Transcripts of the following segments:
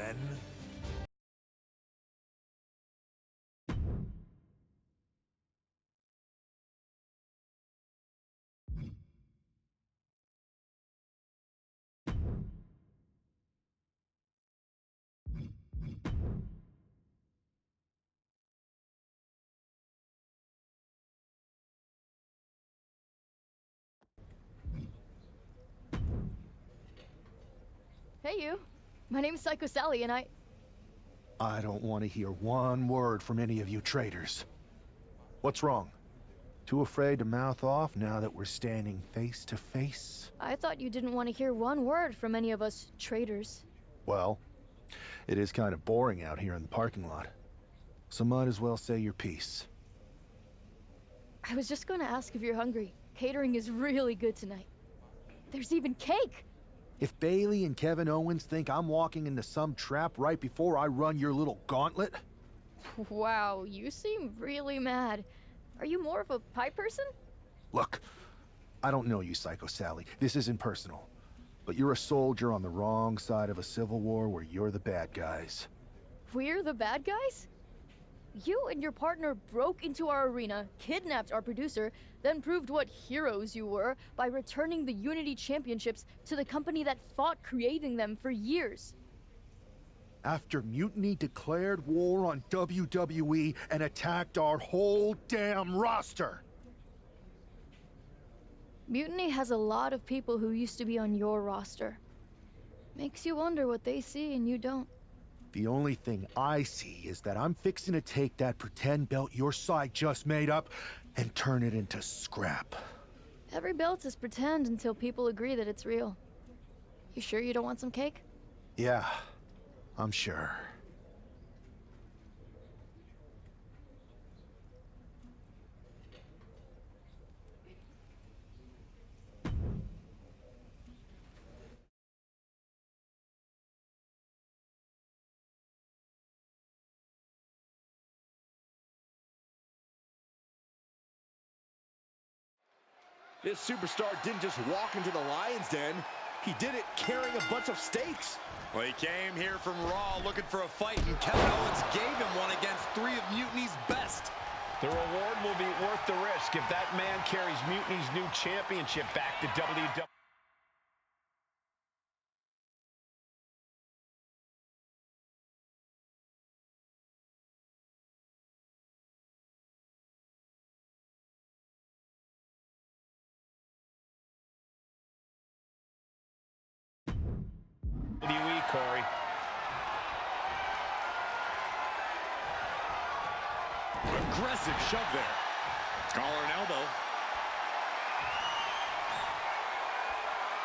then. Hey, you. My name's Psycho Sally, and I don't want to hear one word from any of you traitors. What's wrong? Too afraid to mouth off now that we're standing face to face? I thought you didn't want to hear one word from any of us traitors. Well, it is kind of boring out here in the parking lot. So might as well say your piece. I was just going to ask if you're hungry. Catering is really good tonight. There's even cake! If Bailey and Kevin Owens think I'm walking into some trap right before I run your little gauntlet... Wow, you seem really mad. Are you more of a pie person? Look, I don't know you, Psycho Sally. This isn't personal. But you're a soldier on the wrong side of a civil war where you're the bad guys. We're the bad guys? You and your partner broke into our arena, kidnapped our producer, then proved what heroes you were by returning the Unity Championships to the company that fought creating them for years. After Mutiny declared war on WWE and attacked our whole damn roster. Mutiny has a lot of people who used to be on your roster. Makes you wonder what they see and you don't. The only thing I see is that I'm fixing to take that pretend belt your side just made up and turn it into scrap. Every belt is pretend until people agree that it's real. You sure you don't want some cake? Yeah, I'm sure. This superstar didn't just walk into the Lion's Den. He did it carrying a bunch of steaks. Well, he came here from Raw looking for a fight, and Kevin Owens gave him one against 3 of Mutiny's best. The reward will be worth the risk if that man carries Mutiny's new championship back to WWE. WWE, Corey. Aggressive shove there. Collar and elbow.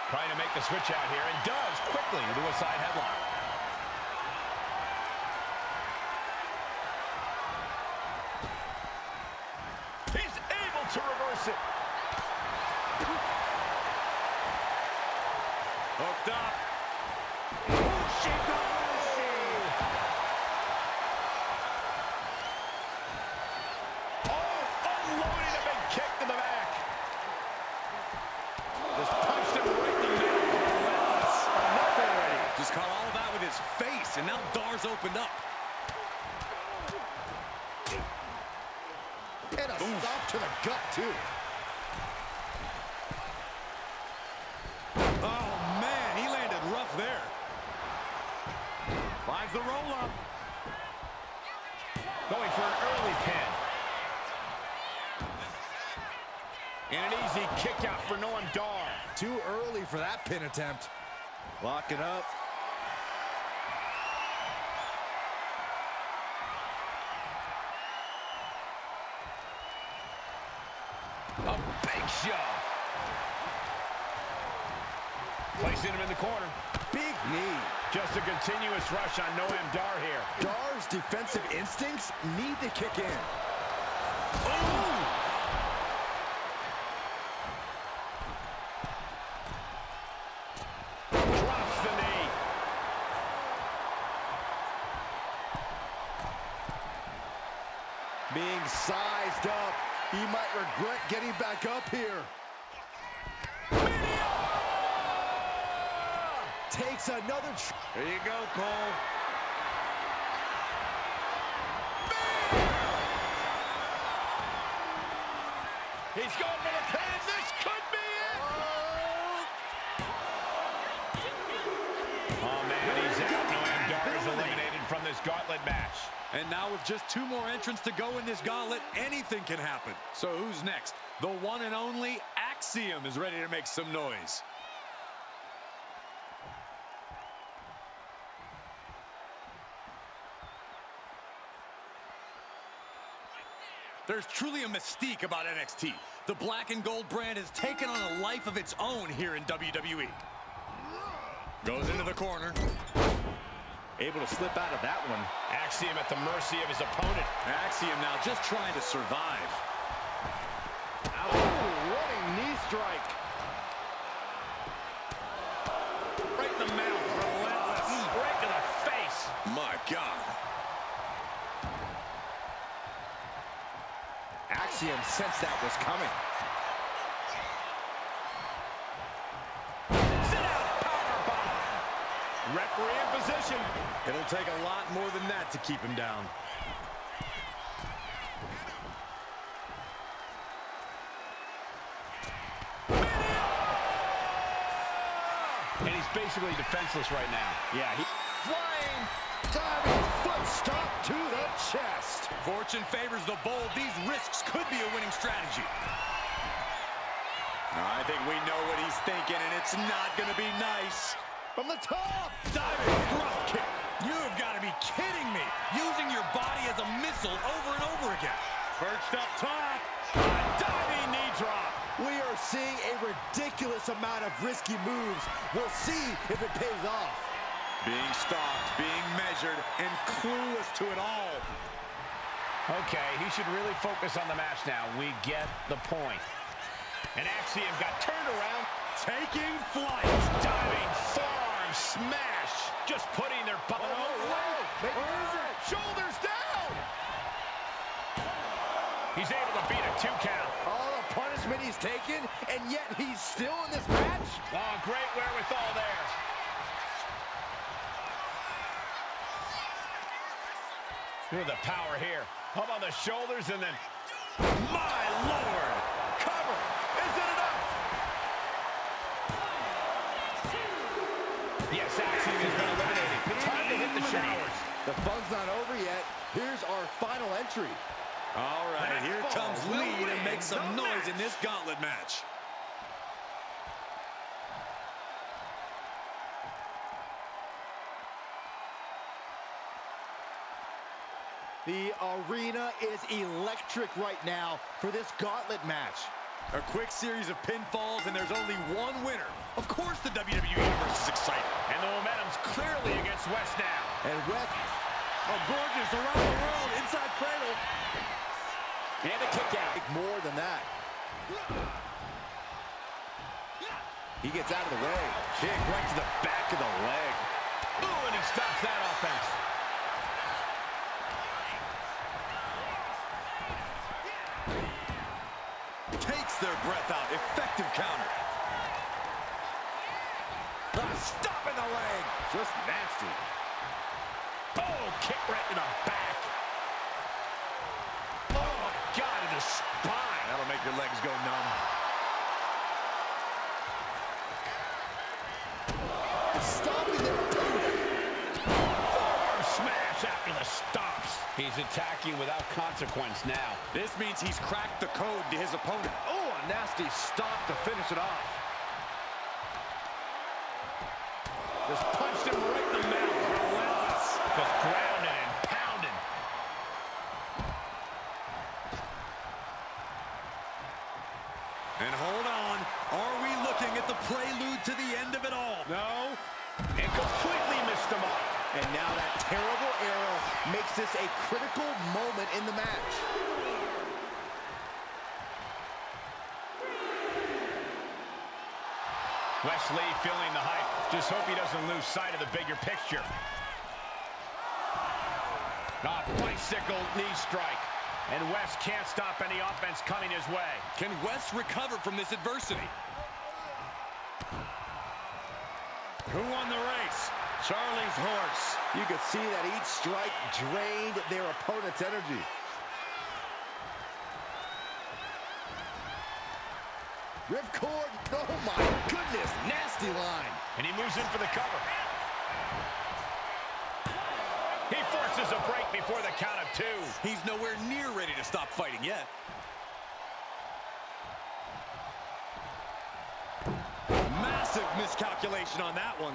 Trying to make the switch out here, and does quickly to a side headlock. He's able to reverse it. Hooked up. Unloading a big kick to the back. Just punched him right in the middle. Relentless. Enough already. Just caught all of that with his face, and now Dar's opened up. And a stop to the gut, too. Oh, man, he landed rough there. Finds the roll-up. Going for an early pin. And an easy kick out for Noam Dar. Too early for that pin attempt. Locking up. A big shove. Placing him in the corner. Big knee. Just a continuous rush on Noam Dar here. Dar's defensive instincts need to kick in. Ooh! Drops the knee. Being sized up. He might regret getting back up here. Meteor! Takes another... There you go, Cole. He's going for the pin. This could be it. Oh, man, he's out. No, Dar is eliminated from this gauntlet match. And now with just 2 more entrants to go in this gauntlet, anything can happen. So who's next? The one and only Axiom is ready to make some noise. There's truly a mystique about NXT. The black and gold brand has taken on a life of its own here in WWE. Goes into the corner. Able to slip out of that one. Axiom at the mercy of his opponent. Axiom now just trying to survive. Oh, running knee strike. Right in the mouth. Relentless. Right to the face. My God. Axiom sensed that was coming. Sit out. Powerbomb. Referee in position. It'll take a lot more than that to keep him down. And he's basically defenseless right now. Yeah, flying, diving foot stop to the chest. Fortune favors the bold. These risks could be a winning strategy. I think we know what he's thinking, and it's not going to be nice. From the top, Diving drop kick. You've got to be kidding me. Using your body as a missile over and over again. Perched up top. A diving knee drop. we are seeing a ridiculous amount of risky moves. We'll see if it pays off. Being stalked, being measured, and clueless to it all. Okay, he should really focus on the match now. We get the point. And Axiom got turned around, taking flight. Diving forearm smash. Just putting their body. Shoulders down. He's able to beat a 2 count. All the punishment he's taken, and yet he's still in this match. Oh, great wherewithal there. Look at the power here. Up on the shoulders and then, my Lord. Cover. Is it enough? Yes, Axiom has been eliminated. Time to hit the showers. The fun's not over yet. Here's our final entry. All right, here comes Lead and makes some noise in this gauntlet match. The arena is electric right now for this gauntlet match. A quick series of pinfalls, and there's only one winner. Of course the WWE Universe is excited. And the momentum's clearly against West now. And West, Gorgeous around the world, inside cradle. and a kick out. More than that. He gets out of the way. Kick right to the back of the leg. Ooh, and he stops that offense. Takes their breath out. Effective counter. Stop in the leg. Just nasty. Oh, kick right in the back. Oh, my God, in the spine. That'll make your legs go numb. Stopping their opponent. Forearm smash after the stops. He's attacking without consequence now. This means he's cracked the code to his opponent. Oh, a nasty stop to finish it off. Just punched him right in the mouth. Relentless. Just grounding and pounding. And hold on. Are we looking at the prelude to the end of it all? No. And completely missed the mark. And now that terrible arrow makes this a critical moment in the match. Wesley feeling the hype. Just hope he doesn't lose sight of the bigger picture. Bicycle knee strike. And West can't stop any offense coming his way. Can West recover from this adversity? Who won the race? Charlie's horse. You could see that each strike drained their opponent's energy. Ripcord. Oh, my goodness. Nasty line. And he moves in for the cover. He forces a break before the count of 2. He's nowhere near ready to stop fighting yet. Massive miscalculation on that one.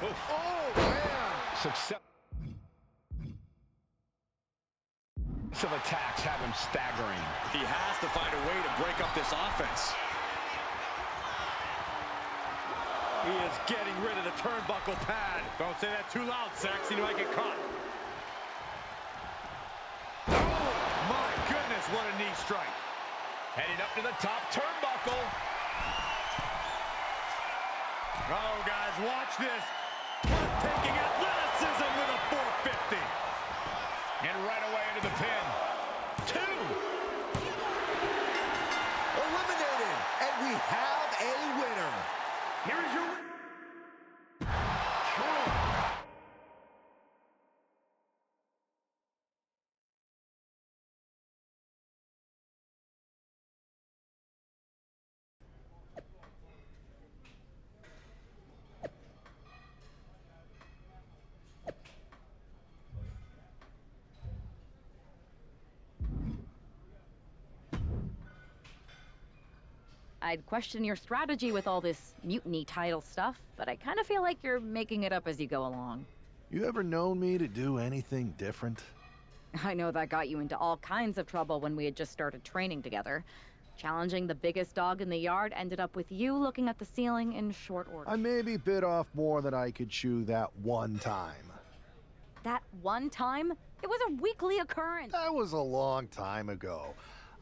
Oh, man. Successive attacks have him staggering. He has to find a way to break up this offense. He is getting rid of the turnbuckle pad. Don't say that too loud, Sax. You might get caught. Oh, my goodness, what a knee strike. Heading up to the top turnbuckle. Oh, guys, watch this. Taking athleticism with a 450. And right away into the pin. 2. Eliminated. And we have a winner. Here is your I'd question your strategy with all this mutiny title stuff, but I kind of feel like you're making it up as you go along. You ever known me to do anything different? I know that got you into all kinds of trouble when we had just started training together. Challenging the biggest dog in the yard ended up with you looking at the ceiling in short order. I maybe bit off more than I could chew that one time. That one time? It was a weekly occurrence. That was a long time ago.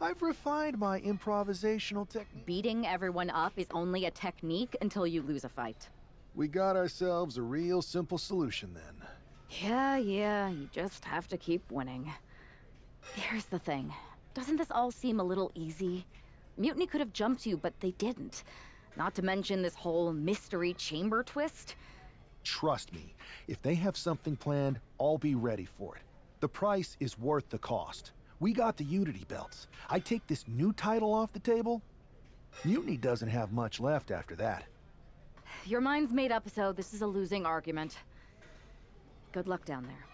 I've refined my improvisational technique. Beating everyone up is only a technique until you lose a fight. We got ourselves a real simple solution then. Yeah, you just have to keep winning. Here's the thing. Doesn't this all seem a little easy? Mutiny could have jumped you, but they didn't. Not to mention this whole mystery chamber twist. Trust me, if they have something planned, I'll be ready for it. The price is worth the cost. We got the Unity belts. I take this new title off the table, Mutiny doesn't have much left after that. Your mind's made up, so this is a losing argument. Good luck down there.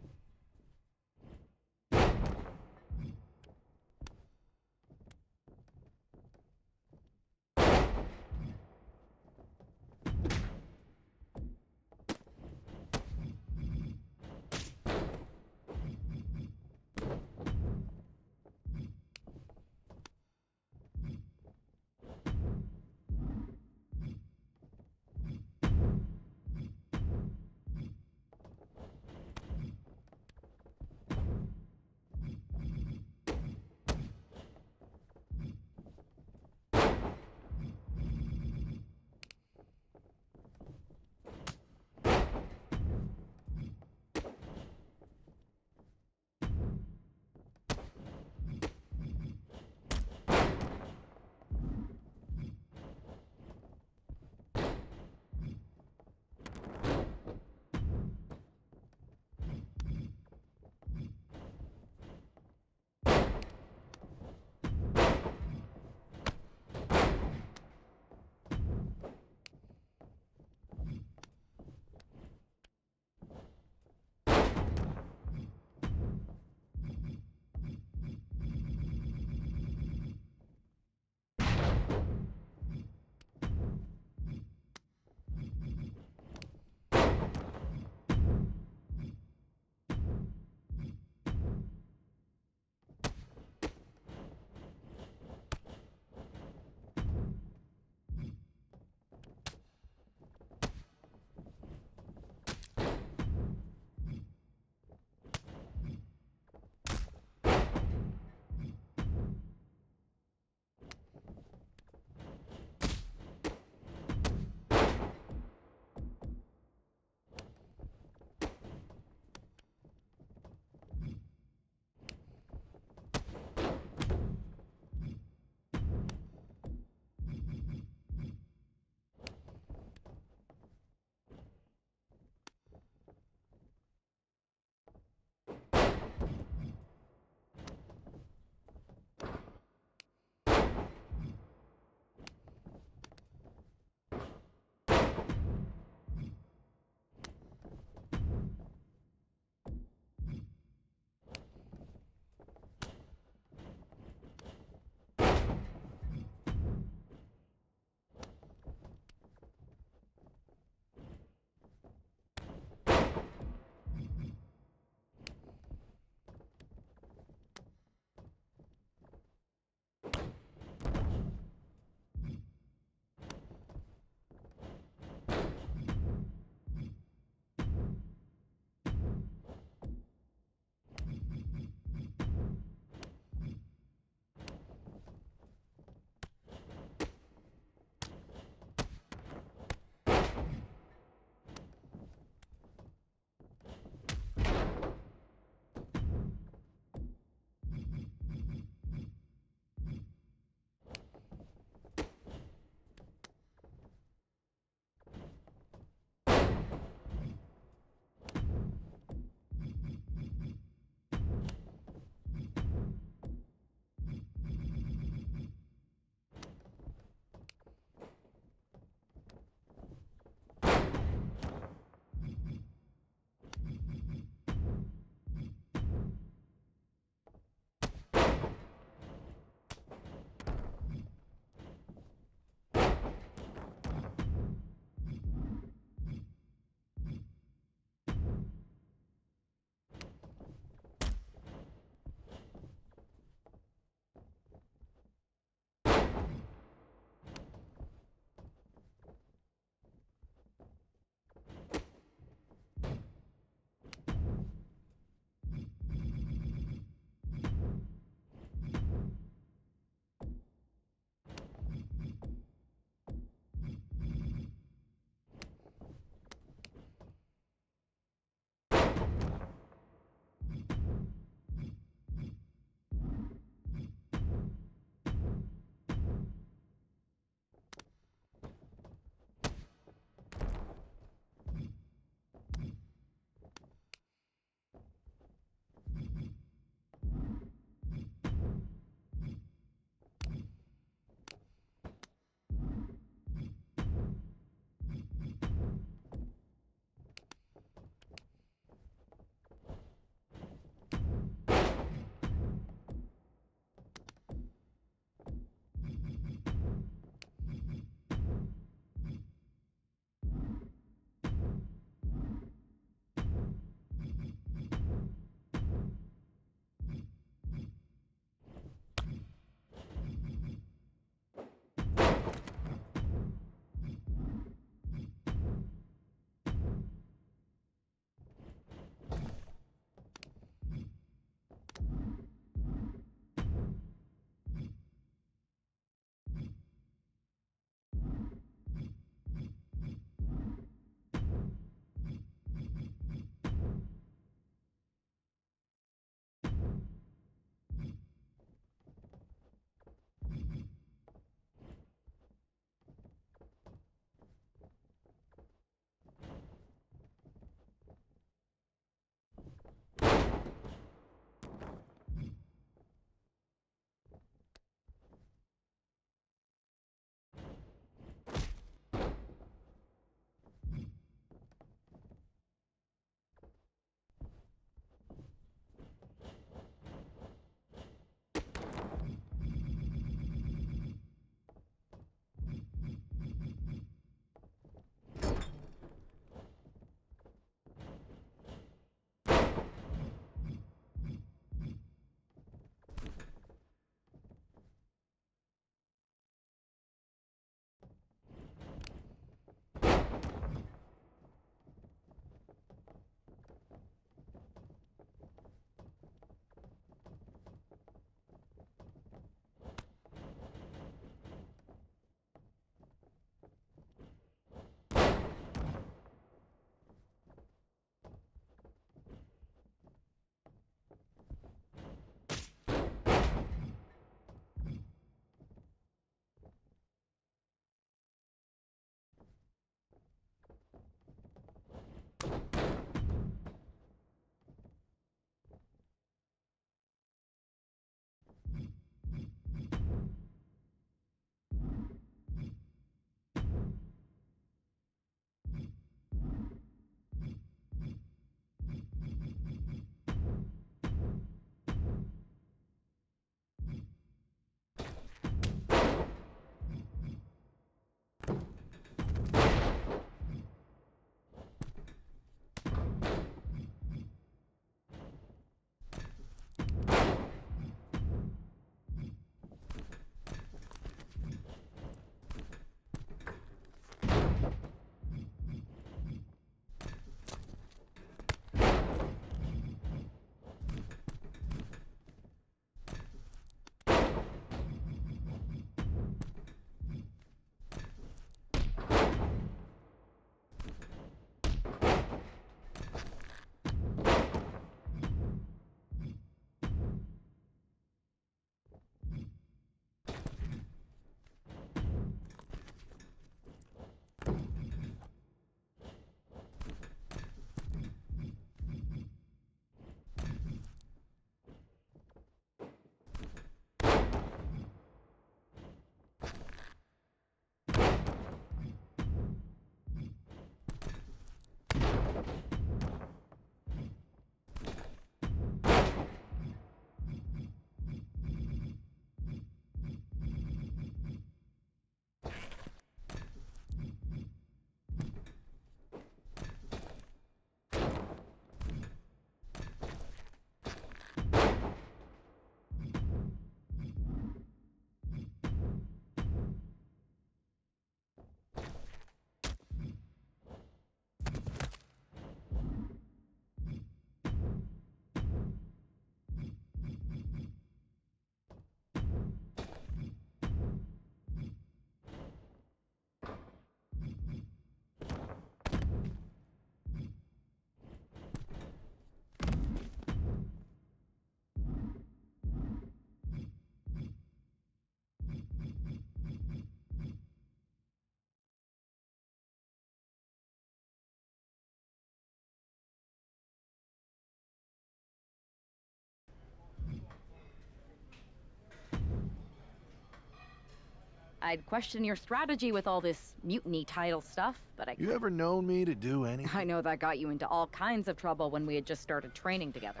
I'd question your strategy with all this mutiny title stuff, but I... You ever known me to do anything? I know that got you into all kinds of trouble when we had just started training together.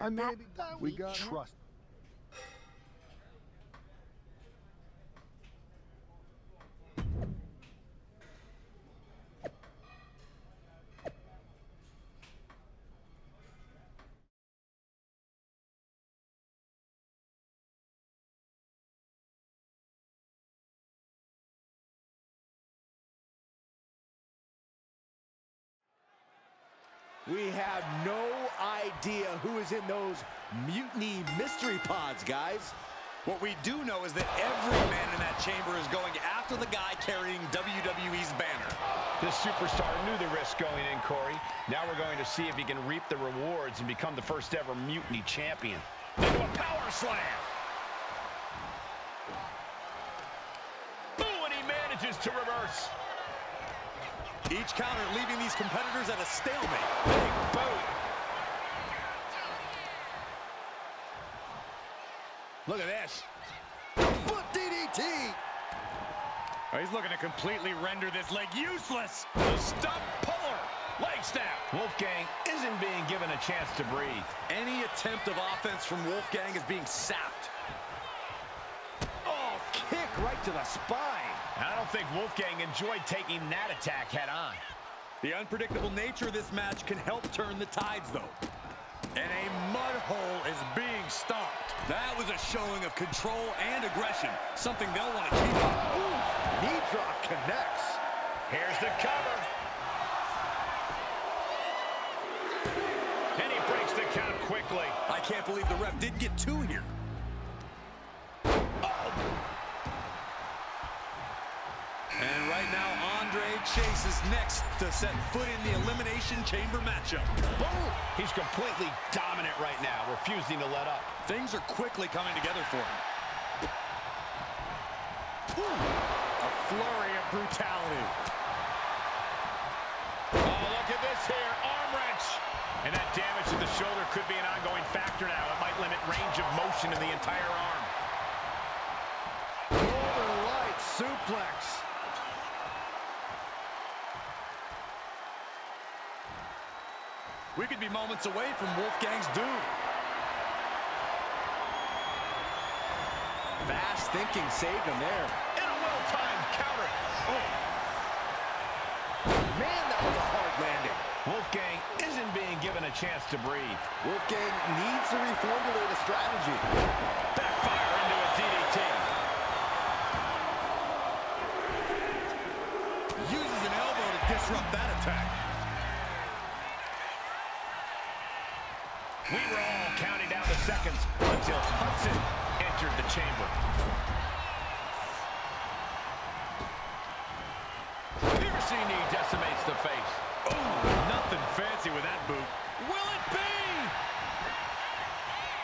We got trust. We have no idea who is in those mutiny mystery pods, guys. What we do know is that every man in that chamber is going after the guy carrying WWE's banner. This superstar knew the risk going in, Corey. Now we're going to see if he can reap the rewards and become the first ever mutiny champion. Into a power slam. Ooh, and he manages to reverse. Each counter leaving these competitors at a stalemate. Big boot. Look at this. Foot DDT. Oh, he's looking to completely render this leg useless. The stump puller. Leg snap. Wolfgang isn't being given a chance to breathe. Any attempt of offense from Wolfgang is being sapped. Oh, kick right to the spine. I don't think Wolfgang enjoyed taking that attack head on. The unpredictable nature of this match can help turn the tides, though. And a mud hole is being stomped. That was a showing of control and aggression, something they'll want to keep up. Ooh, knee drop connects. Here's the cover. And he breaks the count quickly. I can't believe the ref didn't get two here. And right now, Andre Chase is next to set foot in the Elimination Chamber matchup. Boom! He's completely dominant right now, refusing to let up. Things are quickly coming together for him. Ooh, a flurry of brutality. Oh, look at this here. Arm wrench. And that damage to the shoulder could be an ongoing factor now. It might limit range of motion in the entire arm. Northern Lights suplex. We could be moments away from Wolfgang's doom. Fast thinking saved him there. And a well-timed counter. Oh. Man, that was a hard landing. Wolfgang isn't being given a chance to breathe. Wolfgang needs to reformulate a strategy. Backfire into a DDT. Uses an elbow to disrupt that attack. We were all counting down the seconds until Hudson entered the chamber. Piercing knee decimates the face. Oh, nothing fancy with that boot. Will it be?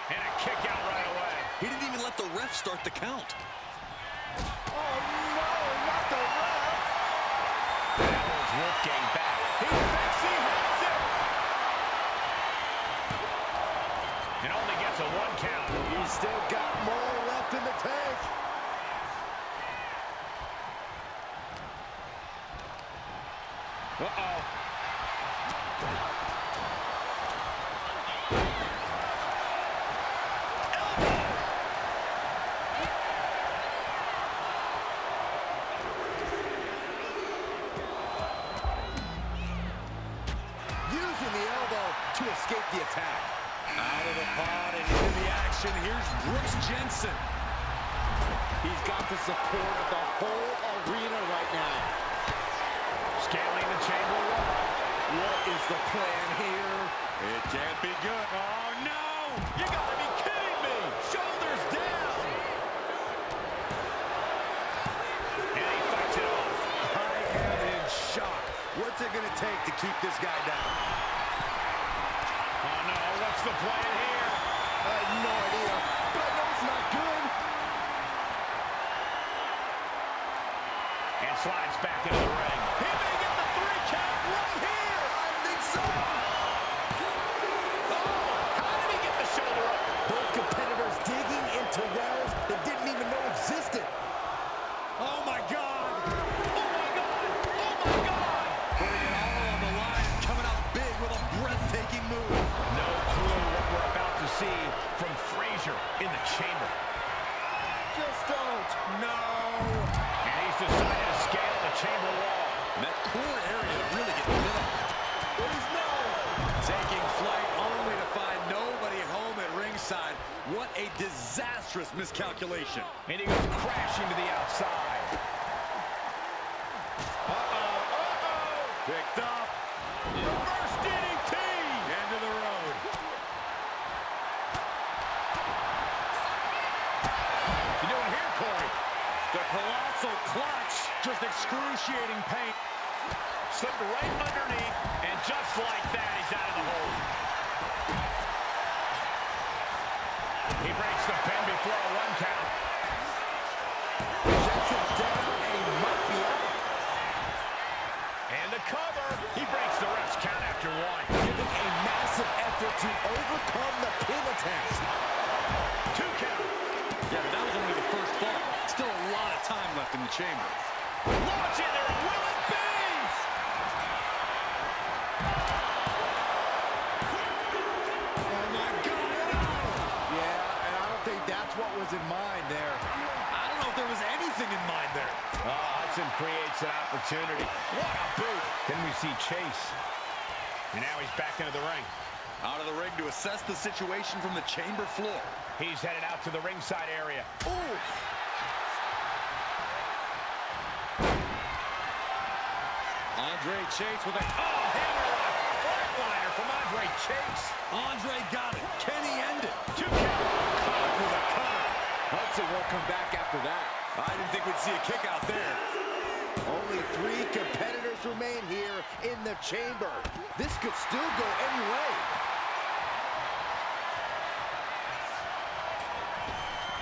And a kick out right away. He didn't even let the ref start the count. Oh, no, not the ref. That was Wolfgang back. He thinks he has it. And only gets a one count. He's still got more left in the tank. Uh-oh. Using the elbow to escape the attack. Out of the pod and into the action. Here's Brooks Jensen. He's got the support of the whole arena right now. Scaling the chamber wall. What is the plan here? It can't be good. Oh, no! You gotta be kidding me! Shoulders down! And he fights it off. I am in shock. What's it going to take to keep this guy down? Oh, no, what's the plan here? I have no idea, but I know it's not good. And slides back into the ring. He may get the 3 count right here! I think so. Oh, how did he get the shoulder up? Both competitors digging into wells that didn't even know existed. Oh, my God. Frazier in the chamber. Just don't. No. And he's decided to scale the chamber wall. And that core area really getting lit up. Please no. Taking flight only to find nobody home at ringside. What a disastrous miscalculation. And he goes crashing to the outside. Picked up. Reverse DDT. End of the road. You doing here, Corey? The colossal clutch. Just excruciating pain. Slipped right underneath, and just like that, he's out of the hole. He breaks the pin before a 1 count. Sets it down and he might be out. And the cover. He breaks the ref's count after 1. Giving a massive effort to overcome the pin attempt. 2 count. Yeah, but that was only the first fall. Still a lot of time left in the chamber. Launch in there. Will it be? Oh, my God, no! Yeah, and I don't think that's what was in mind there. I don't know if there was anything in mind there. Hudson creates an opportunity. What a boot. Then we see Chase. And now he's back into the ring. Out of the ring to assess the situation from the chamber floor. He's headed out to the ringside area. Ooh. Andre Chase with a... Hammerlock. Flatliner from Andre Chase. Andre got it. Can he end it? 2 count. Caught with a cover. Hudson won't come back after that. I didn't think we'd see a kick out there. Only 3 competitors remain here in the chamber. This could still go any way.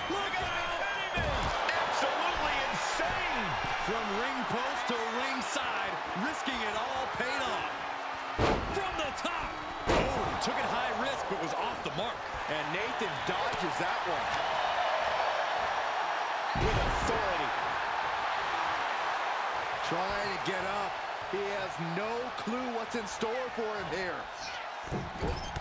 Look at how famous! Absolutely insane! From ring post to ringside, risking it all paid off. From the top. Oh, took it high risk, but was off the mark. And Nathan dodges that one. With authority. Trying to get up. He has no clue what's in store for him here.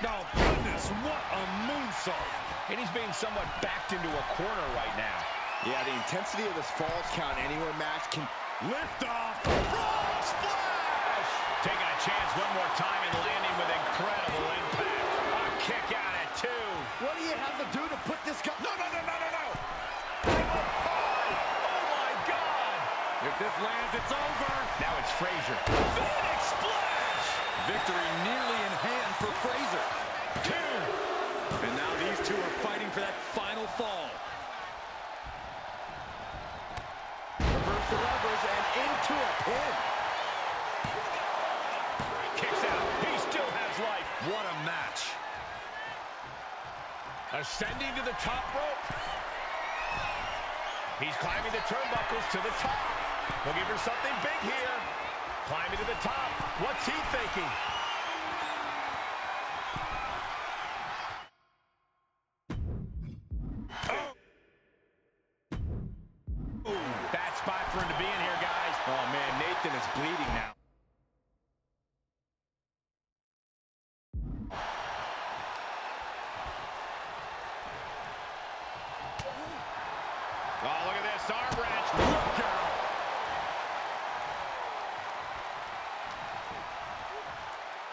Oh, goodness, what a moonsault. And he's being somewhat backed into a corner right now. Yeah, the intensity of this Falls Count Anywhere match can... Lift off. Frog splash. Taking a chance one more time and landing with incredible impact. A kick out at 2. What do you have to do to put this guy... No, no, no, no, no, no. Oh, my God. If this lands, it's over. Now it's Frazier. Phoenix splash. Victory nearly in hand for Frazier. 2. And now these two are fighting for that final fall. Reverse the levers and into a pin. Kicks out. He still has life. What a match. Ascending to the top rope. He's climbing the turnbuckles to the top. Looking for something big here. Climbing to the top. What's he thinking? Bad spot for him to be in here, guys. Oh, man, Nathan is bleeding now. Oh, look at this. Arm wrench. Look out.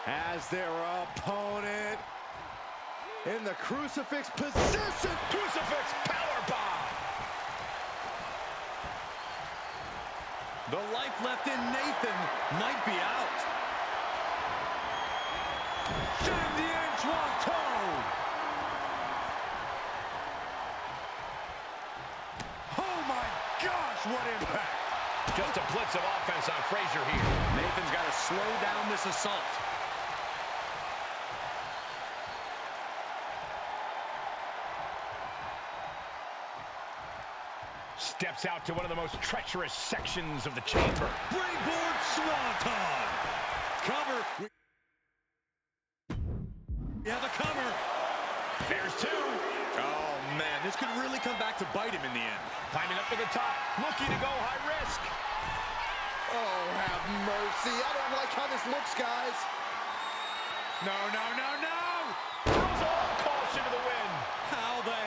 As their opponent in the crucifix position. Crucifix powerbomb. The life left in Nathan might be out. Shandian Toronto. Oh my gosh, what impact. Just a blitz of offense on Frazier here. Nathan's got to slow down this assault. Steps out to one of the most treacherous sections of the chamber. Springboard Swanton. Cover. Yeah, the cover. There's 2. Oh, man, this could really come back to bite him in the end. Climbing up to the top. Looking to go high risk. Oh, have mercy. I don't like how this looks, guys. No, no, no, no. Throws all caution to the wind. How the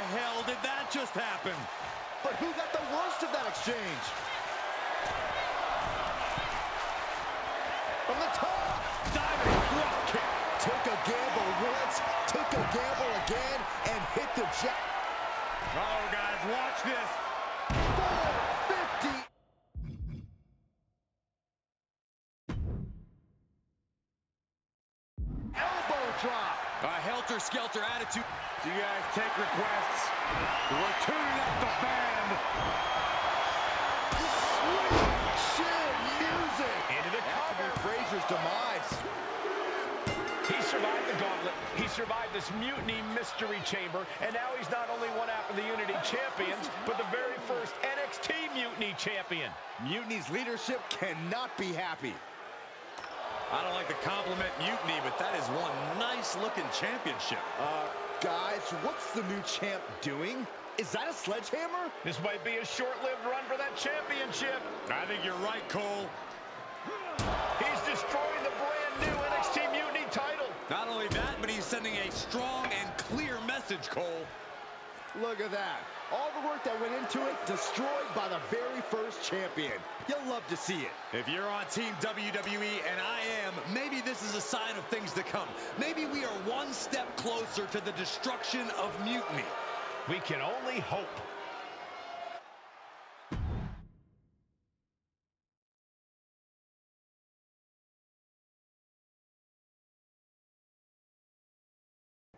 What just happened? But who got the worst of that exchange? From the top! Diving drop kick. Took a gamble once, took a gamble again, and hit the jack. Oh, guys, watch this. 450. Elbow drop. A helter-skelter attitude. Do you guys take requests? We're tuning up the band. Sweet chin music. Into the That could be Frazier's demise. He survived the gauntlet. He survived this Mutiny Mystery Chamber, and now he's not only one half of the Unity Champions, but the very first NXT Mutiny Champion. Mutiny's leadership cannot be happy. I don't like to compliment Mutiny, but that is one nice-looking championship. Guys, what's the new champ doing? Is that a sledgehammer? This might be a short-lived run for that championship. I think you're right, Cole. He's destroying the brand new NXT Mutiny title. Not only that, but he's sending a strong and clear message, Cole. Look at that. All the work that went into it, destroyed by the very first champion. You'll love to see it. If you're on Team WWE, and I am, maybe this is a sign of things to come. Maybe we are one step closer to the destruction of Mutiny. We can only hope.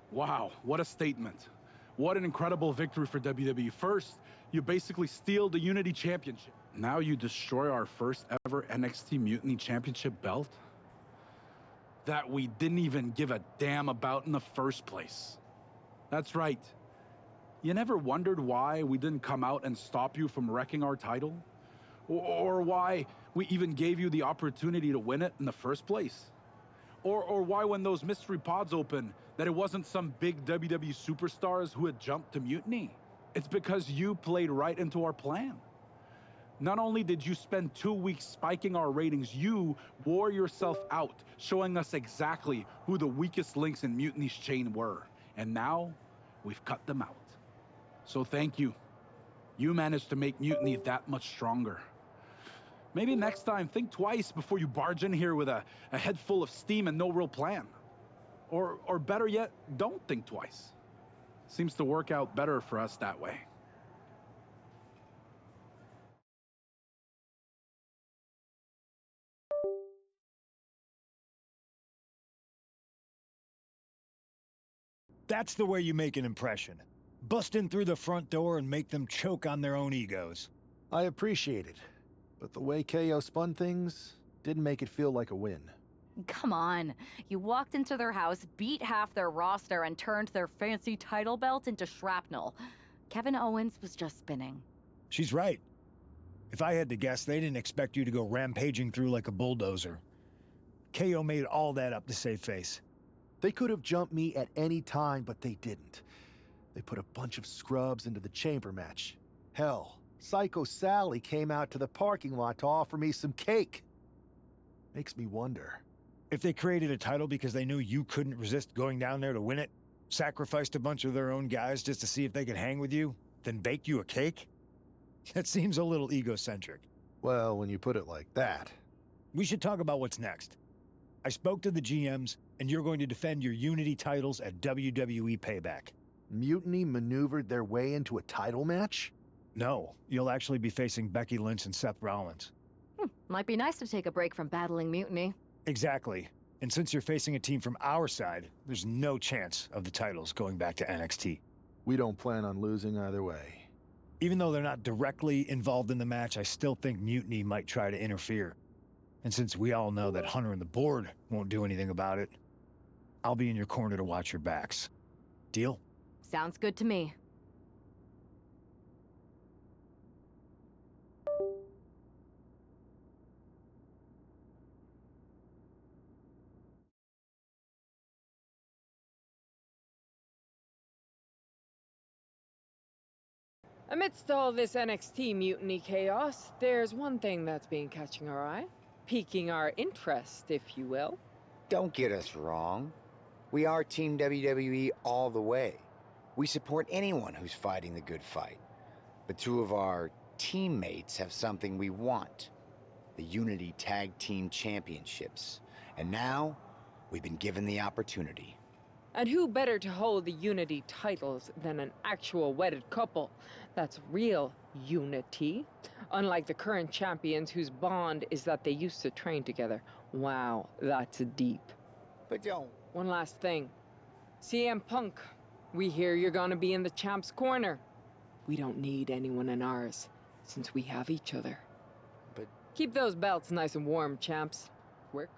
Wow, what a statement. What an incredible victory for WWE. First, you basically steal the Unity Championship. Now you destroy our first ever NXT Mutiny Championship belt that we didn't even give a damn about in the first place. That's right. You never wondered why we didn't come out and stop you from wrecking our title? Or why we even gave you the opportunity to win it in the first place? Or why when those mystery pods open, that it wasn't some big WWE superstars who had jumped to Mutiny? It's because you played right into our plan. Not only did you spend 2 weeks spiking our ratings, you wore yourself out, showing us exactly who the weakest links in Mutiny's chain were. And now, we've cut them out. So thank you. You managed to make Mutiny that much stronger. Maybe next time, think twice before you barge in here with a head full of steam and no real plan. Or better yet, don't think twice. Seems to work out better for us that way. That's the way you make an impression. Bust in through the front door and make them choke on their own egos. I appreciate it, but the way KO spun things didn't make it feel like a win. Come on. You walked into their house, beat half their roster, and turned their fancy title belt into shrapnel. Kevin Owens was just spinning. She's right. If I had to guess, they didn't expect you to go rampaging through like a bulldozer. KO made all that up to save face. They could have jumped me at any time, but they didn't. They put a bunch of scrubs into the chamber match. Hell, Psycho Sally came out to the parking lot to offer me some cake. Makes me wonder. If they created a title because they knew you couldn't resist going down there to win it, sacrificed a bunch of their own guys just to see if they could hang with you, then baked you a cake? That seems a little egocentric. Well, when you put it like that. We should talk about what's next. I spoke to the GMs, and you're going to defend your Unity titles at WWE Payback. Mutiny maneuvered their way into a title match? No, you'll actually be facing Becky Lynch and Seth Rollins. Might be nice to take a break from battling Mutiny. Exactly. And since you're facing a team from our side, there's no chance of the titles going back to NXT. We don't plan on losing either way. Even though they're not directly involved in the match, I still think Mutiny might try to interfere. And since we all know that Hunter and the board won't do anything about it, I'll be in your corner to watch your backs. Deal? Sounds good to me. Amidst all this NXT mutiny chaos, there's one thing that's been catching our eye, piquing our interest, if you will. Don't get us wrong. We are Team WWE all the way. We support anyone who's fighting the good fight. But two of our teammates have something we want. The Unity Tag Team Championships. And now, we've been given the opportunity. And who better to hold the Unity titles than an actual wedded couple? That's real unity. Unlike the current champions whose bond is that they used to train together. Wow, that's deep. But don't. One last thing. CM Punk, we hear you're gonna be in the champ's corner. We don't need anyone in ours, since we have each other. But keep those belts nice and warm, champs. Work.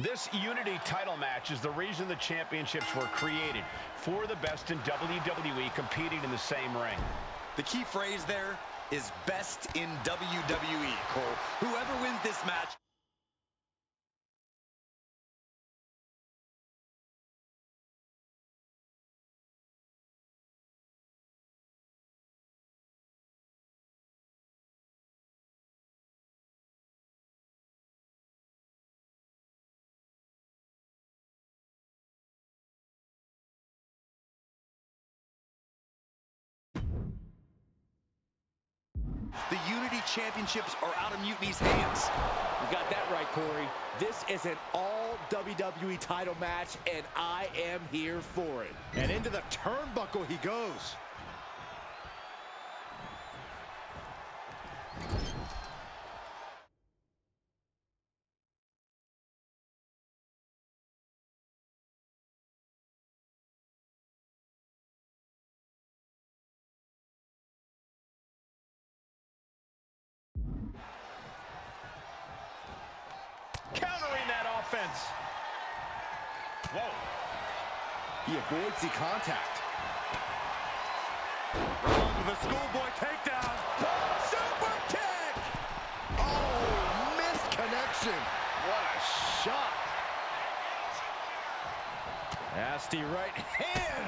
This Unity title match is the reason the championships were created, for the best in WWE competing in the same ring. The key phrase there is best in WWE, Cole. Whoever wins this match... The Unity Championships are out of Mutiny's hands. You got that right, Corey. This is an all WWE title match, and I am here for it. And into the turnbuckle he goes. Countering that offense. Whoa. He avoids the contact. Runs with a schoolboy takedown. Super kick! Oh, missed connection. What a shot. Nasty right hand.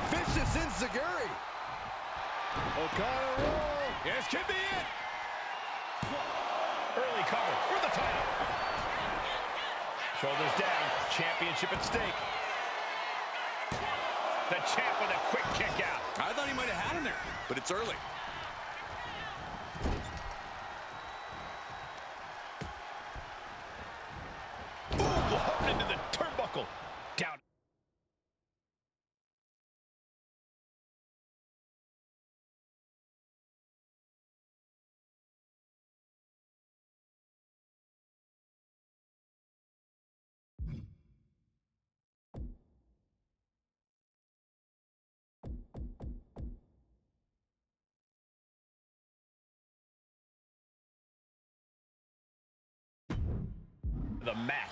Vicious enziguri. O'Connor roll. This could be it. Early cover for the title. Shoulders down. Championship at stake. The champ with a quick kick out. I thought he might have had him there, but it's early. Boom! Hooked into the turnbuckle. Down. The mat.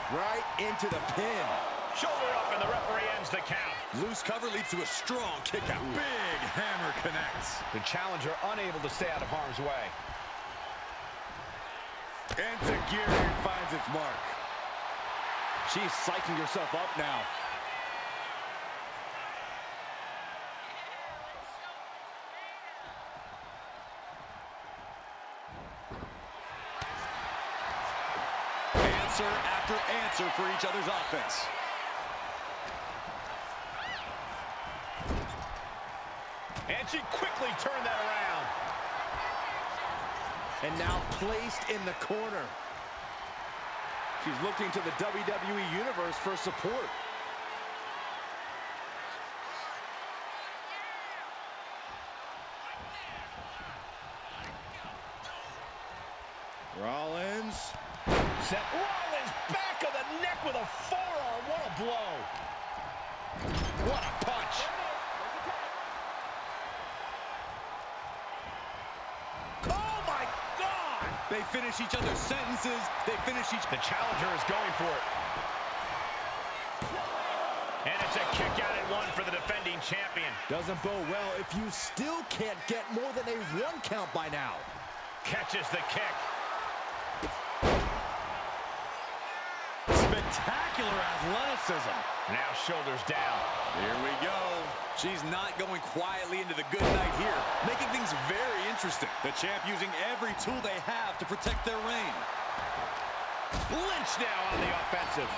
Right into the pin. Shoulder up, and the referee ends the count. Loose cover leads to a strong kick out. Big hammer connects. The challenger unable to stay out of harm's way. Enziguri finds its mark. She's psyching herself up now. Answer after answer for each other's offense. And she quickly turned that around. And now placed in the corner. She's looking to the WWE Universe for support. Rollins. Set Rollins back of the neck with a forearm. What a blow. What a punch. Oh my God! They finish each other's sentences. They finish each... The challenger is going for it. And it's a kick out at one for the defending champion. Doesn't bode well if you still can't get more than a 1 count by now. Catches the kick. Spectacular athleticism. Now shoulders down. Here we go. She's not going quietly into the good night here, making things very interesting. The champ using every tool they have to protect their reign. Lynch now on the offensive.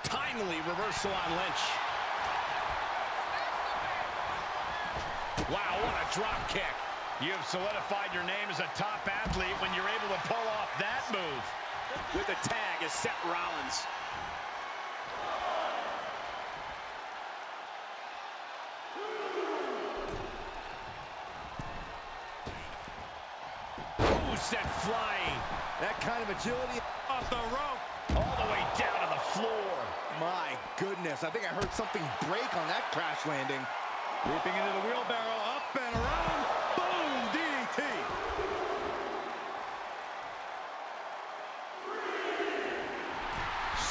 Timely reversal on Lynch. Wow, what a drop kick. You have solidified your name as a top athlete when you're able to pull off that move. With the tag is Seth Rollins. Ooh, sent flying. That kind of agility Off the rope. All the way down to the floor. My goodness, I think I heard something break on that crash landing. Leaping into the wheelbarrow, up and around. Boom, DDT.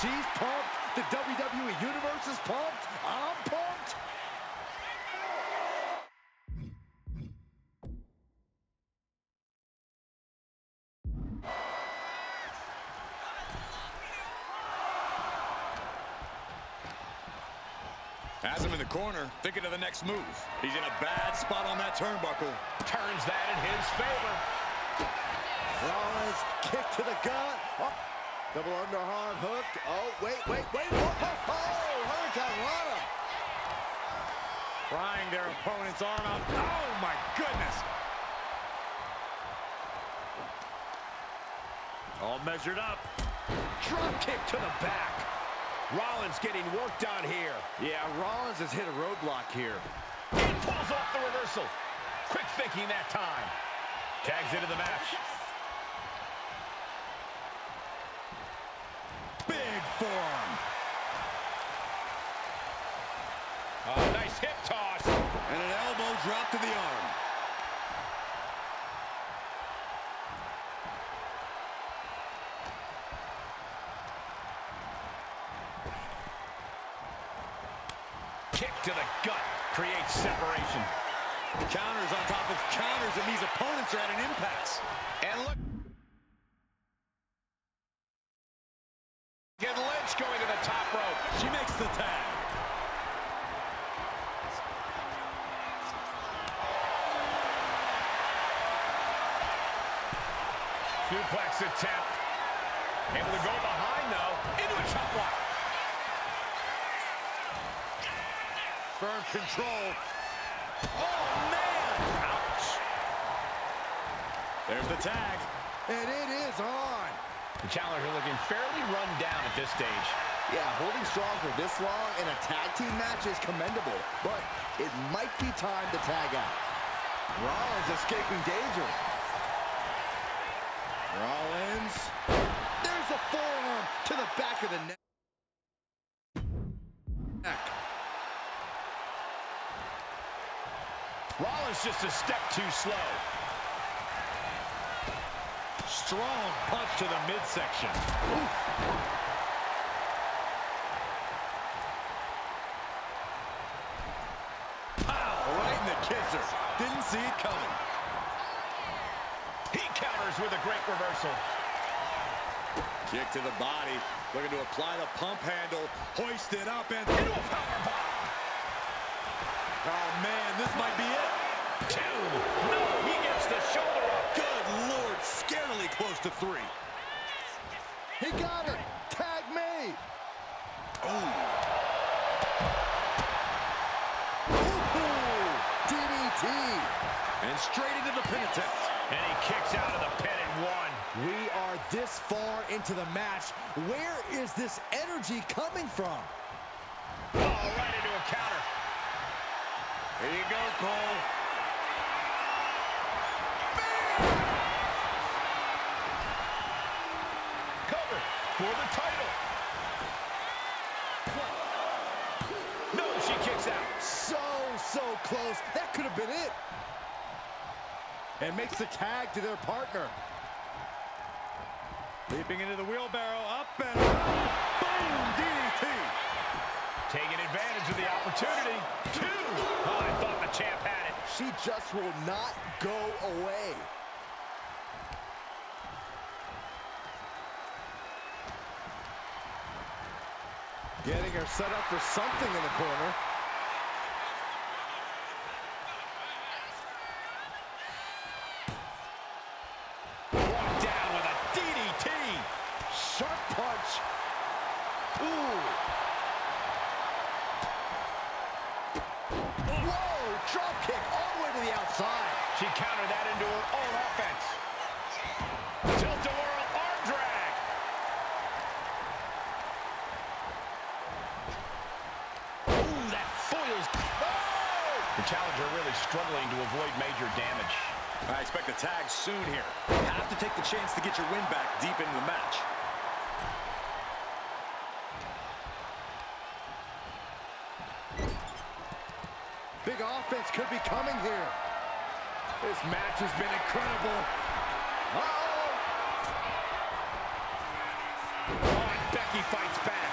She's pumped. The WWE Universe is pumped. I'm pumped. Has him in the corner, thinking of the next move. He's in a bad spot on that turnbuckle. Turns that in his favor. Rollins, kick to the gut. Oh, double underarm hook. Oh, wait. Oh, Hurricane Rana. Prying their opponent's arm out. Oh, my goodness. All measured up. Drop kick to the back. Rollins getting worked on here. Yeah, Rollins has hit a roadblock here. And pulls off the reversal. Quick thinking that time. Tags into the match. Big forearm. Oh, nice hip toss. And an elbow drop to the arm. Kick to the gut creates separation. Counters on top of counters, and these opponents are at an impasse. And look. Get Lynch going to the top rope. She makes the tag. Suplex attempt. Able to go behind, though. Into a chop block. Firm control. Oh, man! Ouch. There's the tag. And it is on. The challenger looking fairly run down at this stage. Yeah, holding strong for this long in a tag team match is commendable, but it might be time to tag out. Rollins escaping danger. Rollins. There's a forearm to the back of the neck. Rollins just a step too slow. Strong punch to the midsection. Oof. Pow! Right in the kisser. Didn't see it coming. He counters with a great reversal. Kick to the body. Looking to apply the pump handle. Hoist it up and into a powerbomb. Oh, man, this might be it. 2. No, he gets the shoulder up. Good Lord, scarily close to 3. He got it. Tag made. Oh. DDT. And straight into the pin attempt. And he kicks out of the pin and 1. We are this far into the match. Where is this energy coming from? Oh, right into a counter. Here you go, Cole. Cover for the title. No, she kicks out. So close. That could have been it. And makes the tag to their partner. Leaping into the wheelbarrow, up and around. Boom, DDT. Taking advantage of the opportunity. 2. Oh, I thought the champ had it. She just will not go away. Getting her set up for something in the corner. Brought down with a DDT. Sharp punch. Ooh. Whoa, drop kick all the way to the outside. She countered that into her own offense. Tilt-a-whirl arm drag. Ooh, that foils. Oh! The challenger really struggling to avoid major damage. I expect a tag soon here. Have to take the chance to get your win back deep into the match. Big offense could be coming here. This match has been incredible. Uh-oh! Oh, and Becky fights back.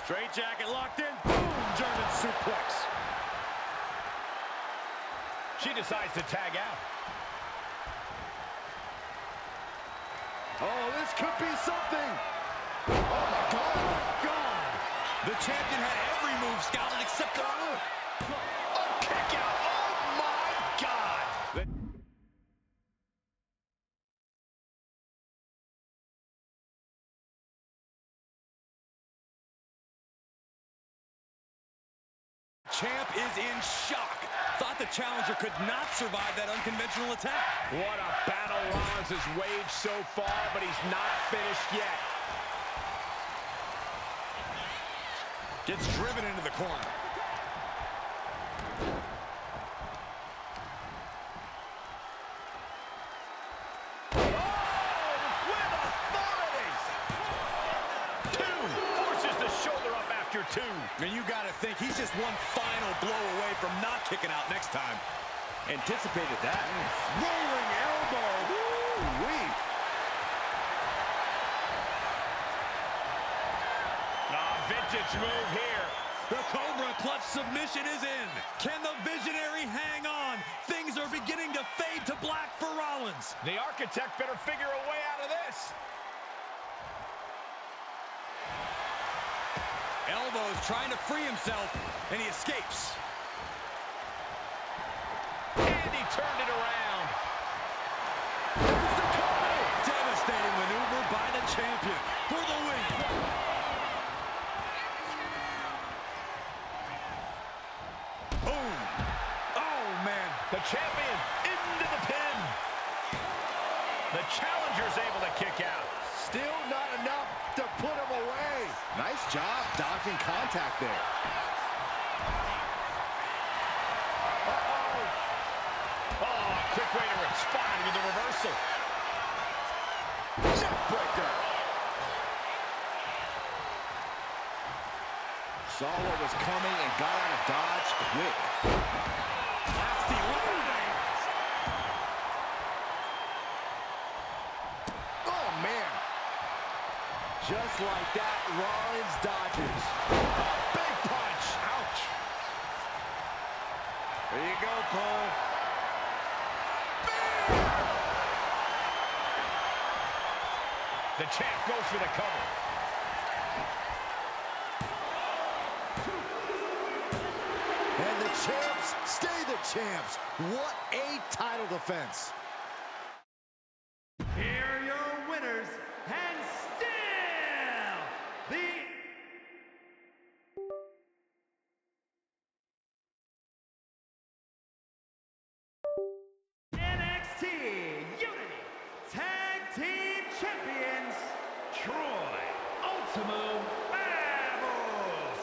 Straight jacket locked in. Boom, German suplex. She decides to tag out. Oh, this could be something. Oh, my God. The champion had every move scouted except the own. A kick out. Oh, my God. Champ is in shock. Thought the challenger could not survive that unconventional attack. What a battle Rollins has waged so far, but he's not finished yet. Gets driven into the corner. Two. And you got to think he's just one final blow away from not kicking out next time. Anticipated that. Rolling elbow. Woo-wee. Vintage move here. The Cobra clutch submission is in. Can the Visionary hang on? Things are beginning to fade to black for Rollins. The Architect better figure a way out of this. Elbows trying to free himself, and he escapes. And he turned it around. There's the cover. Devastating maneuver by the champion for the win. Boom. Oh, man. The champion into the pin. The challenger's able to kick out. Still not enough to put him away. Nice job dodging contact there. Uh-oh. Oh, quick way to respond with a reversal. Neckbreaker. Saw what was coming and got out of dodge quick. Nasty landing. Oh, man. Just like that, Rollins dodges. Big punch. Ouch. There you go, Cole. The champ goes for the cover. And the champs stay the champs. What a title defense. Here are your winners, and still the NXT Unity Tag Team Champions, Troy Ultimo Bravos.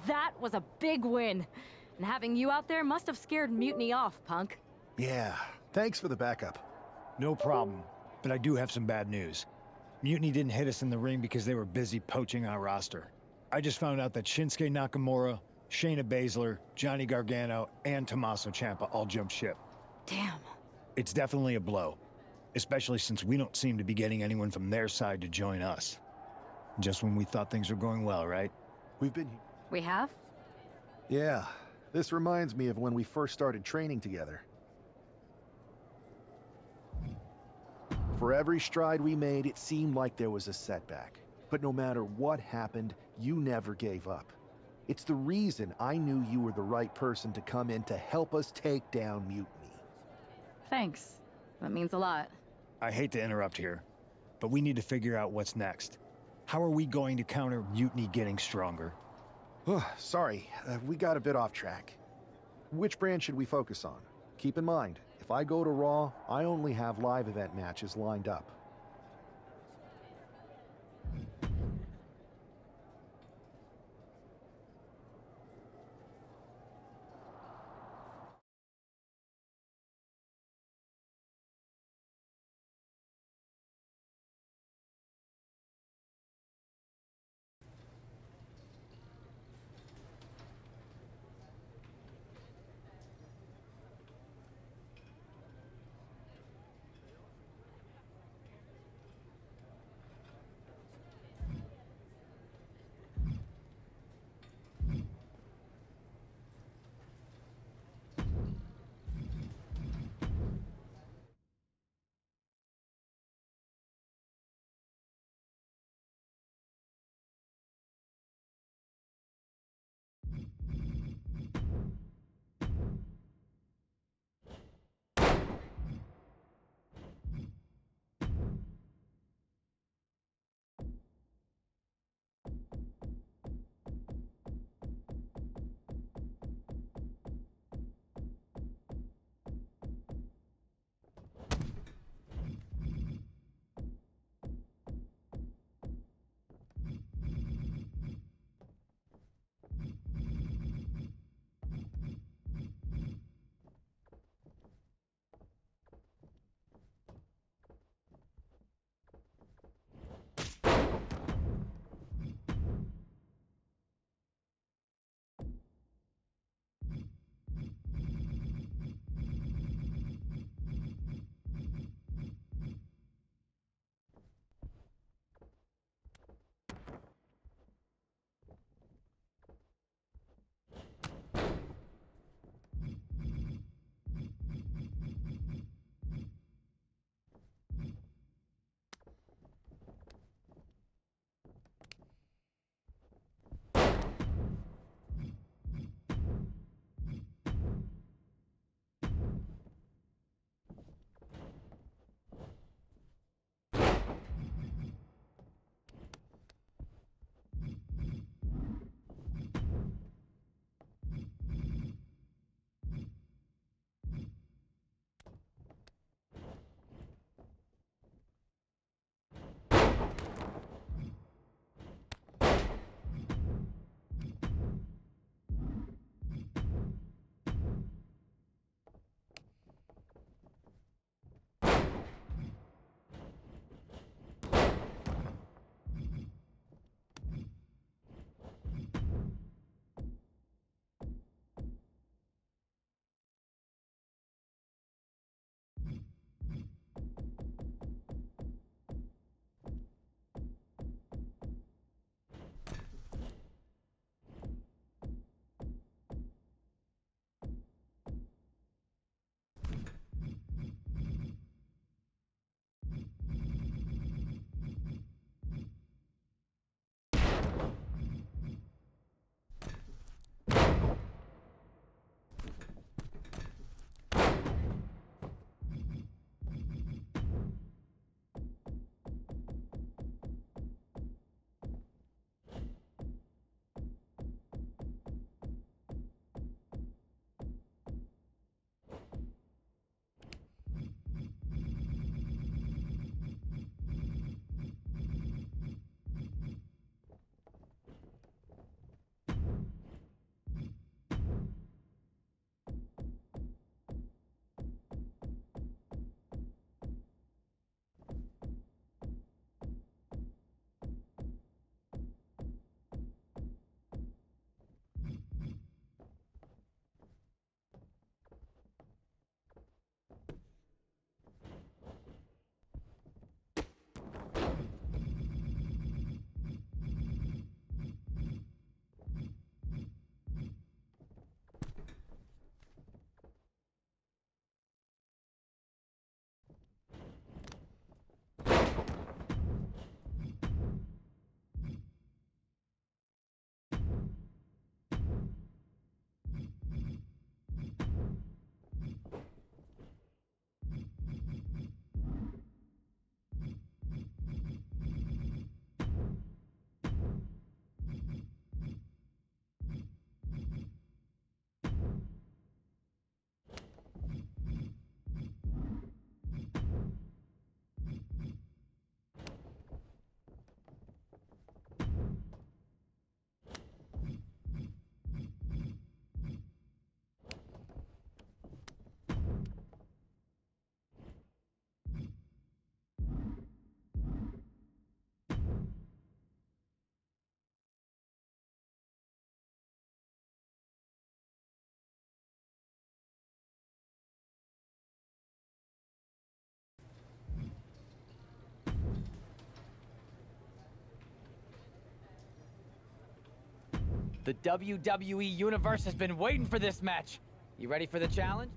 That was a big win. And having you out there must have scared Mutiny off, punk. Yeah, thanks for the backup. No problem. But I do have some bad news. Mutiny didn't hit us in the ring because they were busy poaching our roster. I just found out that Shinsuke Nakamura, Shayna Baszler, Johnny Gargano, and Tommaso Ciampa all jumped ship. Damn. It's definitely a blow, especially since we don't seem to be getting anyone from their side to join us. Just when we thought things were going well, right? We've been... We have? Yeah, this reminds me of when we first started training together. For every stride we made, it seemed like there was a setback. But no matter what happened, you never gave up. It's the reason I knew you were the right person to come in to help us take down Mutiny. Thanks. That means a lot. I hate to interrupt here, but we need to figure out what's next. How are we going to counter Mutiny getting stronger? Sorry, we got a bit off track. Which brand should we focus on? Keep in mind, if I go to Raw, I only have live event matches lined up. The WWE Universe has been waiting for this match. You ready for the challenge?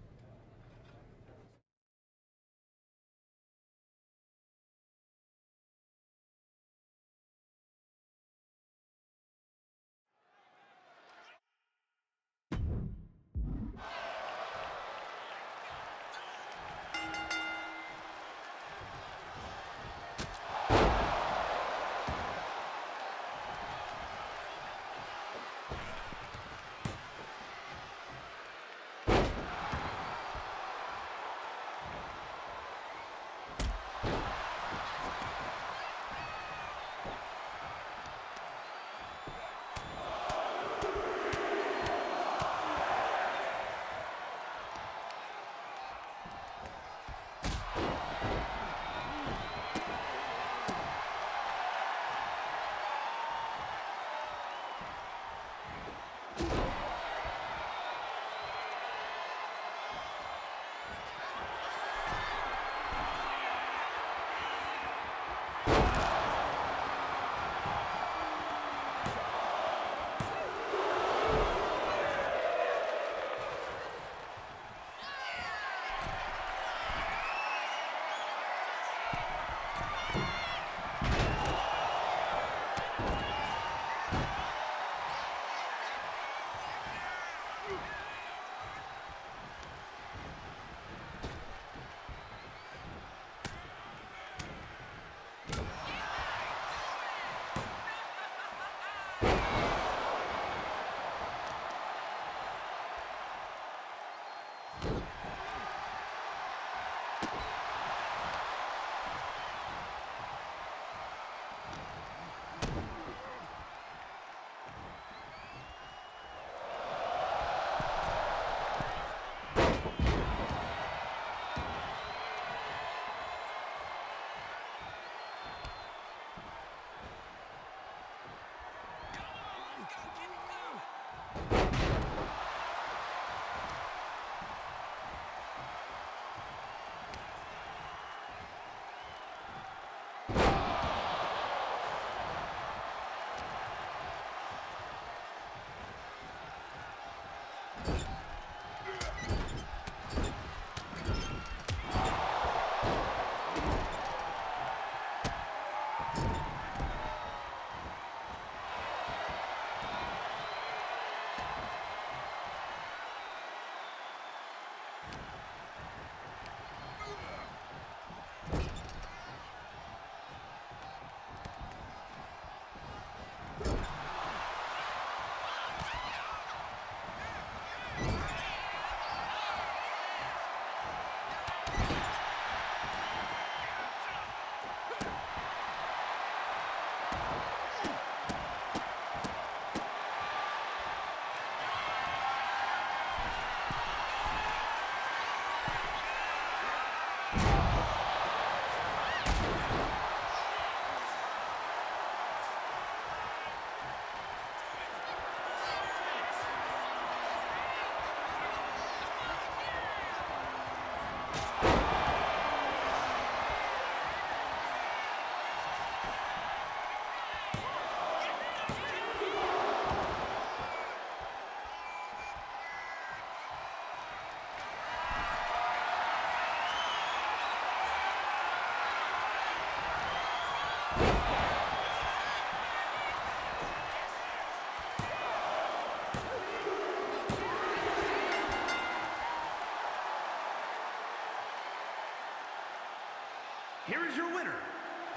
Here is your winner,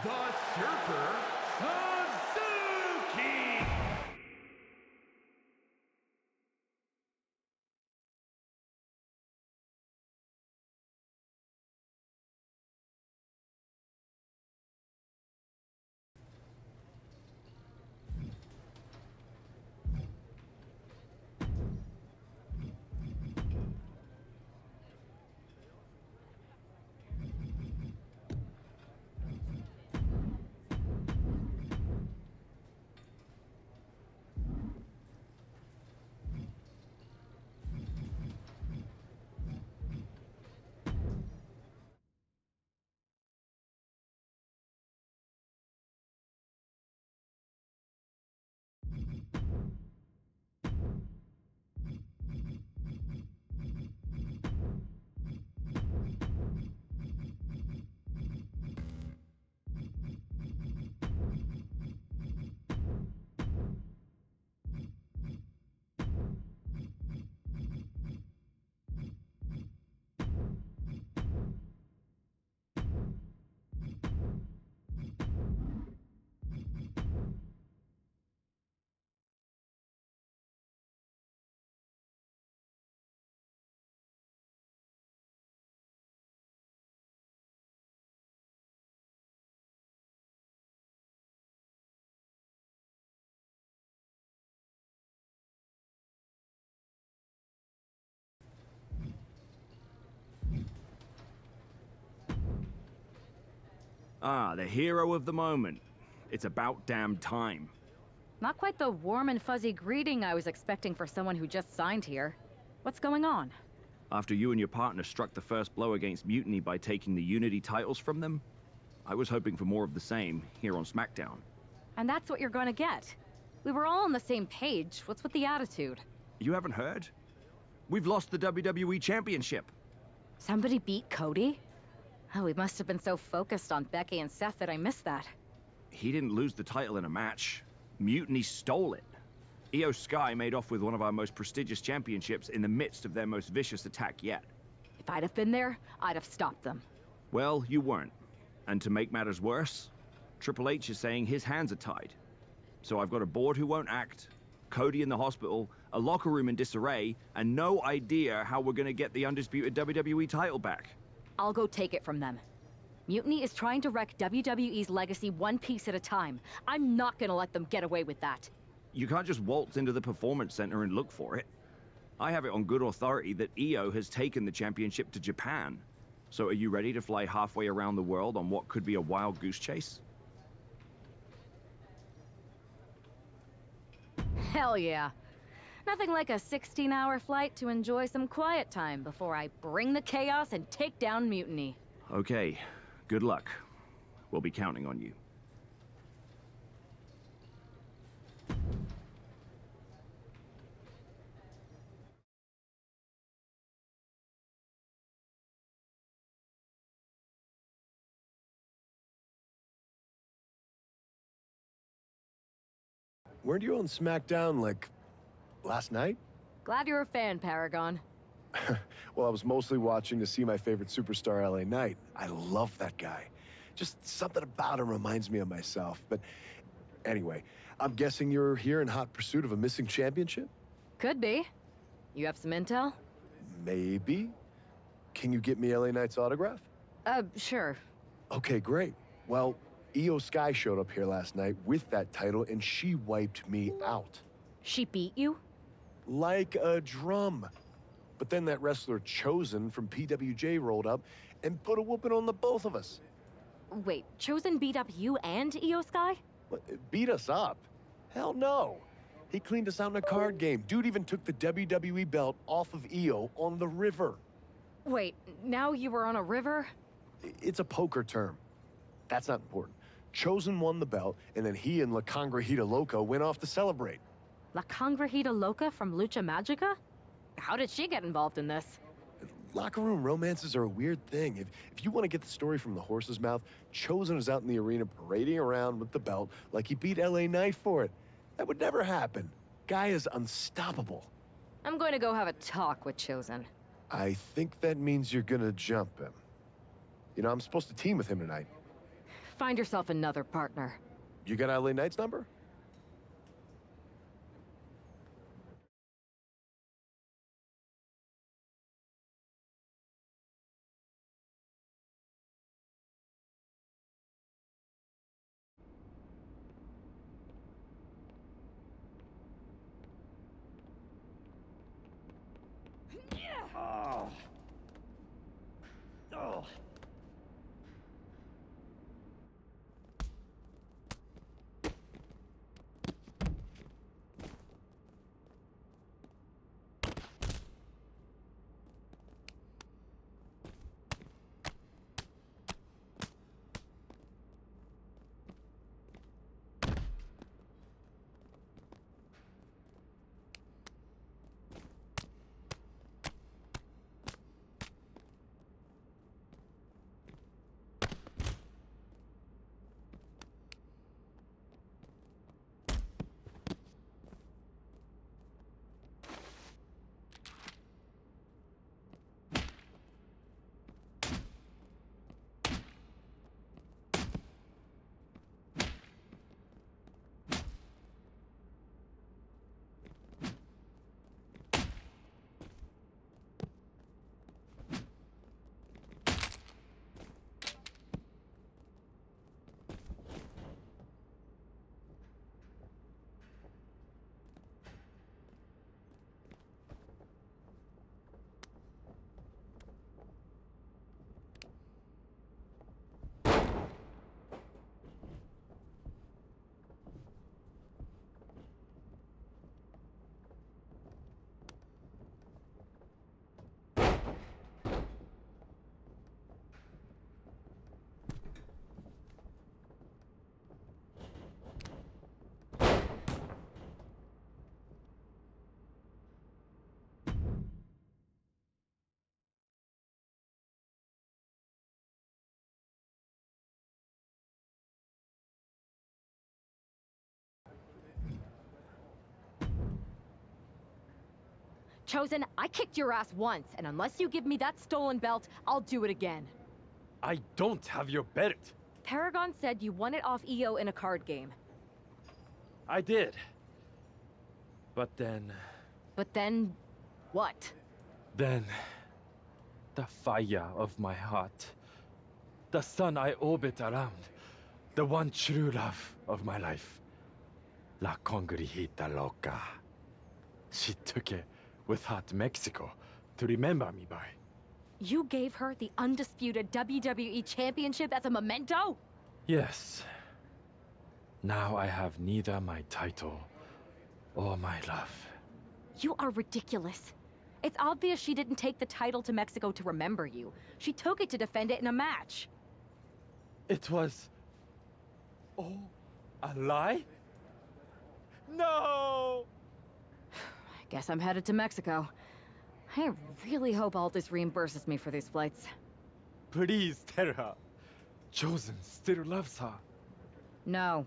the Surfer Suzuki. Ah, the hero of the moment. It's about damn time. Not quite the warm and fuzzy greeting I was expecting for someone who just signed here. What's going on? After you and your partner struck the first blow against Mutiny by taking the Unity titles from them, I was hoping for more of the same here on SmackDown. And that's what you're gonna get. We were all on the same page. What's with the attitude? You haven't heard? We've lost the WWE Championship. Somebody beat Cody? Oh, we must have been so focused on Becky and Seth that I missed that. He didn't lose the title in a match. Mutiny stole it. Io Sky made off with one of our most prestigious championships in the midst of their most vicious attack yet. If I'd have been there, I'd have stopped them. Well, you weren't. And to make matters worse, Triple H is saying his hands are tied. So I've got a board who won't act, Cody in the hospital, a locker room in disarray, and no idea how we're gonna get the undisputed WWE title back. I'll go take it from them. Mutiny is trying to wreck WWE's legacy one piece at a time. I'm not gonna let them get away with that. You can't just waltz into the Performance Center and look for it. I have it on good authority that Io has taken the championship to Japan. So are you ready to fly halfway around the world on what could be a wild goose chase? Hell yeah. Nothing like a 16-hour flight to enjoy some quiet time before I bring the chaos and take down Mutiny. Okay, good luck. We'll be counting on you. Weren't you on SmackDown, like, last night? Glad you're a fan, Paragon. Well, I was mostly watching to see my favorite superstar, LA Knight. I love that guy. Just something about him reminds me of myself. But anyway, I'm guessing you're here in hot pursuit of a missing championship? Could be. You have some intel? Maybe. Can you get me LA Knight's autograph? Sure. Okay, great. Well, Io Sky showed up here last night with that title, and she wiped me out. She beat you? Like a drum. But then that wrestler Chosen from PWJ rolled up and put a whooping on the both of us. Wait, Chosen beat up you and Io Sky? What, beat us up? Hell no. He cleaned us out in a card game. Dude even took the WWE belt off of Io on the river. Wait, now you were on a river? It's a poker term. That's not important. Chosen won the belt, and then he and La Congrejita Loca went off to celebrate. La Congrejita Loca from Lucha Magica? How did she get involved in this? Locker room romances are a weird thing. If you want to get the story from the horse's mouth, Chosen was out in the arena parading around with the belt like he beat LA Knight for it. That would never happen. Guy is unstoppable. I'm going to go have a talk with Chosen. I think that means you're gonna jump him. You know, I'm supposed to team with him tonight. Find yourself another partner. You got LA Knight's number? Oh. Oh. Chosen, I kicked your ass once, and unless you give me that stolen belt, I'll do it again. I don't have your belt. Paragon said you won it off EO in a card game. I did. But then... But then... what? Then... the fire of my heart. The sun I orbit around. The one true love of my life. La Congrijita Loca. She took it with her to Mexico to remember me by. You gave her the undisputed WWE Championship as a memento? Yes. Now I have neither my title or my love. You are ridiculous. It's obvious she didn't take the title to Mexico to remember you. She took it to defend it in a match. It was... oh, a lie? No! I guess I'm headed to Mexico. I really hope Aldous reimburses me for these flights. Please tell her. Chosen still loves her. No.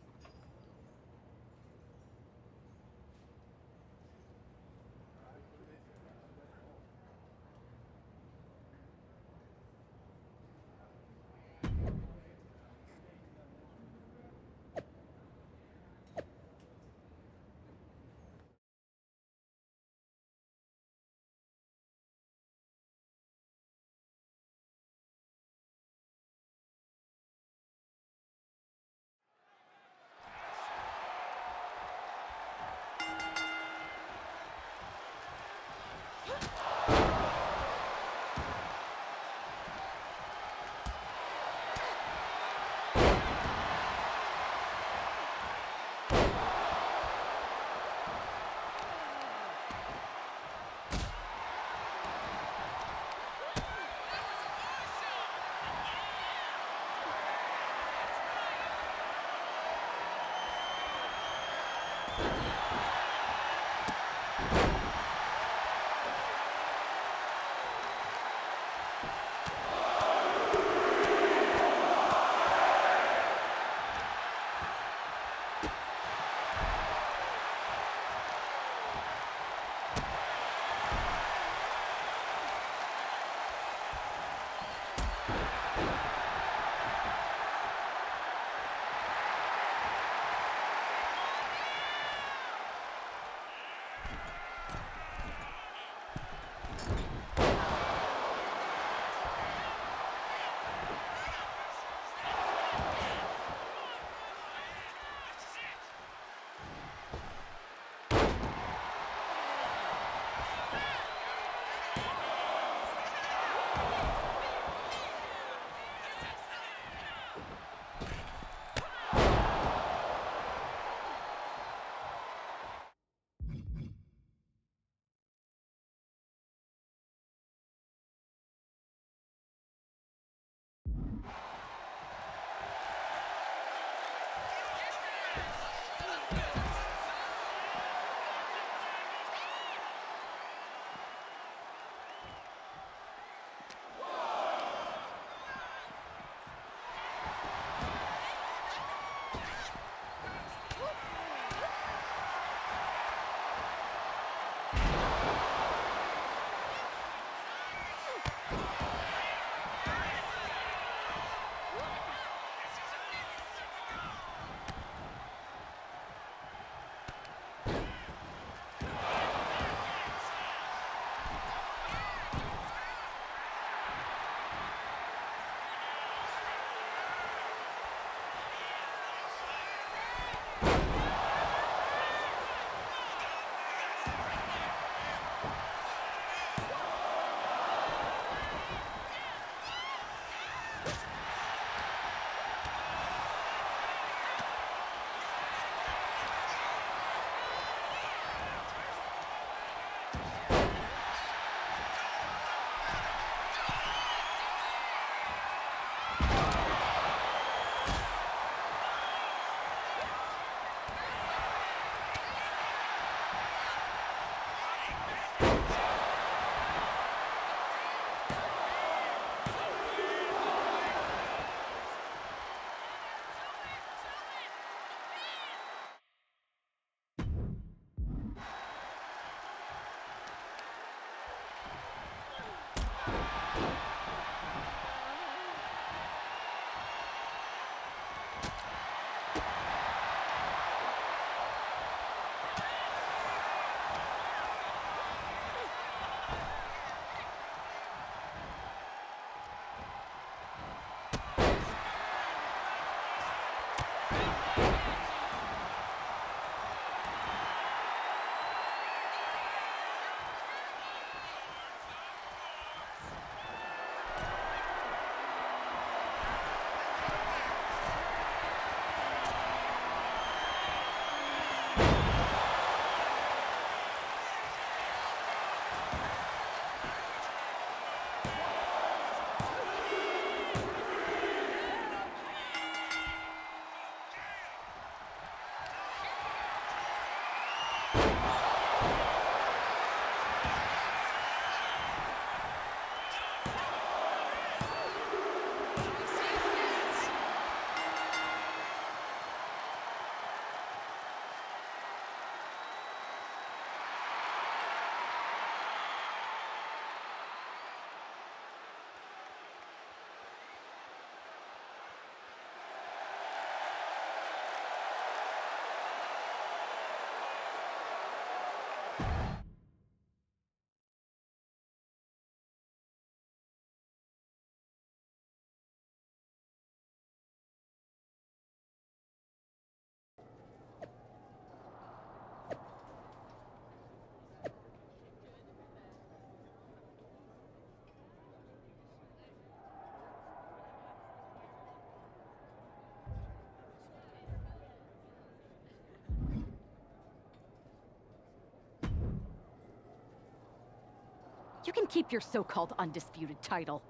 You can keep your so-called undisputed title.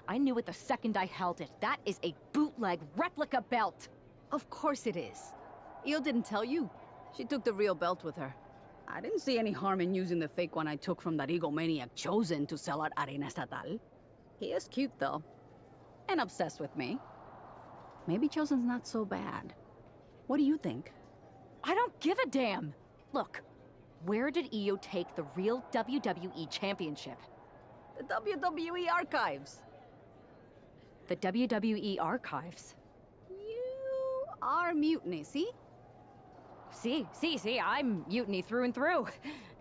I knew it the second I held it. That is a bootleg replica belt. Of course it is. Io didn't tell you. She took the real belt with her. I didn't see any harm in using the fake one I took from that egomaniac Chosen to sell at Arena Estatal. He is cute, though. And obsessed with me. Maybe Chosen's not so bad. What do you think? I don't give a damn. Look, where did Io take the real WWE Championship? The WWE Archives. The WWE Archives? You are Mutiny, see? See, I'm Mutiny through and through.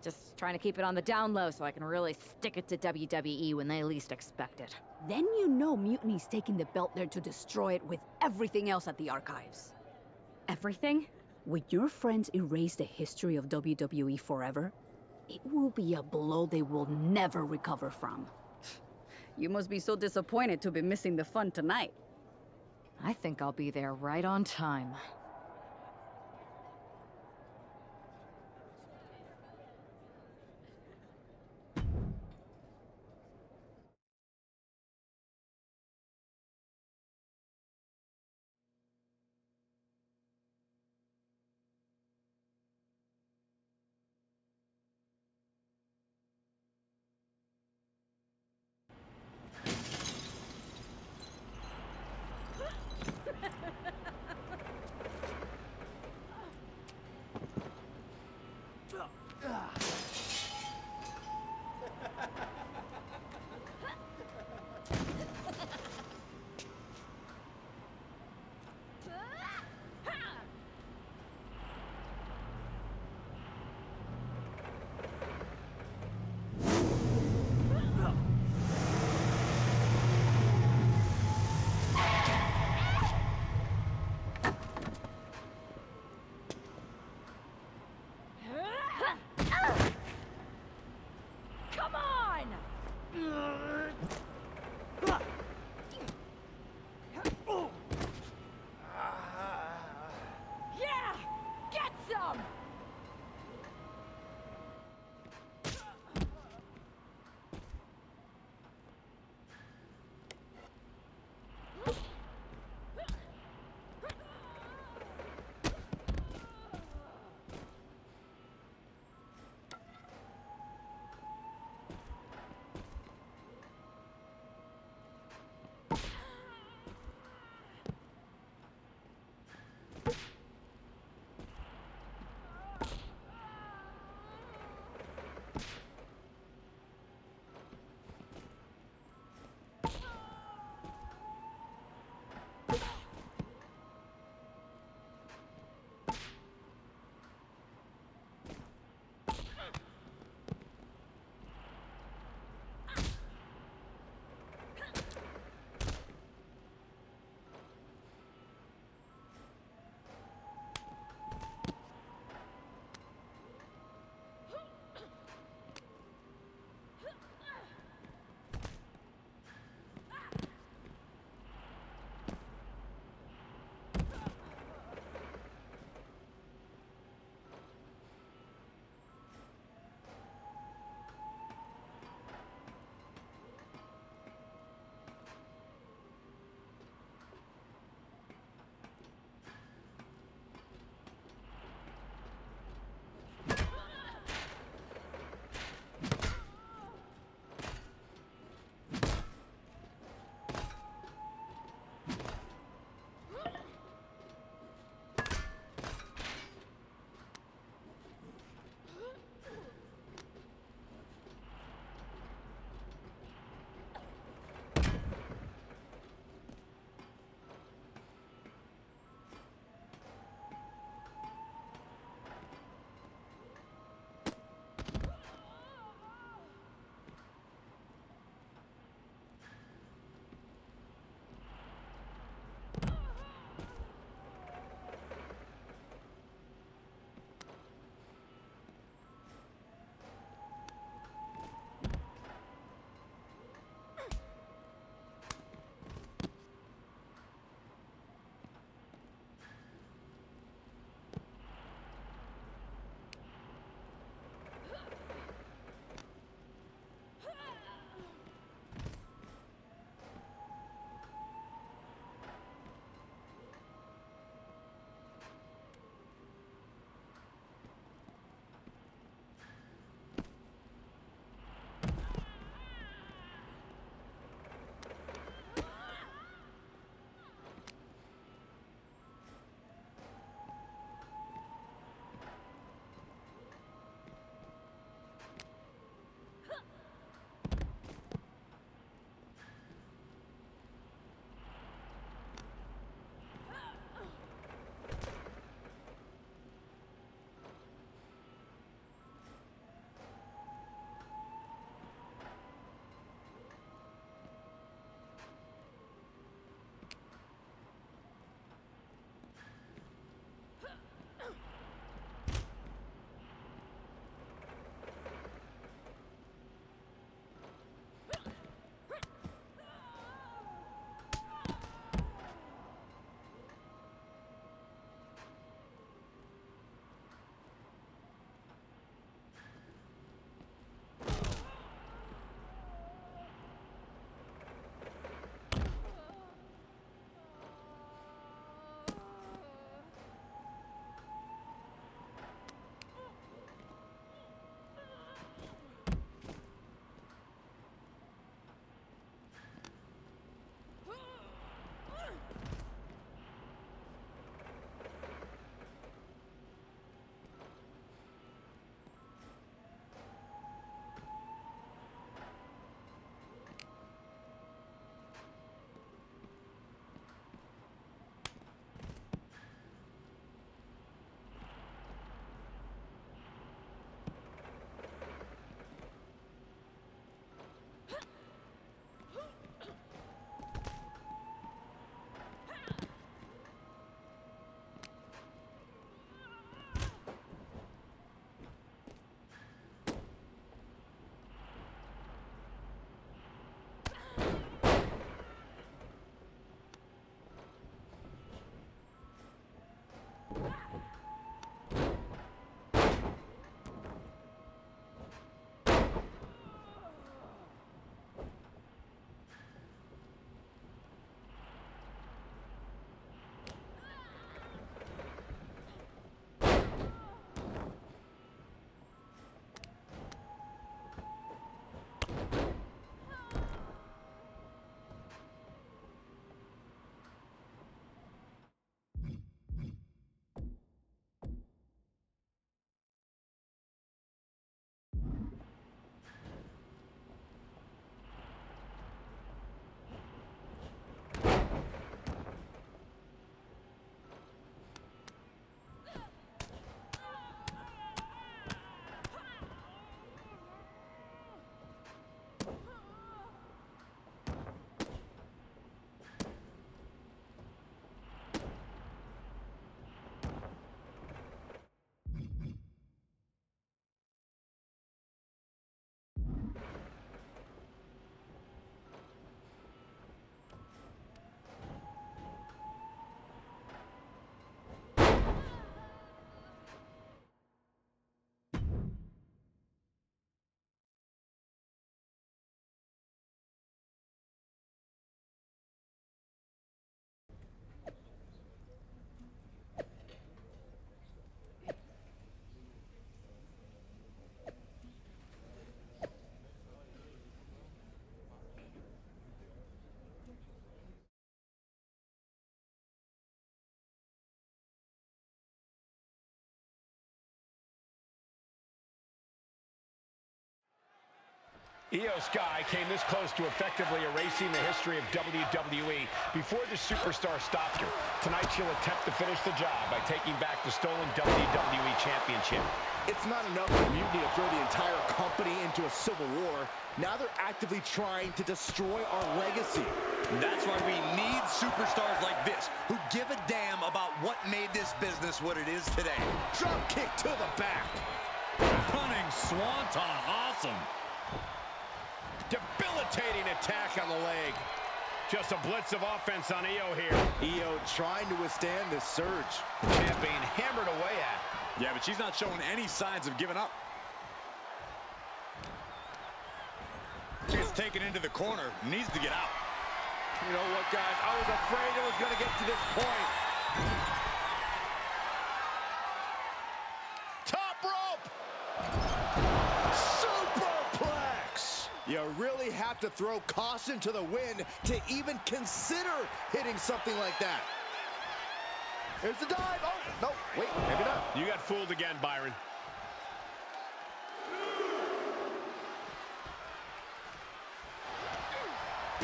Just trying to keep it on the down low so I can really stick it to WWE when they least expect it. Then you know Mutiny's taking the belt there to destroy it with everything else at the Archives. Everything? When your friends erase the history of WWE forever, it will be a blow they will never recover from. You must be so disappointed to be missing the fun tonight. I think I'll be there right on time. Come on! Io Sky came this close to effectively erasing the history of WWE before the superstar stopped her. Tonight, she'll attempt to finish the job by taking back the stolen WWE Championship. It's not enough for Mutiny to throw the entire company into a civil war. Now they're actively trying to destroy our legacy. That's why we need superstars like this, who give a damn about what made this business what it is today. Drop kick to the back. Cunning swanton, awesome. Debilitating attack on the leg. Just a blitz of offense on Io here. Io trying to withstand this surge. Champ being hammered away at. Yeah, but she's not showing any signs of giving up. Gets taken into the corner. Needs to get out. You know what, guys? I was afraid it was going to get to this point. Top rope! Superplex! You really have to throw caution to the wind to even consider hitting something like that. Here's the dive. Oh, no, wait, maybe not. You got fooled again, Byron.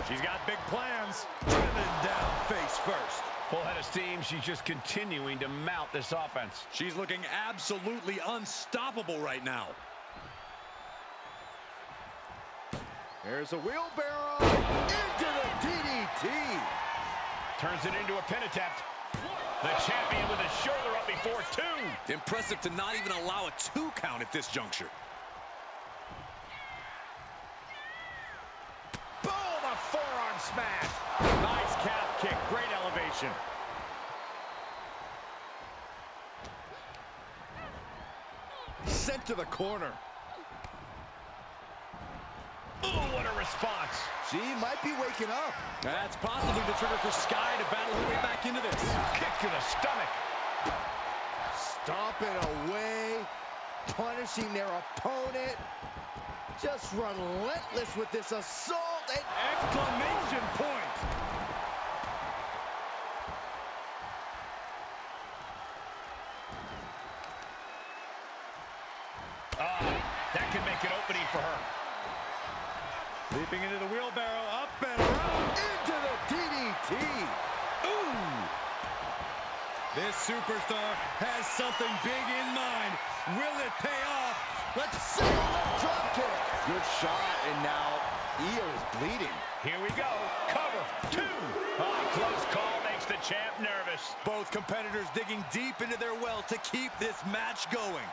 She's got big plans. Driven down face first. Full head of steam. She's just continuing to mount this offense. She's looking absolutely unstoppable right now. There's a wheelbarrow into the DDT. Turns it into a pin attempt. The champion with his shoulder up before two. Impressive to not even allow a 2 count at this juncture. Boom, a forearm smash. Nice calf kick, great elevation. Sent to the corner. Ooh, what a response. She might be waking up. That's possibly the trigger for Sky to battle her way back into this. Kick to the stomach. Stomping away, punishing their opponent. Just relentless with this assault. And exclamation point. That could make an opening for her. Leaping into the wheelbarrow, up and around. Into the DDT. Ooh. This superstar has something big in mind. Will it pay off? Let's see the drop kick. Good shot, and now Io is bleeding. Here we go. Cover. 2. Close call makes the champ nervous. Both competitors digging deep into their well to keep this match going.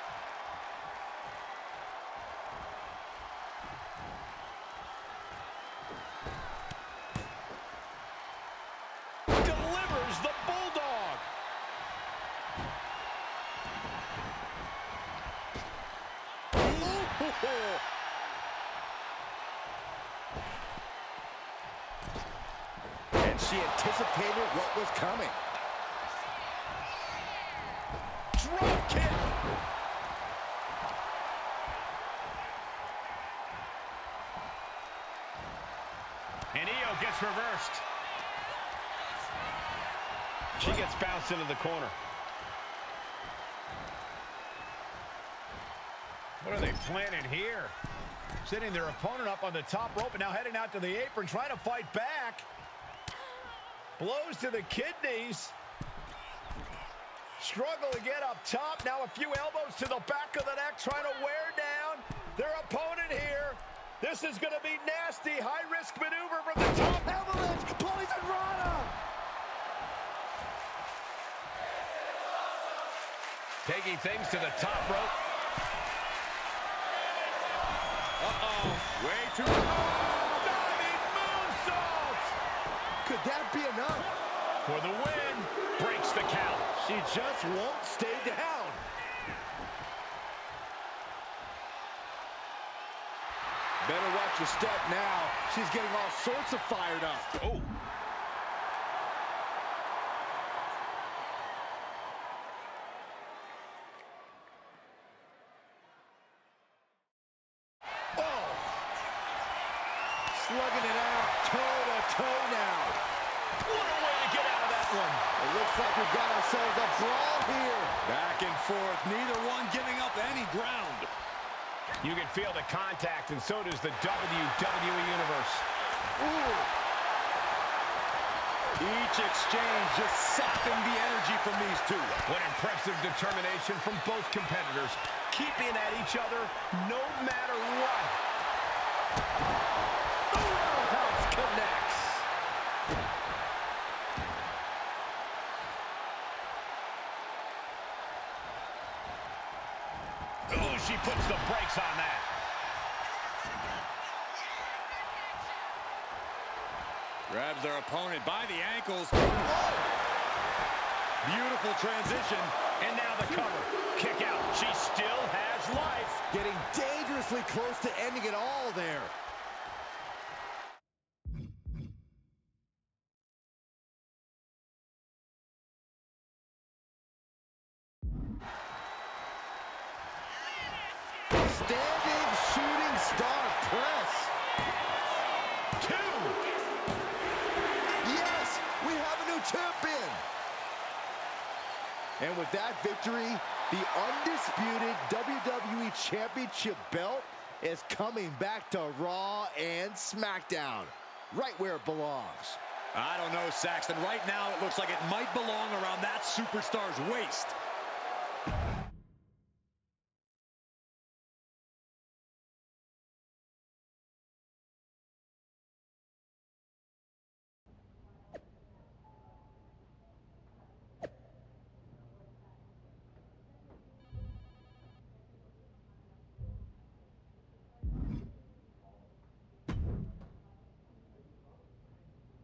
Delivers the bulldog. And she anticipated what was coming. Drop kick. And Io gets reversed. She gets bounced into the corner. What are they planning here? Sitting their opponent up on the top rope and now heading out to the apron, trying to fight back. Blows to the kidneys. Struggle to get up top. Now a few elbows to the back of the neck, trying to wear down their opponent here. This is going to be nasty. High-risk maneuver from the top. Avalanche, Poison Rana. Taking things to the top rope. Way too Diving moonsault! Could that be enough? For the win, breaks the count. She just won't stay down. Better watch your step now. She's getting all sorts of fired up. Oh. Slugging it out, toe-to-toe now. What a way to get out of that one. It looks like we've got ourselves a brawl here. back and forth, neither one giving up any ground. You can feel the contact, and so does the WWE Universe. Ooh. Each exchange just sapping the energy from these two. What impressive determination from both competitors, keeping at each other no matter what. The roundhouse connects. Oh, she puts the brakes on that. Grabs their opponent by the ankles. Whoa! Beautiful transition. And now the cover. Kick out. She still has life. Getting dangerously close to ending it all there. Standing shooting star press. 2. Yes, we have a new champion. And with that victory, the undisputed WWE Championship belt is coming back to Raw and SmackDown, right where it belongs. I don't know, Saxton. Right now, it looks like it might belong around that superstar's waist.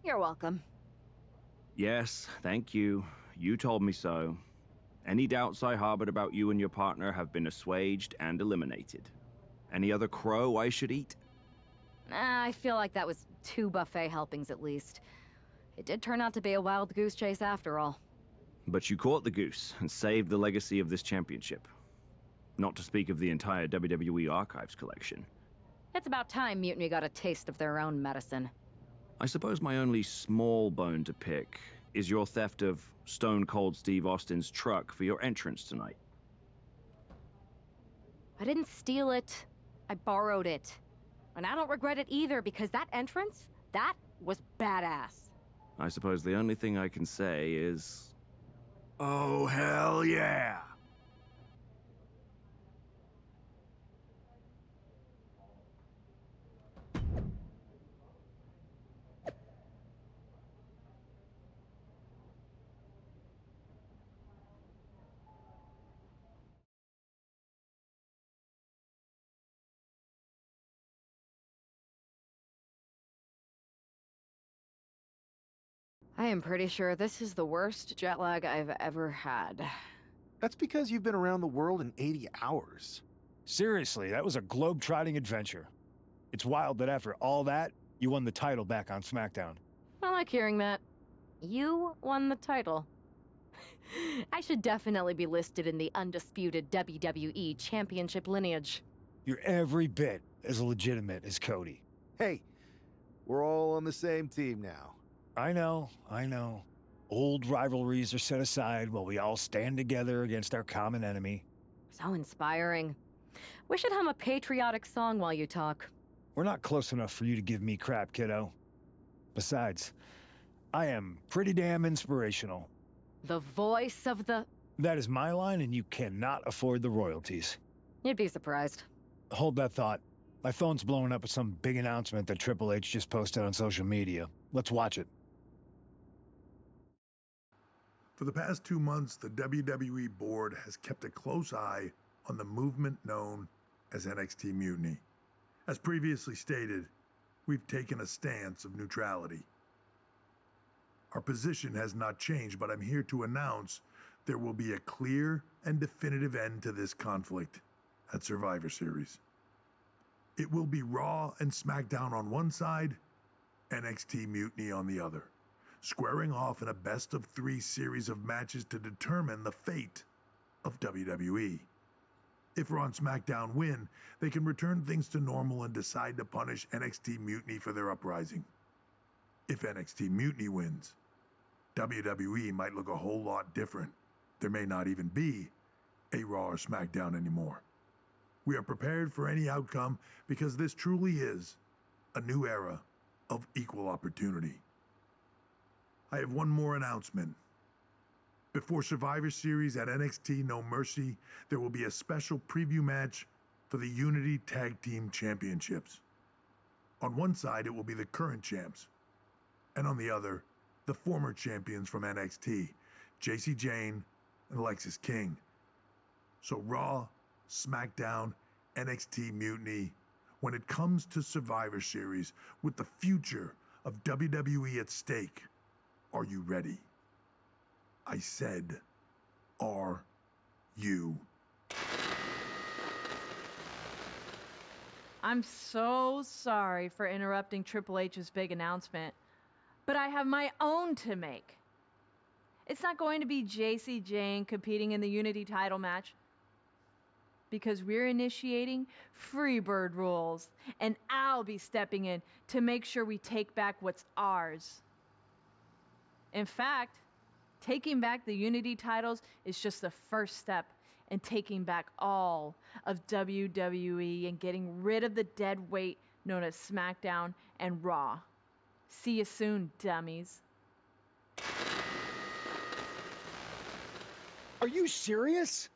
You're welcome. Yes, thank you. You told me so. Any doubts I harbored about you and your partner have been assuaged and eliminated. Any other crow I should eat? I feel like that was 2 buffet helpings at least. It did turn out to be a wild goose chase after all. But you caught the goose and saved the legacy of this championship. Not to speak of the entire WWE Archives collection. It's about time Mutiny got a taste of their own medicine. I suppose my only small bone to pick is your theft of Stone Cold Steve Austin's truck for your entrance tonight. I didn't steal it. I borrowed it. And I don't regret it either, because that entrance, that was badass. I suppose the only thing I can say is... oh, hell yeah! I am pretty sure this is the worst jet lag I've ever had. That's because you've been around the world in 80 hours. Seriously, that was a globe-trotting adventure. It's wild that after all that, you won the title back on SmackDown. I like hearing that. You won the title. I should definitely be listed in the undisputed WWE Championship lineage. You're every bit as legitimate as Cody. Hey, we're all on the same team now. I know. Old rivalries are set aside while we all stand together against our common enemy. So inspiring. We should hum a patriotic song while you talk. We're not close enough for you to give me crap, kiddo. Besides, I am pretty damn inspirational. The voice of the... That is my line, and you cannot afford the royalties. You'd be surprised. Hold that thought. My phone's blowing up with some big announcement that Triple H just posted on social media. Let's watch it. For the past 2 months, the WWE board has kept a close eye on the movement known as NXT Mutiny. As previously stated, we've taken a stance of neutrality. Our position has not changed, but I'm here to announce there will be a clear and definitive end to this conflict at Survivor Series. It will be Raw and SmackDown on one side, NXT Mutiny on the other, squaring off in a best-of-3 series of matches to determine the fate of WWE. If Raw and SmackDown win, they can return things to normal and decide to punish NXT Mutiny for their uprising. If NXT Mutiny wins, WWE might look a whole lot different. There may not even be a Raw or SmackDown anymore. We are prepared for any outcome because this truly is a new era of equal opportunity. I have one more announcement. Before Survivor Series at NXT No Mercy, there will be a special preview match for the Unity Tag Team Championships. On one side, it will be the current champs, and on the other, the former champions from NXT, Jacy Jayne and Lexis King. So Raw, SmackDown, NXT Mutiny, when it comes to Survivor Series, with the future of WWE at stake, are you ready? I said, are you? I'm so sorry for interrupting Triple H's big announcement, but I have my own to make. It's not going to be Jacy Jayne competing in the Unity title match, because we're initiating Freebird rules, and I'll be stepping in to make sure we take back what's ours. In fact, taking back the Unity titles is just the first step in taking back all of WWE and getting rid of the dead weight known as SmackDown and Raw. See you soon, dummies. Are you serious?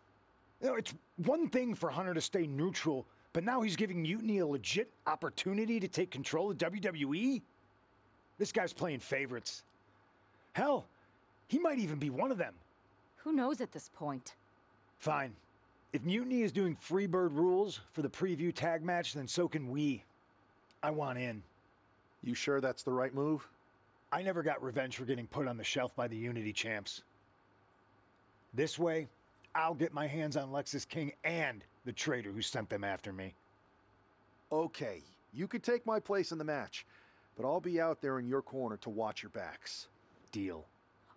You know, it's one thing for Hunter to stay neutral, but now he's giving Mutiny a legit opportunity to take control of WWE? This guy's playing favorites. Hell, he might even be one of them. Who knows at this point? Fine. If Mutiny is doing Freebird rules for the preview tag match, then so can we. I want in. You sure that's the right move? I never got revenge for getting put on the shelf by the Unity champs. This way, I'll get my hands on Lexis King and the traitor who sent them after me. Okay, you could take my place in the match, but I'll be out there in your corner to watch your backs. Deal.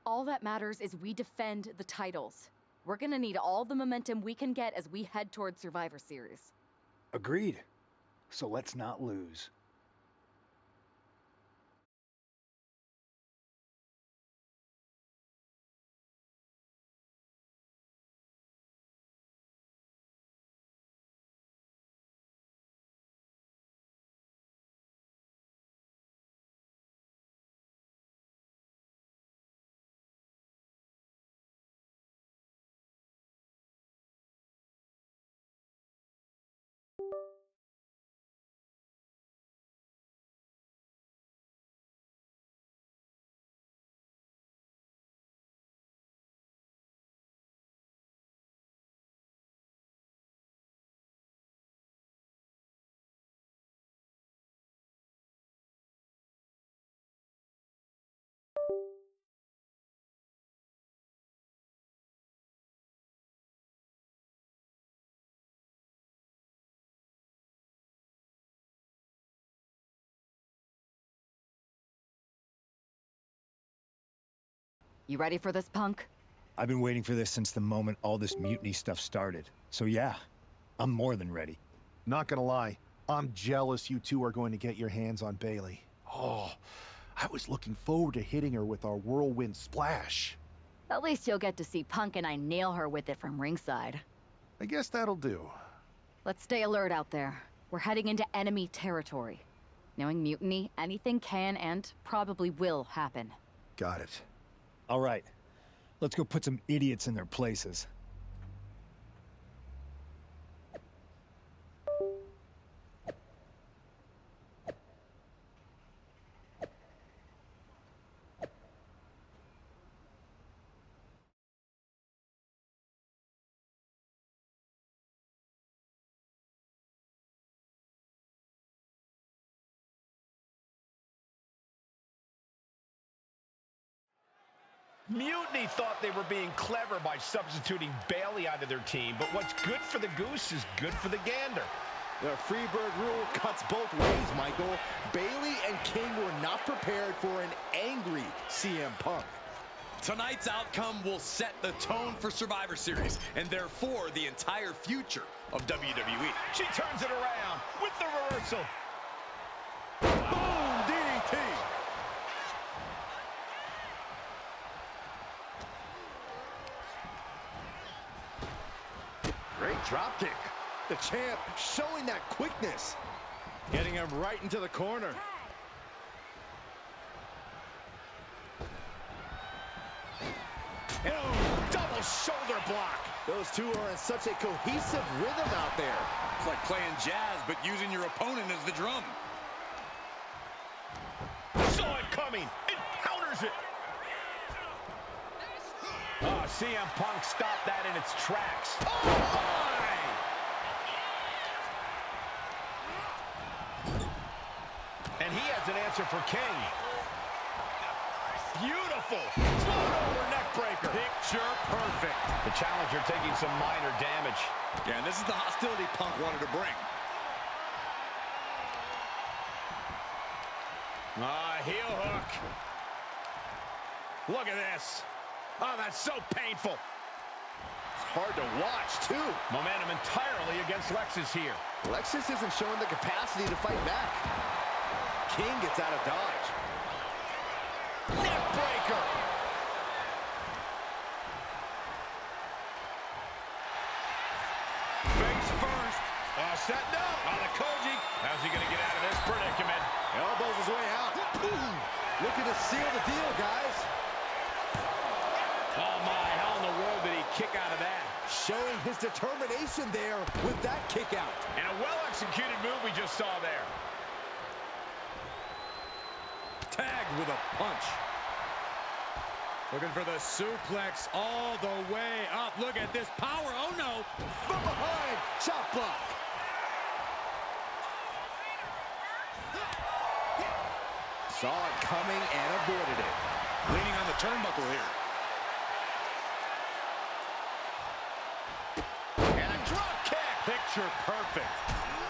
All that matters is we defend the titles. We're gonna need all the momentum we can get as we head towards Survivor Series. Agreed. So let's not lose. You ready for this, punk? I've been waiting for this since the moment all this Mutiny stuff started. So yeah, I'm more than ready. Not gonna lie, I'm jealous you two are going to get your hands on Bayley. Oh, I was looking forward to hitting her with our whirlwind splash. At least you'll get to see Punk and I nail her with it from ringside. I guess that'll do. Let's stay alert out there. We're heading into enemy territory. Knowing Mutiny, anything can and probably will happen. Got it. All right, let's go put some idiots in their places. Mutiny thought they were being clever by substituting Bayley onto their team, but what's good for the goose is good for the gander. The Freebird rule cuts both ways, Michael. Bayley and King were not prepared for an angry CM Punk. Tonight's outcome will set the tone for Survivor Series, and therefore the entire future of WWE. She turns it around with the reversal. Boom! DDT! Great drop kick. The champ showing that quickness. Getting him right into the corner. Oh, double shoulder block. Those two are in such a cohesive rhythm out there. It's like playing jazz, but using your opponent as the drum. Saw it coming. It counters it. Oh, CM Punk stopped that in its tracks. Oh, my! And he has an answer for King. Beautiful. Float over neck breaker. Picture perfect. The challenger taking some minor damage. Yeah, and this is the hostility Punk wanted to bring. Heel hook. Look at this. Oh, that's so painful. It's hard to watch, too. Momentum entirely against Lexus here. Lexus isn't showing the capacity to fight back. King gets out of dodge. Neck breaker. Face first. Setting up. On the Koji. How's he going to get out of this predicament? Elbows his way out. Looking to seal the deal, guys. Oh, my. How in the world did he kick out of that? Showing his determination there with that kick out. And a well-executed move we just saw there. Tagged with a punch. Looking for the suplex all the way up. Look at this power. Oh, no. From behind. Chop block. Saw it coming and avoided it. Leaning on the turnbuckle here. And a drop kick. Picture perfect.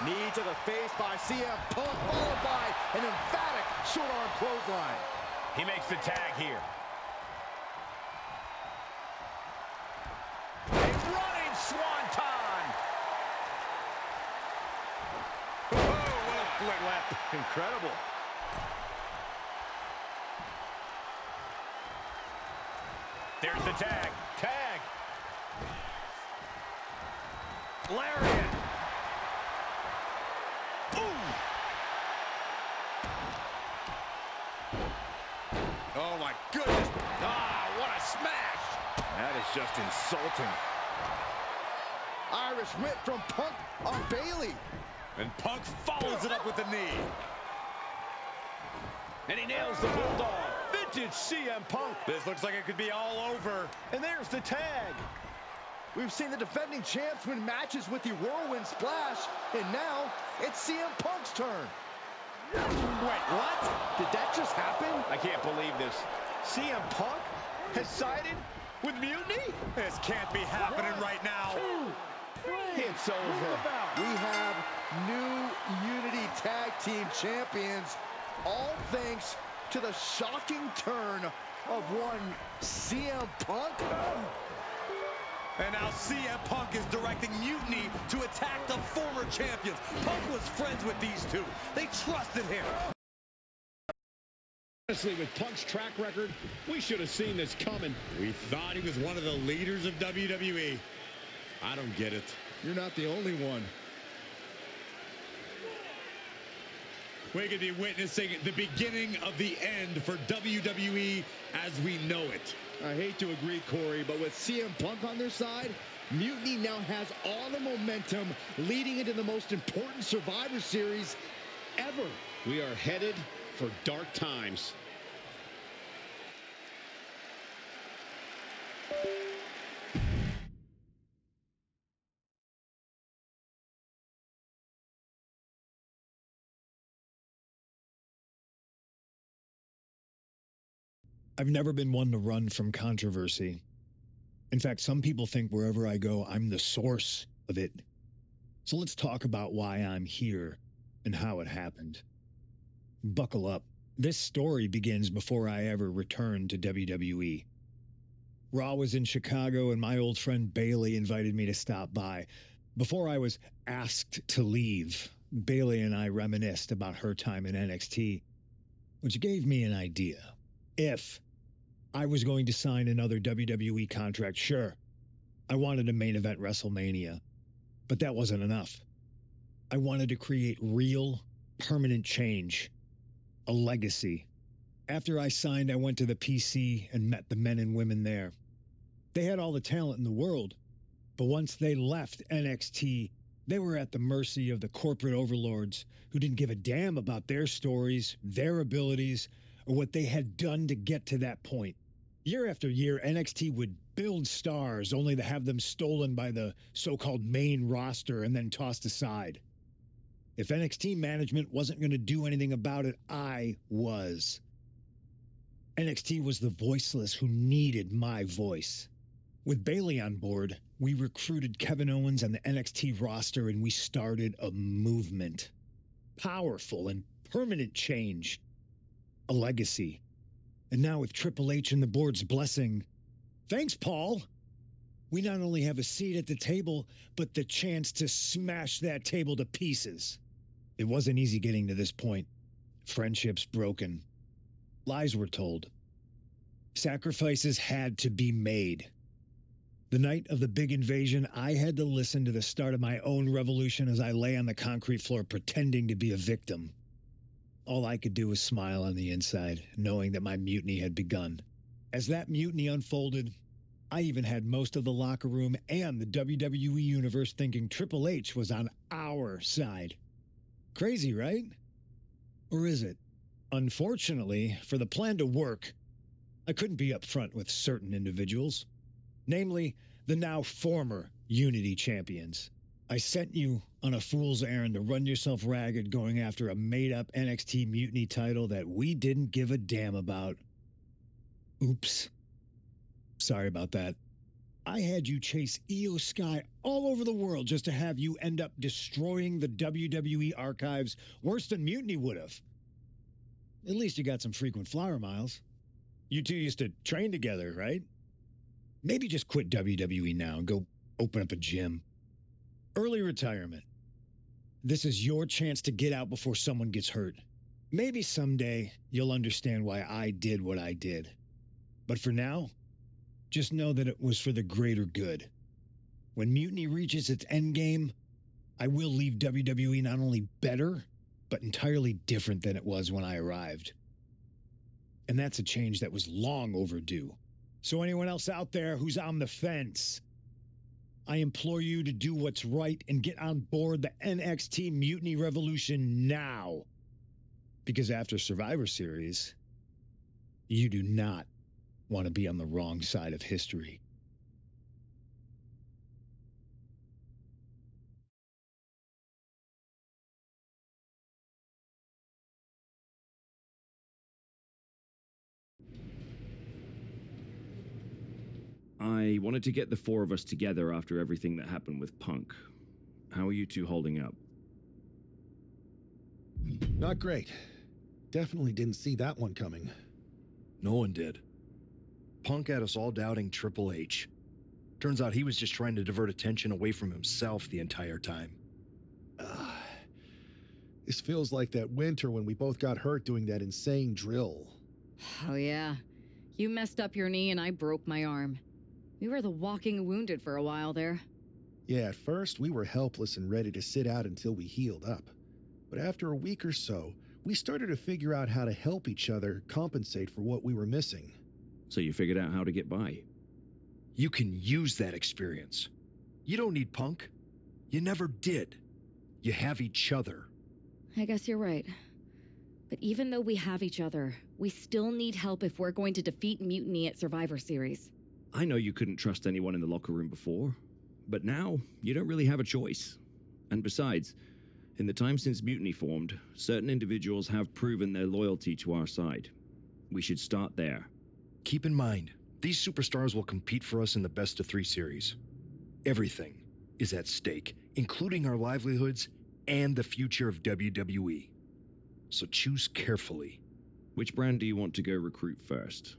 Knee to the face by CM Punk, followed by an emphatic short arm clothesline. He makes the tag here. A running swanton. Oh, what a flip. Incredible. There's the tag. Tag. Lariat. Ooh. Oh, my goodness. Ah, what a smash. That is just insulting. Irish whip from Punk on Bailey. And Punk follows it up with the knee. And he nails the bulldog. Vintage CM Punk. This looks like it could be all over. And there's the tag. We've seen the defending champs win matches with the whirlwind splash, and now it's CM Punk's turn. Wait, what? Did that just happen? I can't believe this. CM Punk has sided with Mutiny? This can't be happening right now. It's over. We have new Unity Tag Team Champions, all thanks to the shocking turn of one CM Punk. And now CM Punk is directing Mutiny to attack the former champions. Punk was friends with these two. They trusted him. Honestly, with Punk's track record, we should have seen this coming. We thought he was one of the leaders of WWE. I don't get it. You're not the only one. We could be witnessing the beginning of the end for WWE as we know it. I hate to agree, Corey, but with CM Punk on their side, Mutiny now has all the momentum leading into the most important Survivor Series ever. We are headed for dark times. I've never been one to run from controversy. In fact, some people think wherever I go, I'm the source of it. So let's talk about why I'm here and how it happened. Buckle up. This story begins before I ever returned to WWE. Raw was in Chicago and my old friend Bailey invited me to stop by. Before I was asked to leave, Bailey and I reminisced about her time in NXT, which gave me an idea. If I was going to sign another WWE contract, sure, I wanted a main event WrestleMania, But that wasn't enough. I wanted to create real, permanent change. A legacy. After I signed, I went to the PC and met the men and women there. They had all the talent in the world, but once they left NXT, they were at the mercy of the corporate overlords who didn't give a damn about their stories, their abilities, or what they had done to get to that point. Year after year, NXT would build stars only to have them stolen by the so-called main roster and then tossed aside. If NXT management wasn't going to do anything about it, I was. NXT was the voiceless who needed my voice. With Bayley on board, we recruited Kevin Owens and the NXT roster, and we started a movement. Powerful and permanent change. A legacy. And now with Triple H and the board's blessing, thanks, Paul. We not only have a seat at the table, but the chance to smash that table to pieces. It wasn't easy getting to this point. Friendships broken. Lies were told. Sacrifices had to be made. The night of the big invasion, I had to listen to the start of my own revolution as I lay on the concrete floor pretending to be a victim. All I could do was smile on the inside, knowing that my mutiny had begun. As that mutiny unfolded, I even had most of the locker room and the WWE Universe thinking Triple H was on our side. Crazy, right? Or is it? Unfortunately, for the plan to work, I couldn't be upfront with certain individuals. Namely, the now former Unity champions. I sent you on a fool's errand to run yourself ragged going after a made-up NXT Mutiny title that we didn't give a damn about. Oops. Sorry about that. I had you chase Io Sky all over the world just to have you end up destroying the WWE archives worse than Mutiny would have. At least you got some frequent flyer miles. You two used to train together, right? Maybe just quit WWE now and go open up a gym. Early retirement. This is your chance to get out before someone gets hurt. Maybe someday you'll understand why I did what I did. But for now, just know that it was for the greater good. When Mutiny reaches its endgame, I will leave WWE not only better, but entirely different than it was when I arrived. And that's a change that was long overdue. So anyone else out there who's on the fence, I implore you to do what's right and get on board the NXT Mutiny Revolution now. Because after Survivor Series, you do not want to be on the wrong side of history. I wanted to get the four of us together after everything that happened with Punk. How are you two holding up? Not great. Definitely didn't see that one coming. No one did. Punk had us all doubting Triple H. Turns out he was just trying to divert attention away from himself the entire time. This feels like that winter when we both got hurt doing that insane drill. Oh, yeah. You messed up your knee and I broke my arm. We were the walking wounded for a while there. Yeah, at first we were helpless and ready to sit out until we healed up. But after a week or so, we started to figure out how to help each other compensate for what we were missing. So you figured out how to get by? You can use that experience. You don't need Punk. You never did. You have each other. I guess you're right. But even though we have each other, we still need help if we're going to defeat Mutiny at Survivor Series. I know you couldn't trust anyone in the locker room before, but now you don't really have a choice. And besides, in the time since Mutiny formed, certain individuals have proven their loyalty to our side. We should start there. Keep in mind, these superstars will compete for us in the best-of-3 series. Everything is at stake, including our livelihoods and the future of WWE. So choose carefully. Which brand do you want to go recruit first?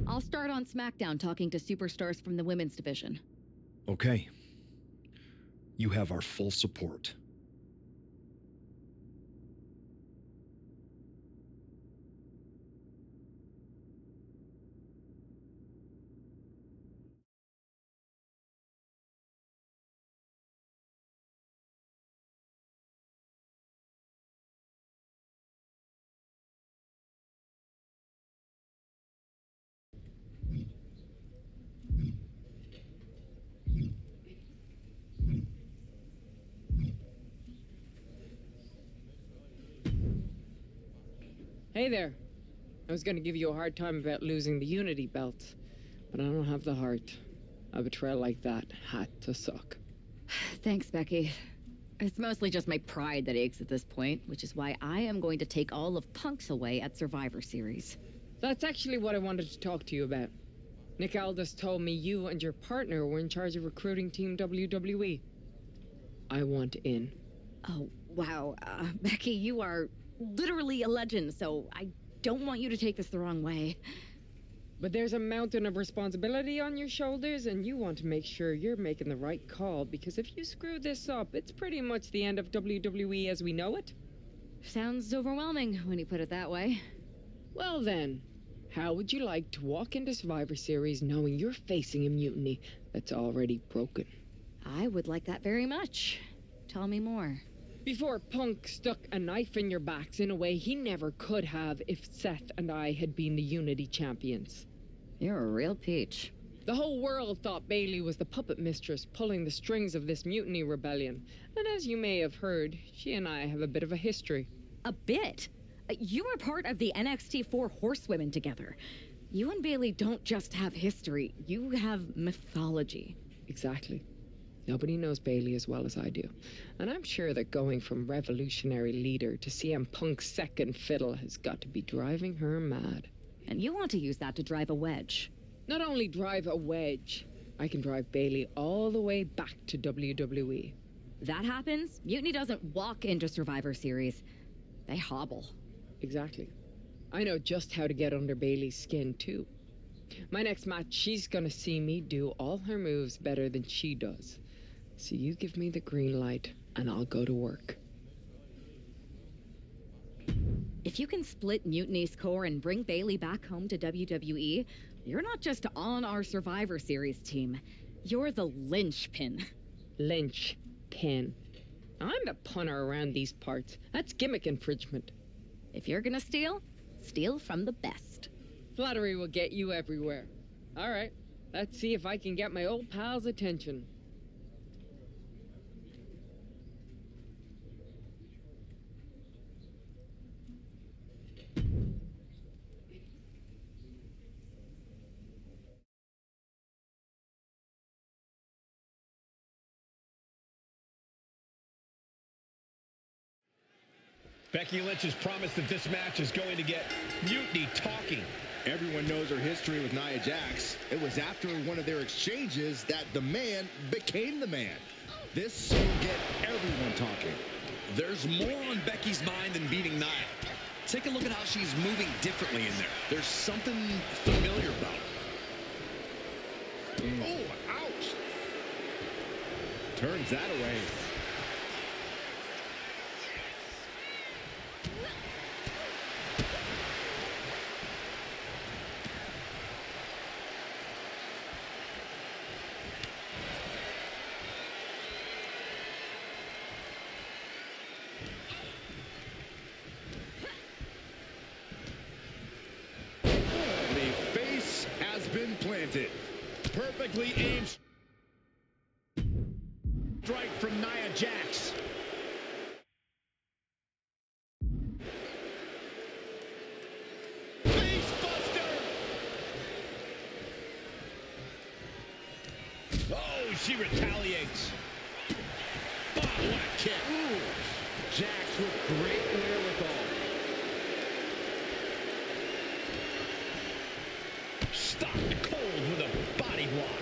I'll start on SmackDown talking to superstars from the women's division. Okay. You have our full support. Hey there. I was going to give you a hard time about losing the Unity belts, but I don't have the heart. A betrayal like that had to suck. Thanks, Becky. It's mostly just my pride that aches at this point, which is why I am going to take all of Punk's away at Survivor Series. That's actually what I wanted to talk to you about. Nick Aldis told me you and your partner were in charge of recruiting Team WWE. I want in. Oh, wow. Becky, you are literally a legend, so I don't want you to take this the wrong way. But there's a mountain of responsibility on your shoulders, and you want to make sure you're making the right call, because if you screw this up, it's pretty much the end of WWE as we know it. Sounds overwhelming when you put it that way. Well then, how would you like to walk into Survivor Series knowing you're facing a mutiny that's already broken? I would like that very much. Tell me more. Before Punk stuck a knife in your backs in a way he never could have if Seth and I had been the Unity champions. You're a real peach. The whole world thought Bayley was the puppet mistress pulling the strings of this mutiny rebellion. And as you may have heard, she and I have a bit of a history. A bit? You were part of the NXT 4 Horsewomen together. You and Bayley don't just have history, you have mythology. Exactly. Nobody knows Bayley as well as I do. And I'm sure that going from revolutionary leader to CM Punk's second fiddle has got to be driving her mad. And you want to use that to drive a wedge. Not only drive a wedge, I can drive Bayley all the way back to WWE. That happens, Mutiny doesn't walk into Survivor Series. They hobble. Exactly. I know just how to get under Bayley's skin, too. My next match, she's gonna see me do all her moves better than she does. So you give me the green light, and I'll go to work. If you can split Mutiny's core and bring Bayley back home to WWE, you're not just on our Survivor Series team. You're the linchpin. Linchpin. I'm the punter around these parts. That's gimmick infringement. If you're gonna steal, steal from the best. Flattery will get you everywhere. All right, let's see if I can get my old pal's attention. Becky Lynch has promised that this match is going to get Mutiny talking. Everyone knows her history with Nia Jax. It was after one of their exchanges that the man became the man. This will get everyone talking. There's more on Becky's mind than beating Nia. Take a look at how she's moving differently in there. There's something familiar about her. Oh, ouch. Turns that away. Planted. Perfectly aimed strike from Nia Jax. Face buster. Oh, she retaliates. Oh, what a kick. Ooh. Jax with great wherewithal. Stopped cold with a body block.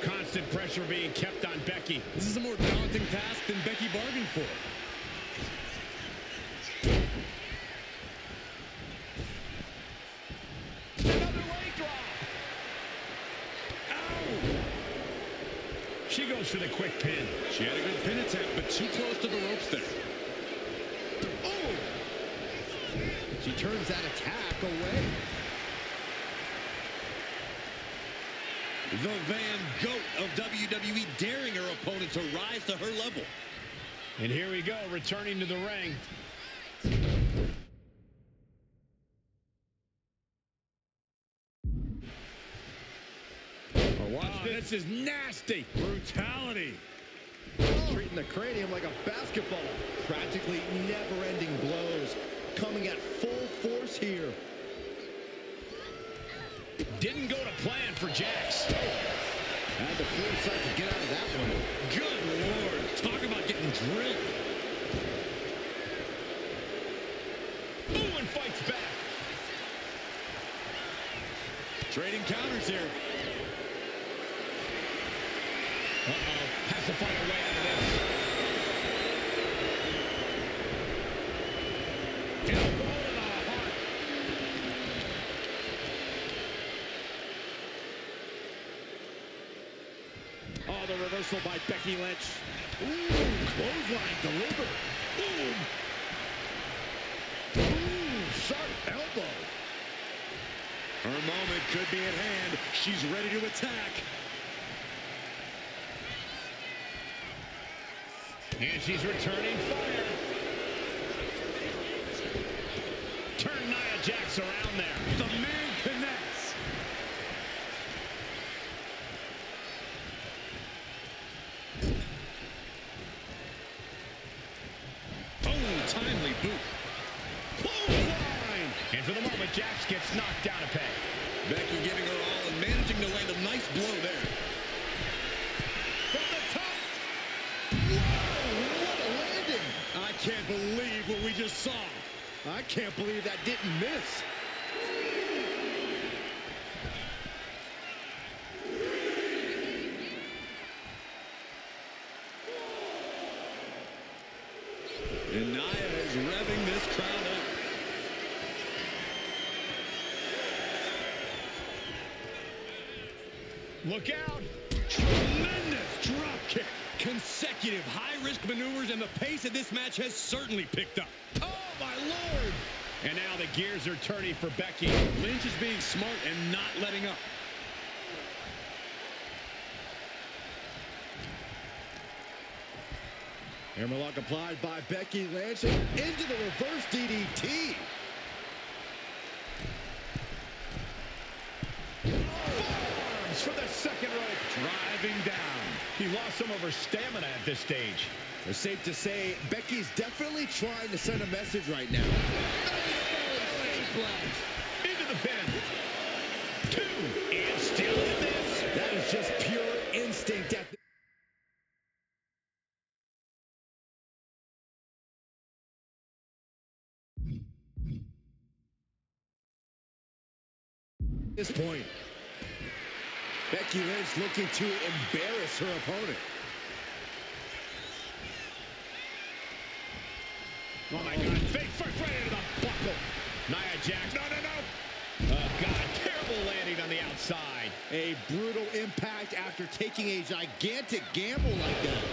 Constant pressure being kept on Becky. This is a more daunting task than Becky bargained for. Another leg drop. Ow! She goes for the quick pin. She had a good pin attempt, but too close to the ropes there. Oh! She turns that attack away. The Van Goat of WWE daring her opponent to rise to her level. And here we go, returning to the ring. Oh, watch this. This is nasty. Brutality. Treating the cranium like a basketball. Practically never-ending blows. coming at full force here. Didn't go to plan for Jax. Had the foresight to get out of that one. Good Lord. Talk about getting drilled. Owen fights back. Trading counters here. Uh-oh. Has to find a way out of this. Elbow to the heart. Oh, the reversal by Becky Lynch. Ooh, clothesline delivered. Boom. Ooh, sharp elbow. Her moment could be at hand. She's ready to attack. And she's returning fire. Turn Nia Jax around there. The man connects. Oh, timely boot. Clothesline. And for the moment, Jax gets knocked down a peg. Becky giving her all and managing to land a nice blow there. From the top. Whoa, what a landing. I can't believe what we just saw. I can't believe that didn't miss. And Nia is revving this crowd up. Look out. Tremendous drop kick. Consecutive high-risk maneuvers, and the pace of this match has certainly picked up. Oh, my Lord. And now the gears are turning for Becky. Lynch is being smart and not letting up. Hammerlock applied by Becky Lynch into the reverse DDT. Forearms for the second rope. Driving down. She lost some of her stamina at this stage. It's safe to say Becky's definitely trying to send a message right now. Into the pin. 2. And still in this. That is just pure instinct at this point. Becky Lynch looking to embarrass her opponent. Oh, my God. Fake first right into the buckle. Nia Jax. No. Oh, God. Terrible landing on the outside. A brutal impact after taking a gigantic gamble like that.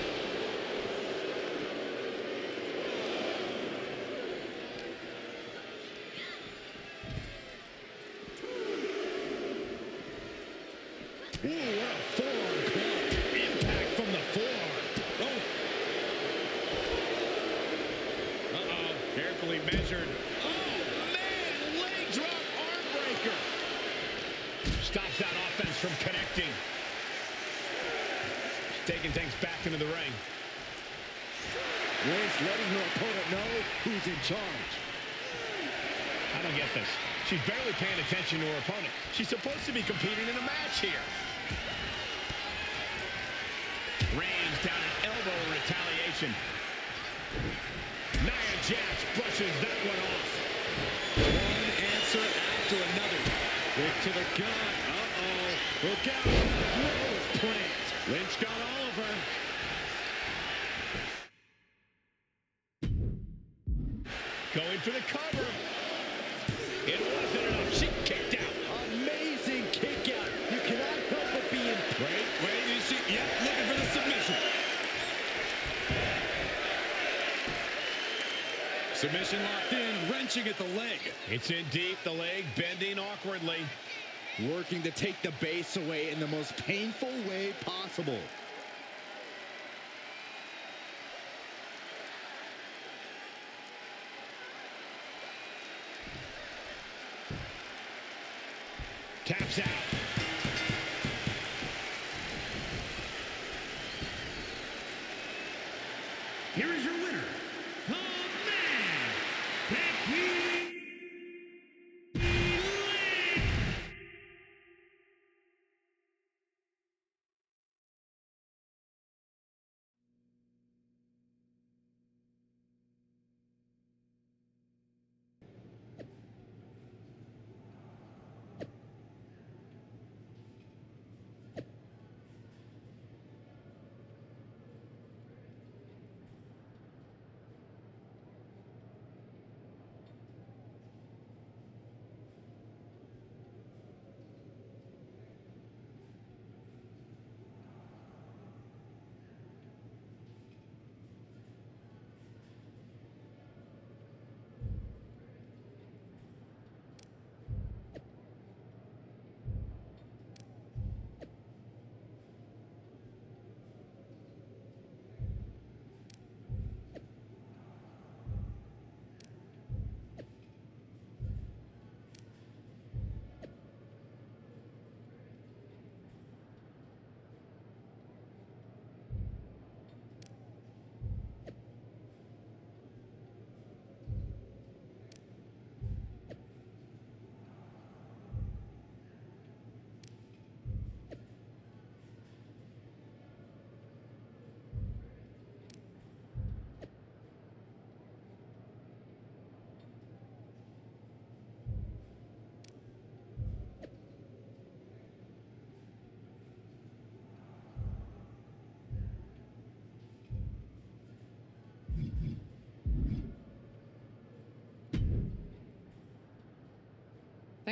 Ooh, what a forearm club. Impact from the forearm. Oh. Uh-oh. Carefully measured. Oh, man. Leg drop arm breaker. Stops that offense from connecting. Taking things back into the ring. Lynch letting her opponent know who's in charge. I don't get this. She's barely paying attention to her opponent. She's supposed to be competing in a match here. Rains down an elbow in retaliation. Nia Jax brushes that one off. One answer after another. Kick to the gut. Uh-oh. Look out. Rose plant. Lynch got all of her. Going for the cover. It wasn't enough. She kicked out. Amazing kick out. You cannot help but be in. Wait, is she? Yep, looking for the submission. Submission locked in, wrenching at the leg. It's in deep, the leg bending awkwardly. Working to take the base away in the most painful way possible. Taps out. Here is your winner, the man, Becky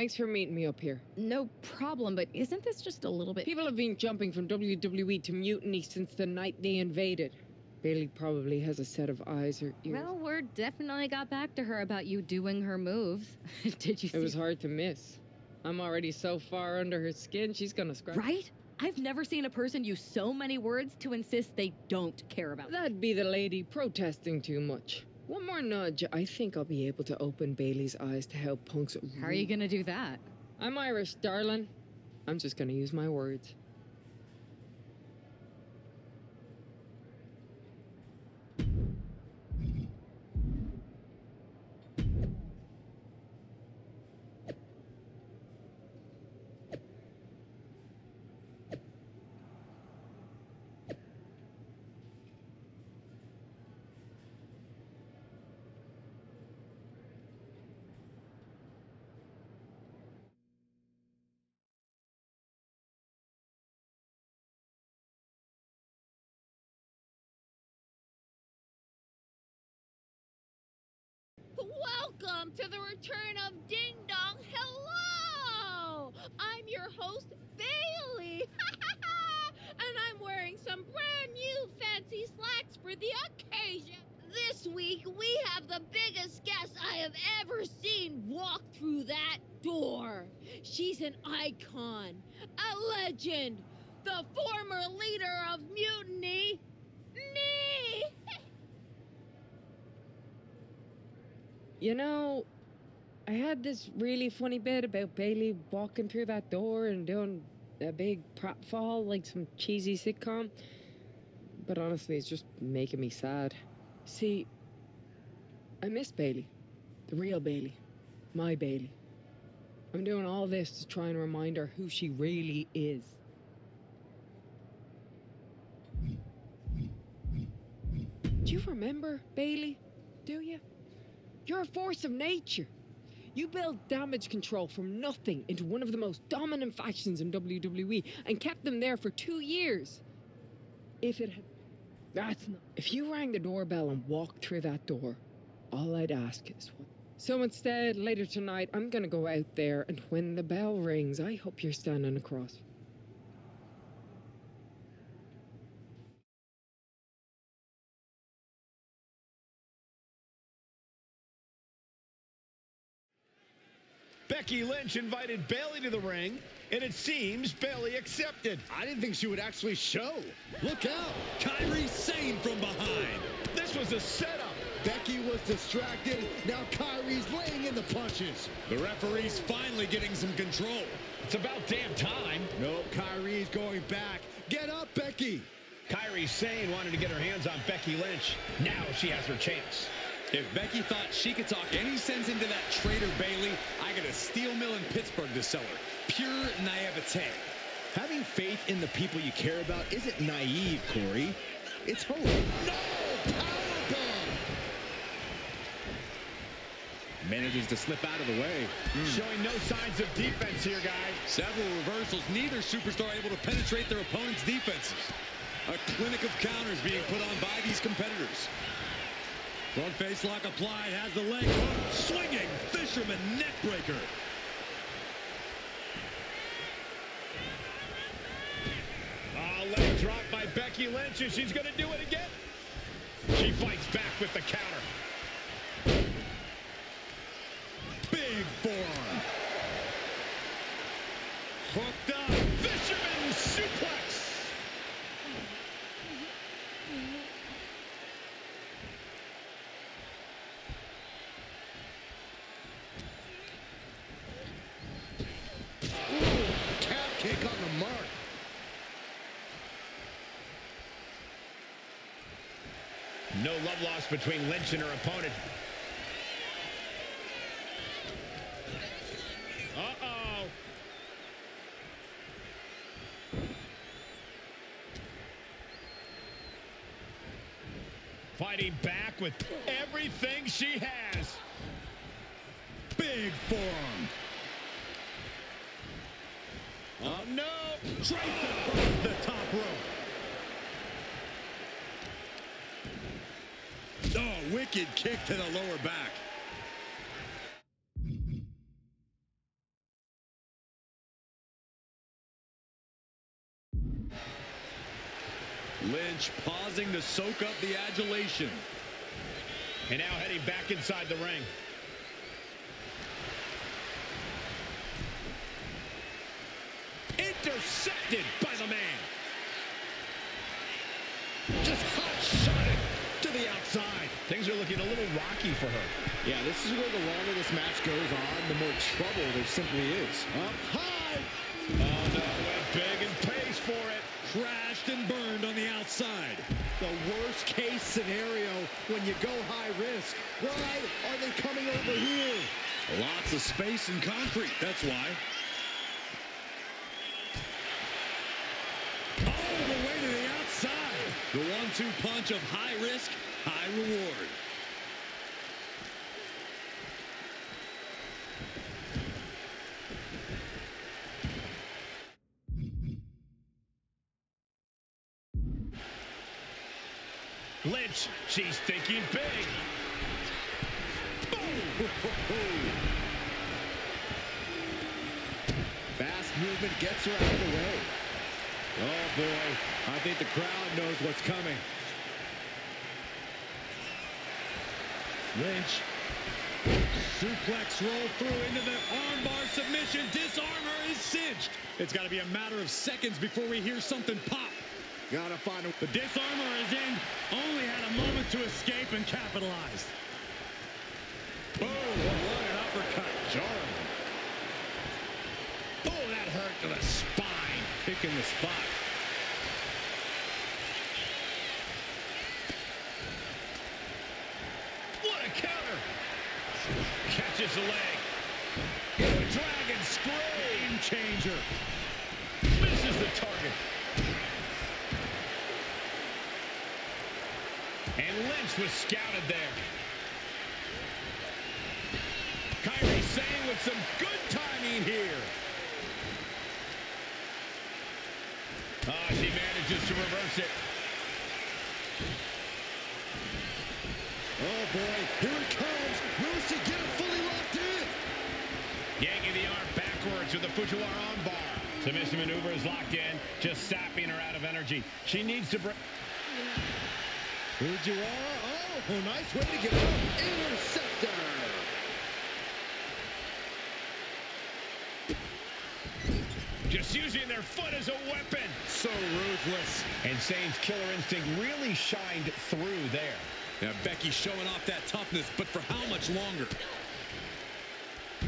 Thanks for meeting me up here. No problem, but isn't this just a little bit... People have been jumping from WWE to Mutiny since the night they invaded. Bailey probably has a set of eyes or ears. Well, word definitely got back to her about you doing her moves. Did you see? It was hard to miss. I'm already so far under her skin, she's gonna scratch. Right? I've never seen a person use so many words to insist they don't care about. That'd be the lady protesting too much. One more nudge, I think I'll be able to open Bailey's eyes to how Punk's... How are you gonna do that? I'm Irish, darling. I'm just gonna use my words. Welcome to the return of Ding Dong. Hello! I'm your host, Bailey. And I'm wearing some brand new fancy slacks for the occasion. This week, we have the biggest guest I have ever seen walk through that door. She's an icon, a legend, the former leader of Mutiny, me! You know, I had this really funny bit about Bailey walking through that door and doing a big pratfall like some cheesy sitcom. But honestly, it's just making me sad. See, I miss Bailey. The real Bailey. My Bailey. I'm doing all this to try and remind her who she really is. Do you remember Bailey? Do you? You're a force of nature. You built damage control from nothing into one of the most dominant factions in WWE and kept them there for 2 years. If it had... That's not... If you rang the doorbell and walked through that door, all I'd ask is what... So instead, later tonight, I'm gonna go out there, and when the bell rings, I hope you're standing across. Becky Lynch invited Bailey to the ring, and it seems Bailey accepted. I didn't think she would actually show. Look out. Kairi Sane from behind. This was a setup. Becky was distracted. Now Kairi's laying in the punches. The referee's finally getting some control. It's about damn time. Nope, Kairi's going back. Get up, Becky. Kairi Sane wanted to get her hands on Becky Lynch. Now she has her chance. If Becky thought she could talk any sense into that traitor Bailey, I got a steel mill in Pittsburgh to sell her. Pure naivete. Having faith in the people you care about isn't naive, Corey. It's hope. No! Powerbomb! Manages to slip out of the way. Showing no signs of defense here, guys. Several reversals. Neither superstar able to penetrate their opponent's defenses. A clinic of counters being put on by these competitors. Front face lock applied, has the leg hook, swinging, fisherman neckbreaker. Leg drop by Becky Lynch, and she's going to do it again. She fights back with the counter. Big forearm. Hooked up, fisherman suplex. Kick on the mark. No love lost between Lynch and her opponent. Uh-oh. Fighting back with everything she has. Big forearm. Oh, no. Straight to the top rope. Oh, wicked kick to the lower back. Lynch pausing to soak up the adulation. And now heading back inside the ring. Intercepted by the man. Just hot-shotted to the outside. Things are looking a little rocky for her. Yeah, this is where the longer this match goes on, the more trouble there simply is. Up high. Oh, no, went big and pays for it. Crashed and burned on the outside. The worst case scenario when you go high risk. Why are they coming over here? Lots of space and concrete, that's why. All the way to the outside. The 1-2 punch of high risk, high reward. Lynch, she's thinking big. Boom! Fast movement gets her out of the way. Oh, boy. I think the crowd knows what's coming. Lynch. Suplex roll through into the armbar submission. Disarmor is cinched. It's got to be a matter of seconds before we hear something pop. Gotta find a... The disarmor is in. Only had a moment to escape and capitalized. Boom. What an uppercut. Jarring. Oh, that hurt to the spine. Picking the spot. What a counter. Catches the leg. Dragon screw. Game changer. Misses the target. And Lynch was scouted there. Kairi Sane with some good timing here. She manages to reverse it. Oh, boy. Here it comes. Will she get it fully locked in? Yanking the arm backwards with the Fujiwara armbar. Submission maneuver is locked in, just sapping her out of energy. She needs to break. Fujiwara. Oh, nice way to get up. Interceptor. Just using their foot as a weapon. So ruthless. And Sane's killer instinct really shined through there. Yeah, Becky showing off that toughness, but for how much longer?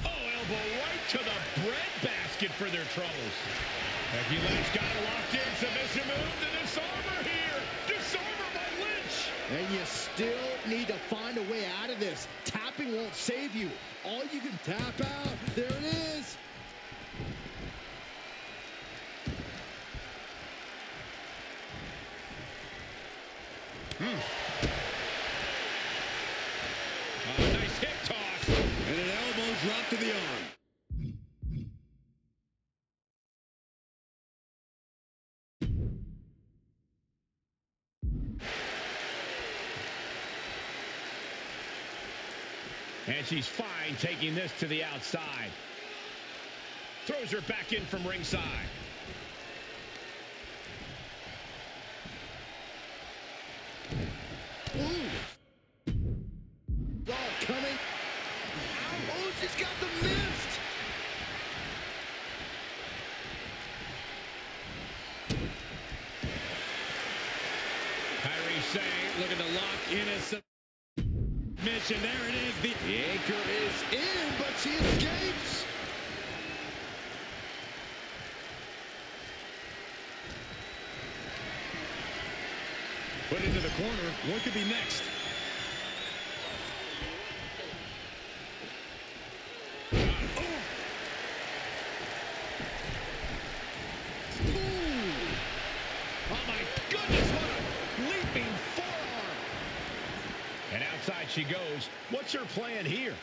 Oh, elbow right to the breadbasket for their troubles. Becky Lynch got it locked in. Submission move to disarmor here. Disarmor by Lynch. And you still need to find a way out of this. Tapping won't save you. All you can tap out. There it is. Nice hip toss. And an elbow drop to the arm. And she's fine taking this to the outside. Throws her back in from ringside. Ooh. Oh, coming. Oh, she's got the mist. Kairi Sane looking to lock in a submission. There it is. The anchor is in, but she escapes. Put into the corner. What could be next? Oh, my goodness, what a leaping forearm. And outside she goes. What's her plan here?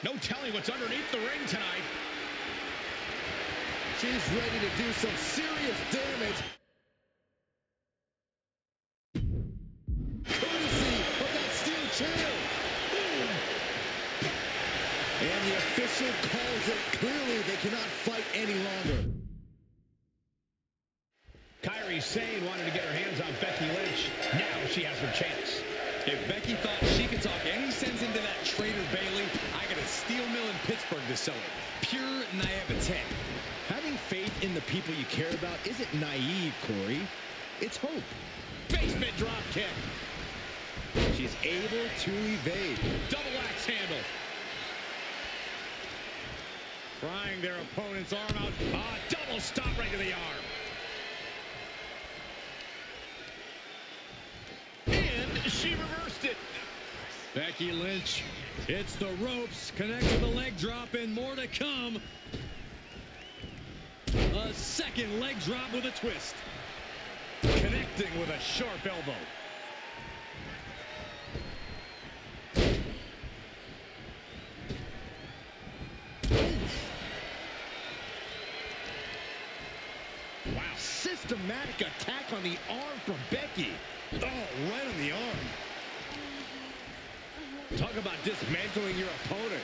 No telling what's underneath the ring tonight. She's ready to do some serious damage. Courtesy of that steel chair. And the official calls it. Clearly, they cannot fight any longer. Kairi Sane wanted to get her hands on Becky Lynch. Now she has her chance. If Becky thought she could talk any sense into that traitor Bayley, I got a steel mill in Pittsburgh to sell her. Pure naivete. Having faith in the people you care about isn't naive, Corey. It's hope. Basement drop kick. She's able to evade. Double axe handle. Prying their opponent's arm out. Double stop right to the arm. And she reversed it. Becky Lynch hits the ropes, connects with a leg drop, and more to come. A second leg drop with a twist. Connecting with a sharp elbow. Wow, systematic attack on the arm from Becky. Oh, right on the arm. Talk about dismantling your opponent.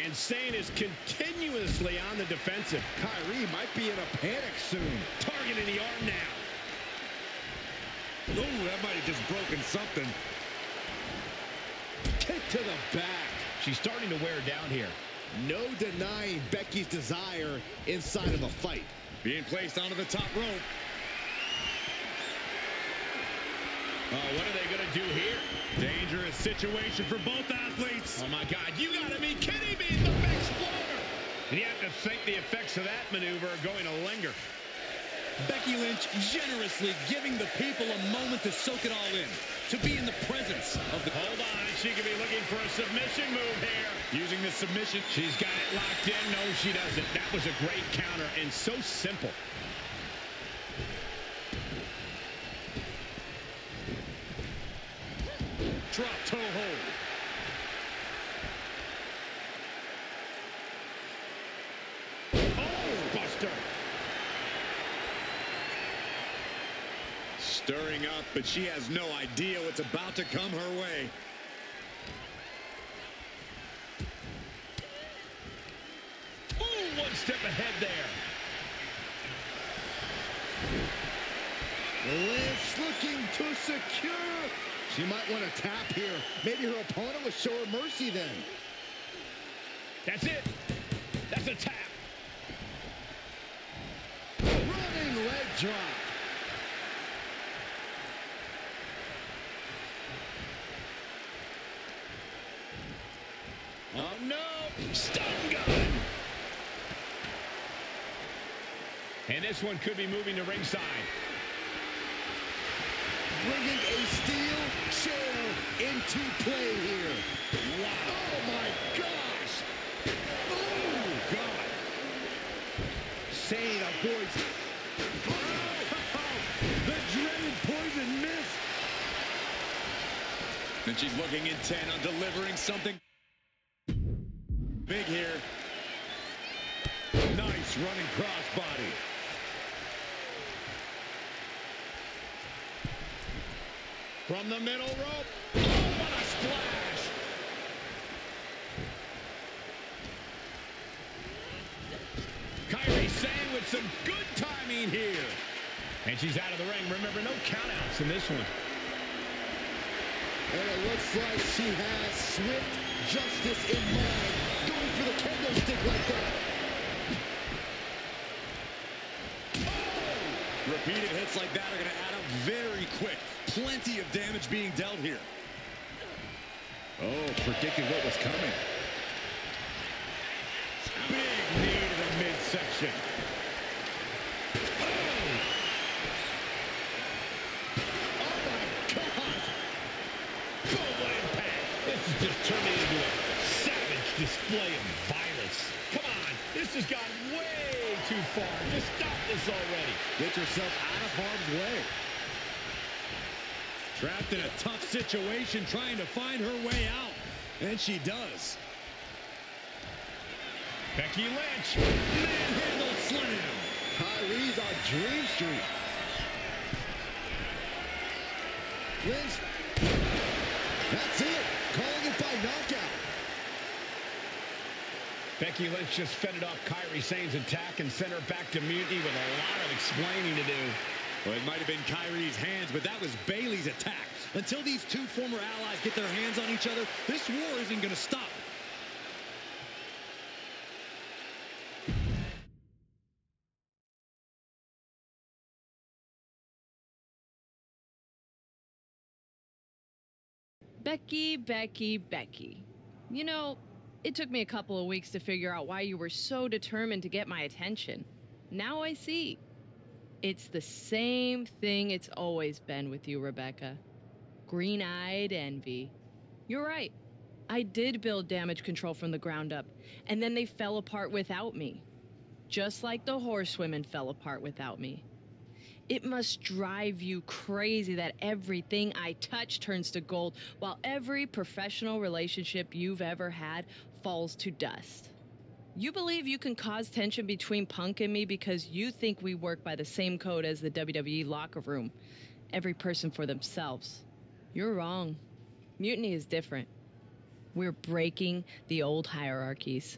And Sane is continuously on the defensive. Kairi might be in a panic soon. Targeting the arm now. Oh, that might have just broken something. Kick to the back. She's starting to wear down here. No denying Becky's desire inside of a fight. Being placed onto the top rope. Oh, what are they going to do here? Dangerous situation for both athletes. Oh, my God. You got to be kidding me. The big exploder. And you have to think the effects of that maneuver are going to linger. Becky Lynch generously giving the people a moment to soak it all in. To be in the presence of the... Hold on. She could be looking for a submission move here. Using the submission. She's got it locked in. No, she doesn't. That was a great counter and so simple. Drop toe hold. Oh, Buster. Stirring up, but she has no idea what's about to come her way. Ooh, one step ahead there. Lynch looking to secure. She might want to tap here. Maybe her opponent will show her mercy then. That's it. That's a tap. Running leg drop. Oh, no. Stun gun. And this one could be moving to ringside. Bringing a steel chair into play here. Wow. Oh, my gosh. Oh, God. Sane avoids. Oh, the dreaded poison mist. And she's looking intent on delivering something big here. Nice running crossbody. From the middle rope. Oh, what a splash. Kairi Sane with some good timing here. And she's out of the ring. Remember, no countouts in this one. And it looks like she has swift justice in mind. Going for the kendo stick like that. Oh! Repeated hits like that are going to add up very quick. Plenty of damage being dealt here. Oh, predicted what was coming. Big knee to the midsection. Just turning into a savage display of violence. Come on, this has gone way too far. Just stop this already. Get yourself out of harm's way. Trapped in a tough situation, trying to find her way out. And she does. Becky Lynch. Manhandle slam. Kairi's on Dream Street. Lynch. That's it. Calling it by knockout. Becky Lynch just fended off Kairi Sane's attack and sent her back to Mutiny with a lot of explaining to do. Well, it might have been Kyrie's hands, but that was Bayley's attack. Until these two former allies get their hands on each other, this war isn't going to stop. Becky, Becky, Becky. You know, it took me a couple of weeks to figure out why you were so determined to get my attention. Now I see. It's the same thing it's always been with you, Rebecca. Green-eyed envy. You're right. I did build damage control from the ground up, and then they fell apart without me. Just like the horsewomen fell apart without me. It must drive you crazy that everything I touch turns to gold, while every professional relationship you've ever had falls to dust. You believe you can cause tension between Punk and me because you think we work by the same code as the WWE locker room. Every person for themselves. You're wrong. Mutiny is different. We're breaking the old hierarchies.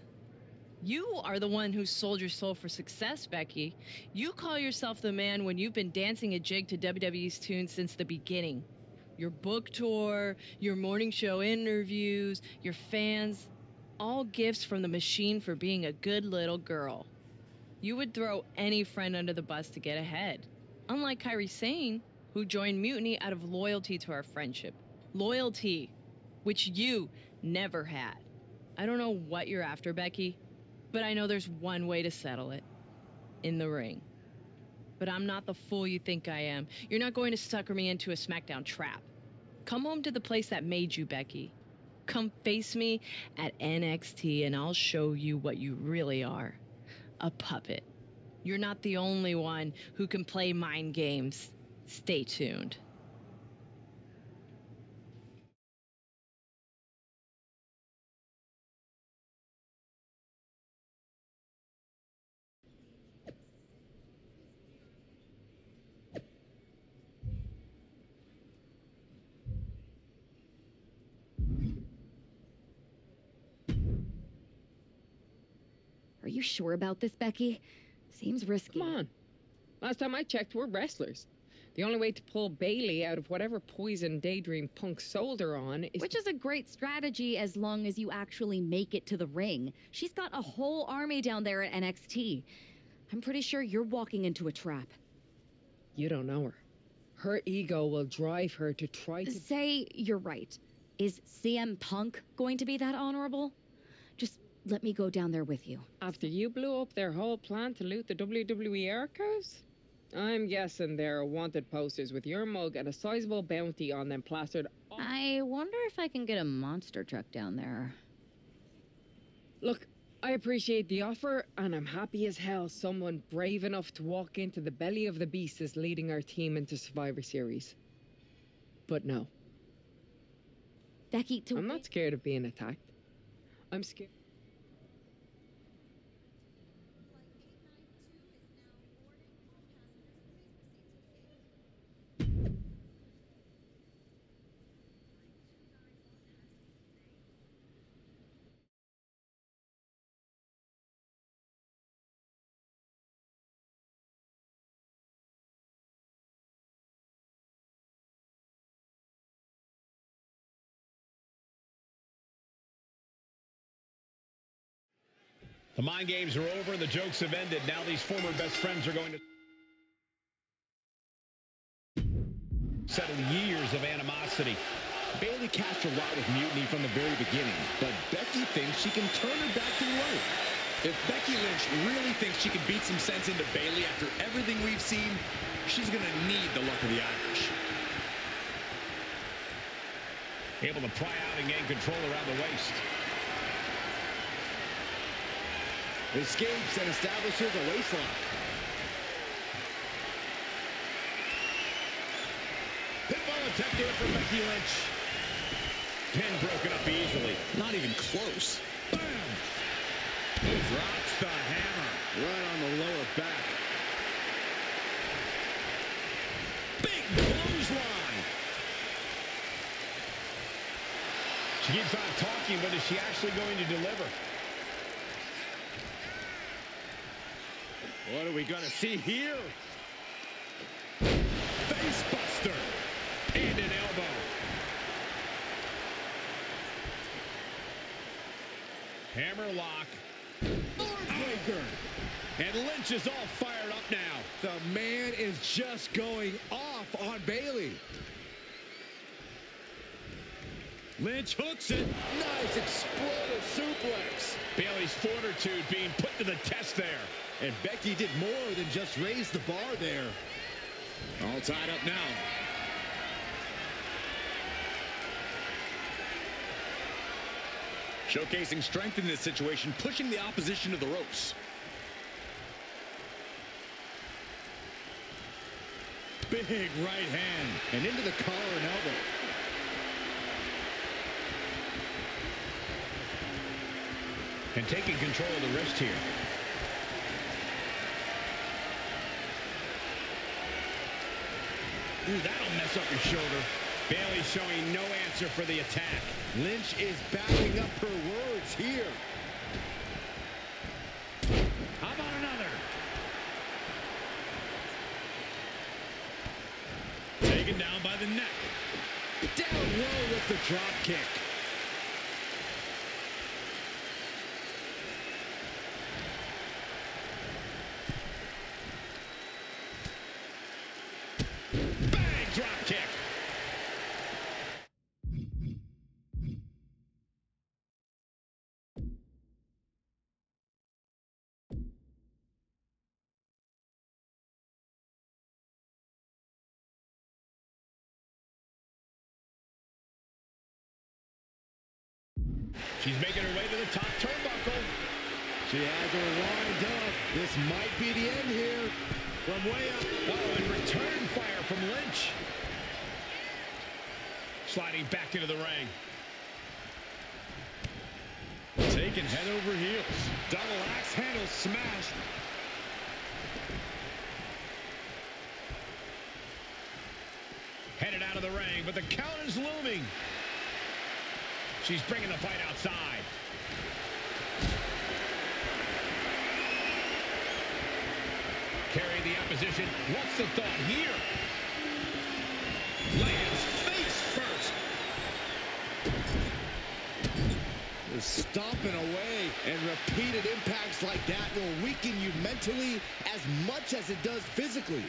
You are the one who sold your soul for success, Becky. You call yourself the man when you've been dancing a jig to WWE's tune since the beginning. Your book tour, your morning show interviews, your fans, all gifts from the machine for being a good little girl. You would throw any friend under the bus to get ahead. Unlike Kairi Sane, who joined Mutiny out of loyalty to our friendship. Loyalty, which you never had. I don't know what you're after, Becky, but I know there's one way to settle it. In the ring. But I'm not the fool you think I am. You're not going to sucker me into a SmackDown trap. Come home to the place that made you, Becky. Come face me at NXT and I'll show you what you really are. A puppet. You're not the only one who can play mind games. Stay tuned. Are you sure about this, Becky? Seems risky. Come on. Last time I checked, we're wrestlers. The only way to pull Bayley out of whatever poison daydream Punk sold her on is... Which is a great strategy as long as you actually make it to the ring. She's got a whole army down there at NXT. I'm pretty sure you're walking into a trap. You don't know her. Her ego will drive her to try to... Say you're right. Is CM Punk going to be that honorable? Just let me go down there with you. After you blew up their whole plan to loot the WWE archives? I'm guessing there are wanted posters with your mug and a sizable bounty on them plastered... I wonder if I can get a monster truck down there. Look, I appreciate the offer, and I'm happy as hell someone brave enough to walk into the belly of the beast is leading our team into Survivor Series. But no. Becky, I'm not scared of being attacked. I'm scared... The mind games are over and the jokes have ended. Now these former best friends are going to settle years of animosity. Bayley cast her lot with Mutiny from the very beginning, but Becky thinks she can turn her back to life. If Becky Lynch really thinks she can beat some sense into Bayley after everything we've seen, she's going to need the luck of the Irish. Able to pry out and gain control around the waist. Escapes and establishes a waistlock. Pitbull attempt here from Becky Lynch. Pin broken up easily. Not even close. Bam! Drops the hammer right on the lower back. Big clothesline. She keeps on talking, but is she actually going to deliver? What are we going to see here? Facebuster. And an elbow. Hammerlock. Breaker. And Lynch is all fired up now. The man is just going off on Bayley. Lynch hooks it. Nice explosive suplex. Bayley's fortitude being put to the test there. And Becky did more than just raise the bar there. All tied up now. Showcasing strength in this situation, pushing the opposition to the ropes. Big right hand. And into the collar and elbow. And taking control of the wrist here. Ooh, that'll mess up your shoulder. Bayley showing no answer for the attack. Lynch is backing up her words here. How about another? Taken down by the neck. Down low with the drop kick. Bang! Drop kick. She's making her way to the top turnbuckle. She has her lined up. This might be the end here. From way up. Oh, and return fire from Lynch. Sliding back into the ring. Taken head over heels. Double axe handle smash. Headed out of the ring, but the count is looming. She's bringing the fight outside. Carry the opposition. What's the thought here? Lands face first. Stomping away, and repeated impacts like that will weaken you mentally as much as it does physically.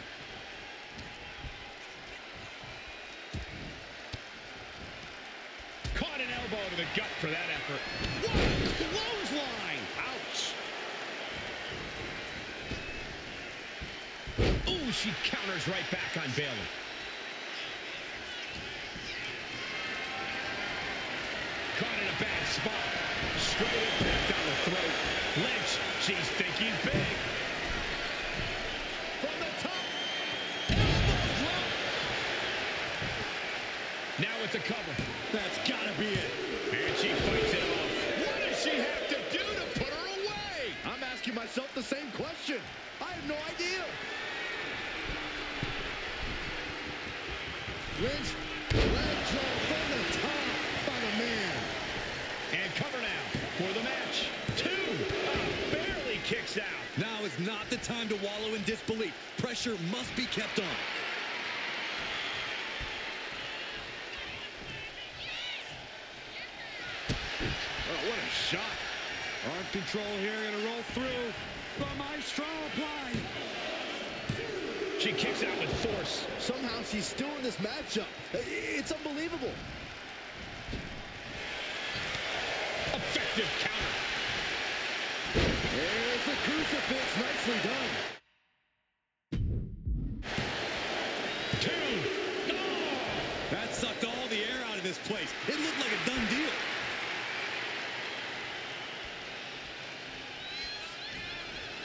Caught an elbow to the gut for that effort. What a clothesline! Ouch! Ooh, she counters right back on Bayley. Caught in a bad spot. Straight impact down the throat. Lynch, she's thinking big. From the top. Elbow drop. Now it's a cover. That's got to be it. And she fights it off. What does she have to do to put her away? I'm asking myself the same question. I have no idea. Lynch, leg drop from the top by the man. And cover now for the match. 2. Barely kicks out. Now is not the time to wallow in disbelief. Pressure must be kept on. Oh, what a shot. Arm control here, going to roll through. The Maestro applied. She kicks out with force. Somehow she's still in this matchup. It's unbelievable. Effective counter. There's the crucifix. Nicely done. 2. No! That sucked all the air out of this place. It looked like a done deal.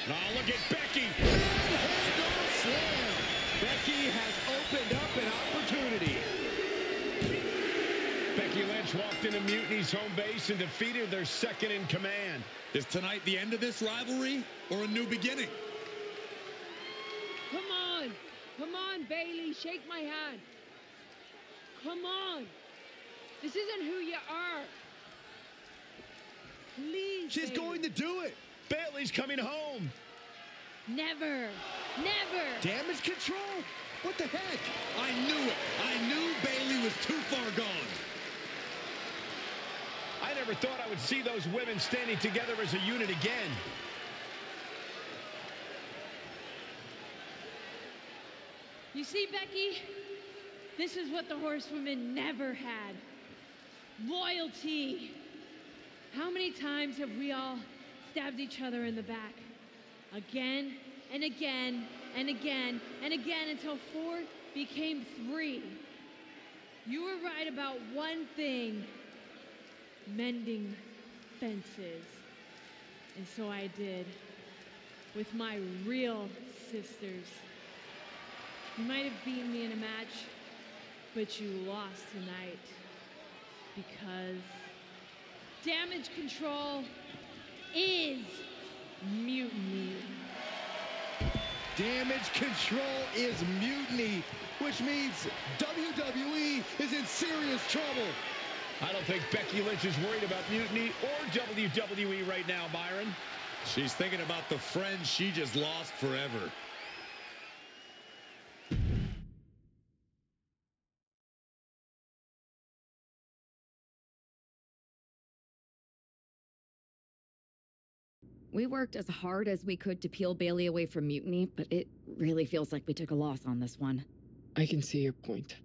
Oh, look at Becky. Slam. Becky has opened up an opportunity. Becky Lynch walked into Mutiny's home base and defeated their second in command. Is tonight the end of this rivalry or a new beginning? Come on. Come on, Bayley. Shake my hand. Come on. This isn't who you are. Please, She's Bayley. going to do it. Bayley's coming home. Never. Never. Damage control. What the heck? I knew it. I knew Bayley was too far gone. I never thought I would see those women standing together as a unit again. You see, Becky, this is what the horsewomen never had. Loyalty. How many times have we all stabbed each other in the back? Again and again and again and again until 4 became 3. You were right about one thing. Mending fences. And so I did. With my real sisters. You might have beaten me in a match, but you lost tonight. Because damage control is mutiny. Damage control is mutiny, which means WWE is in serious trouble. I don't think Becky Lynch is worried about mutiny or WWE right now, Byron. She's thinking about the friend she just lost forever. We worked as hard as we could to peel Bayley away from mutiny, but it really feels like we took a loss on this one. I can see your point.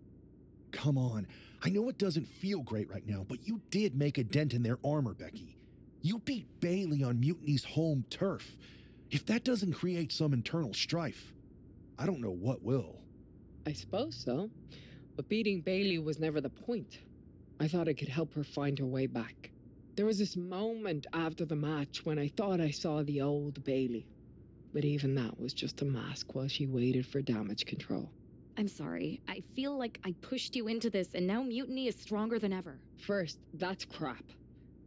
Come on. I know it doesn't feel great right now, but you did make a dent in their armor, Becky. You beat Bayley on Mutiny's home turf. If that doesn't create some internal strife, I don't know what will. I suppose so. But beating Bayley was never the point. I thought I could help her find her way back. There was this moment after the match when I thought I saw the old Bayley. But even that was just a mask while she waited for damage control. I'm sorry. I feel like I pushed you into this, and now mutiny is stronger than ever. First, that's crap.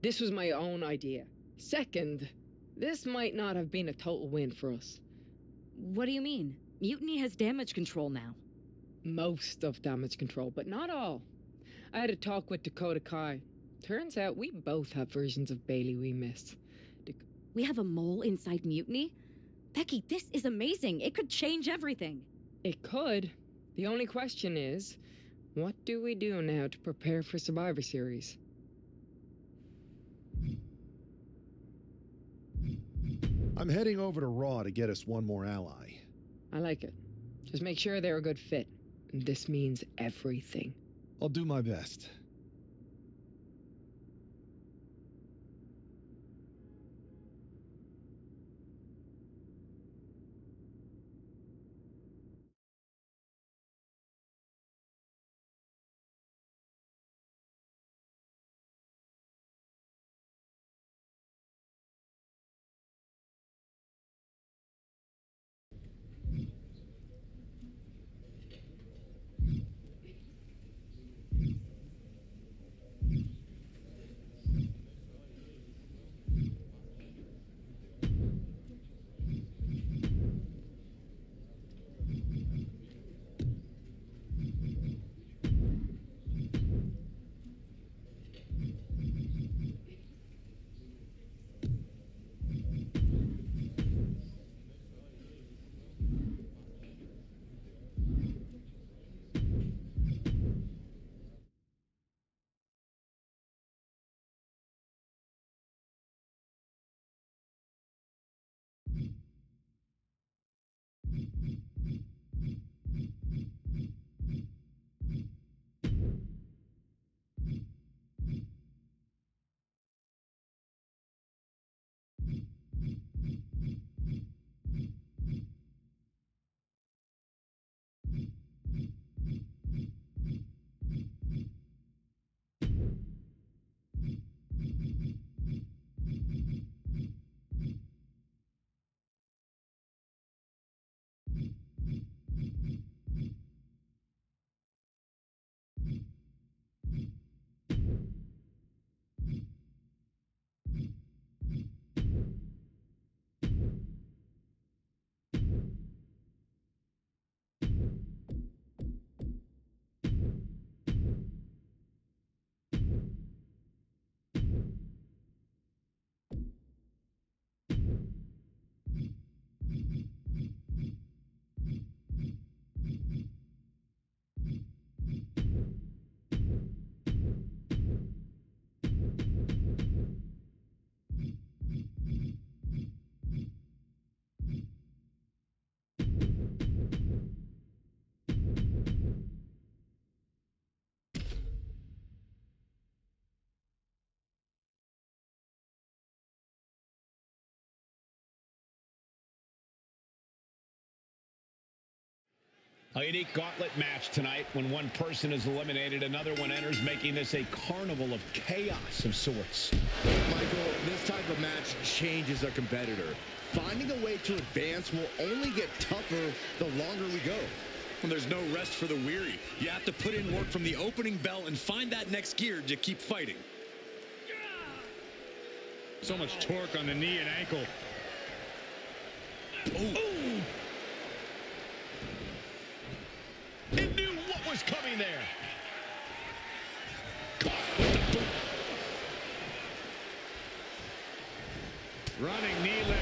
This was my own idea. Second, this might not have been a total win for us. What do you mean? Mutiny has damage control now. Most of damage control, but not all. I had a talk with Dakota Kai. Turns out we both have versions of Bayley we miss. We have a mole inside mutiny? Becky, this is amazing. It could change everything. It could. The only question is, what do we do now to prepare for Survivor Series? I'm heading over to Raw to get us one more ally. I like it. Just make sure they're a good fit. This means everything. I'll do my best. A unique gauntlet match tonight. When one person is eliminated, another one enters, making this a carnival of chaos of sorts. Michael, this type of match changes a competitor. Finding a way to advance will only get tougher the longer we go. Well, there's no rest for the weary. You have to put in work from the opening bell and find that next gear to keep fighting. So much torque on the knee and ankle. Ooh. He knew what was coming there. Running knee lift.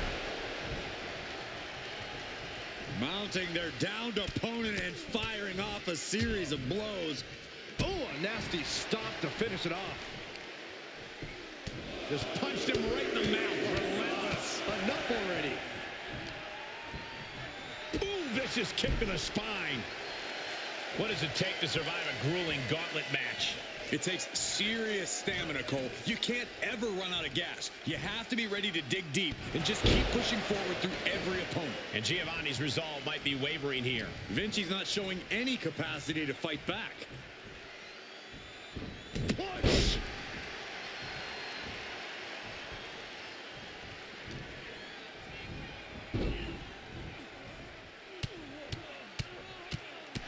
Mounting their downed opponent and firing off a series of blows. Oh, a nasty stop to finish it off. Just punched him right in the mouth. Relentless. Enough already. Ooh, vicious kick to the spine. What does it take to survive a grueling gauntlet match? It takes serious stamina, Cole. You can't ever run out of gas. You have to be ready to dig deep and just keep pushing forward through every opponent. And Giovanni's resolve might be wavering here. Vinci's not showing any capacity to fight back. Push!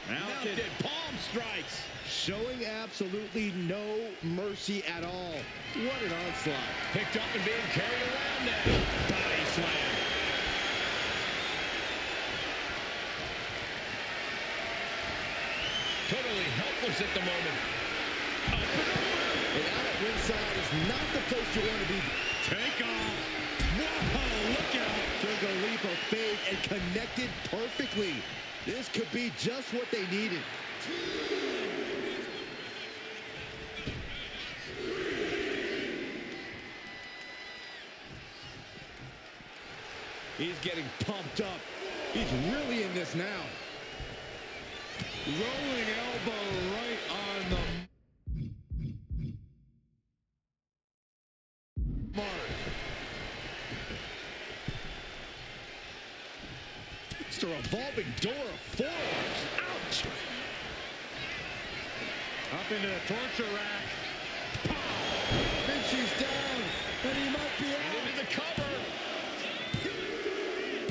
Mounted palm strikes. Showing absolutely no mercy at all. What an onslaught. Picked up and being carried around now. Body slam. Totally helpless at the moment. Up and over. And out at ringside is not the place you want to be. Take off. Whoa, look out. Took a leap of faith and connected perfectly. This could be just what they needed. He's getting pumped up. He's really in this now. Rolling elbow right on the mark. It's a revolving door of forearms. Ouch! Up into the torture rack. Vinci's down, and he might be out. And into the cover.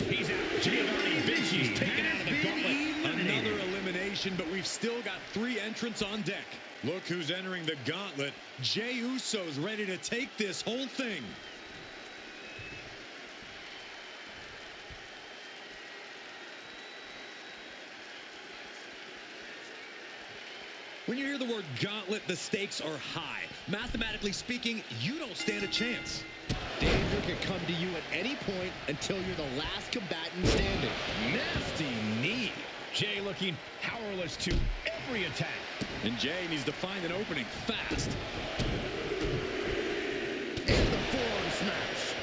He's out. Giovanni Vinci's taken out of the gauntlet. Another elimination, but we've still got 3 entrants on deck. Look who's entering the gauntlet. Jey Uso's ready to take this whole thing. When you hear the word gauntlet, the stakes are high. Mathematically speaking, you don't stand a chance. Danger can come to you at any point until you're the last combatant standing. Nasty knee. Jey looking powerless to every attack. And Jey needs to find an opening fast. And the forearm smash.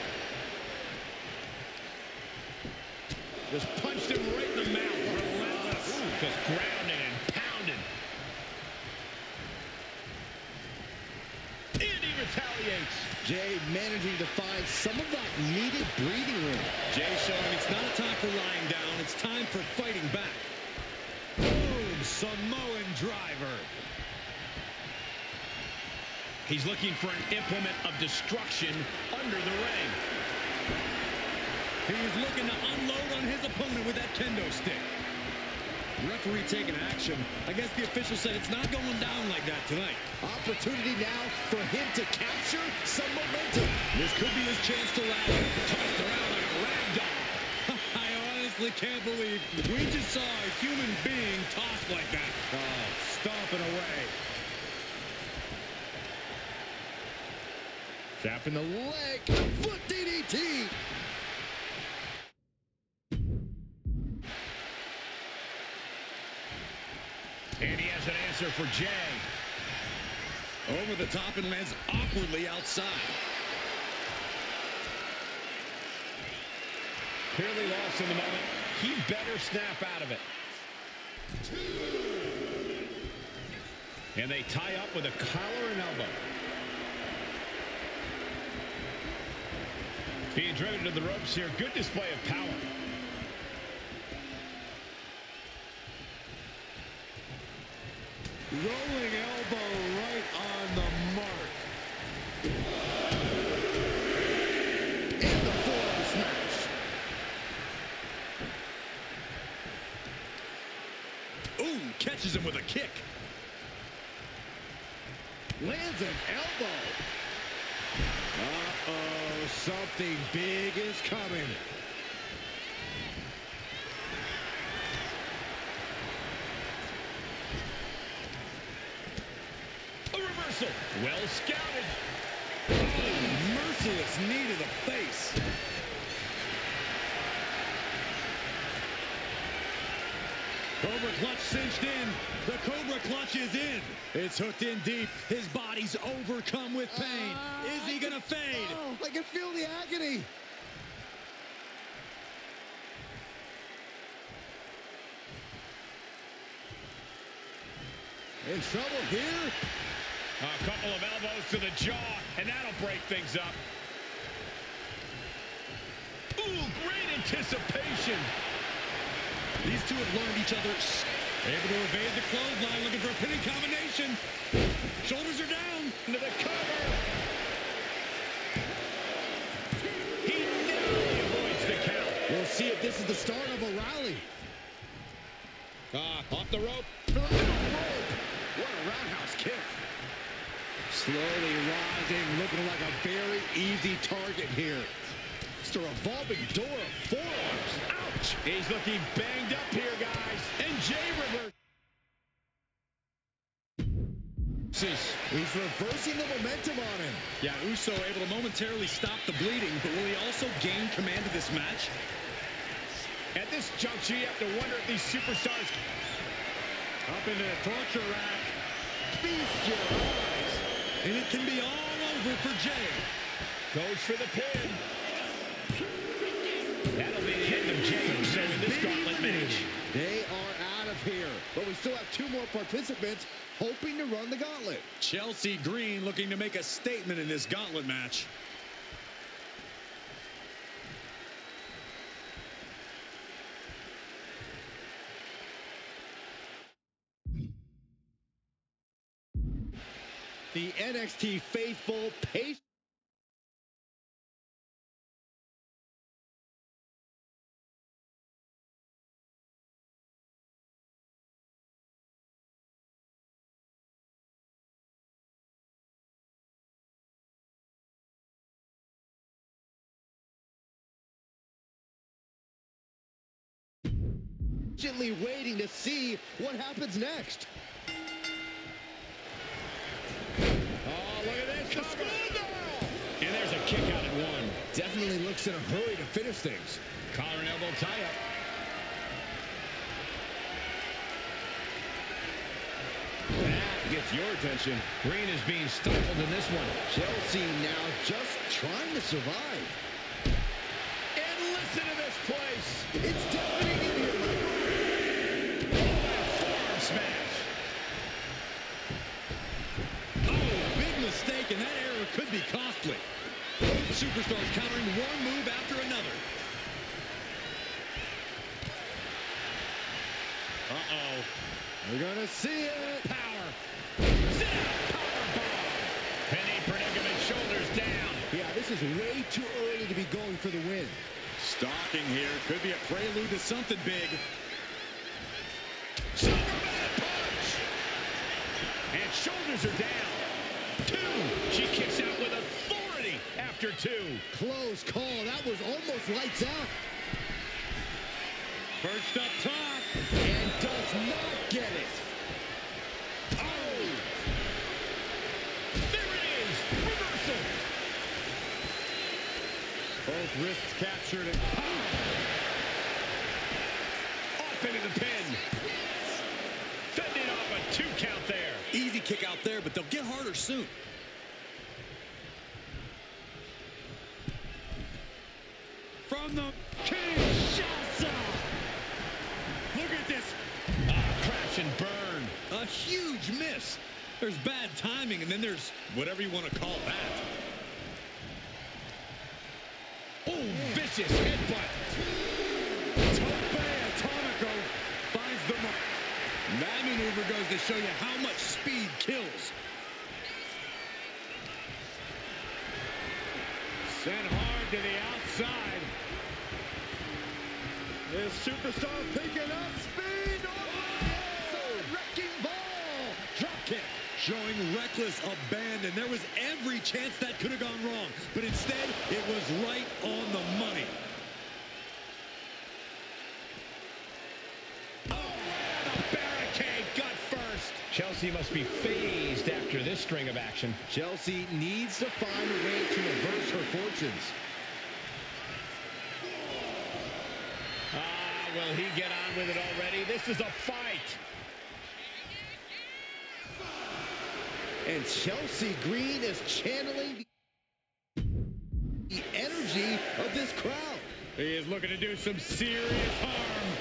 Just punched him right in the mouth. Relentless. Ooh, just grounded and pounded. And he retaliates. Jey managing to find some of that needed breathing room. Jey showing it's not a time for lying down. It's time for fighting back. Boom! Samoan driver. He's looking for an implement of destruction under the ring. He's looking to unload on his opponent with that kendo stick. Referee taking action. I guess the official said it's not going down like that tonight. Opportunity now for him to capture some momentum. This could be his chance to rally. Tossed around like a rag doll. I honestly can't believe we just saw a human being tossed like that. Oh, stomping away. Tapping the leg. Foot DDT. And he has an answer for Jey. Over the top and lands awkwardly outside. Clearly lost in the moment. He better snap out of it. And they tie up with a collar and elbow. Being driven to the ropes here. Good display of power. Rolling elbow right on the mark. And the forearm smash. Ooh, catches him with a kick. Lands an elbow. Uh-oh, something big is coming. A reversal. Well scouted. Oh, merciless knee to the face. Cobra clutch cinched in. The Cobra clutch is in. It's hooked in deep. His body's overcome with pain. Is he going to fade? Oh, I can feel the agony. In trouble here. A couple of elbows to the jaw, and that'll break things up. Ooh, great anticipation. These two have learned each other. Able to evade the clothesline, looking for a pinning combination. Shoulders are down. Into the cover. He narrowly avoids the count. We'll see if this is the start of a rally. Off the rope. What a roundhouse kick. Slowly rising, looking like a very easy target here. It's a revolving door of forearms. Ouch! He's looking banged up here, guys. And Jay reverse. He's reversing the momentum on him. Yeah, Uso able to momentarily stop the bleeding, but will he also gain command of this match? At this juncture, you have to wonder if these superstars... Up into the torture rack. Feast your eyes. And it can be all over for Jay. Goes for the pin. That'll be the end of Jay Uso in this gauntlet match. They are out of here, but we still have two more participants hoping to run the gauntlet. Chelsea Green looking to make a statement in this gauntlet match. The NXT faithful pace. Patiently waiting to see what happens next. Oh, look at this cover. And there's a kick out at one. Definitely looks in a hurry to finish things. Collar and elbow tie-up. That gets your attention. Green is being stifled in this one. Chelsea now just trying to survive. And listen to this place. It's deafening in here. Forearm smash. Oh, big mistake, and that error could be costly. Both superstars countering one move after another. Uh-oh. We're going to see it. Power. Powerbomb. Penny predicament, shoulders down. Yeah, this is way too early to be going for the win. Stalking here. Could be a prelude to something big. Superman punch. And shoulders are down. Two. She kicks out with authority after two. Close call. That was almost lights out. Perched up top. And does not get it. Oh! There it is. Reversal. Both wrists captured and off into the pin. Fending off a 2 count there. Easy kick out there, but they'll get harder soon. From the Kinshasa. Look at this. Crash and burn. A huge miss. There's bad timing, and then there's whatever you want to call that. Oh, vicious headbutt. Tope Atomico finds the mark. I mean, mover goes to show you how much speed kills. Sent hard to the outside. This superstar picking up speed. Wrecking ball. Drop kick. Showing reckless abandon. There was every chance that could have gone wrong, but instead it was right on the money. Chelsea must be phased after this string of action. Chelsea needs to find a way to reverse her fortunes. Will he get on with it already? This is a fight. And Chelsea Green is channeling the energy of this crowd. He is looking to do some serious harm.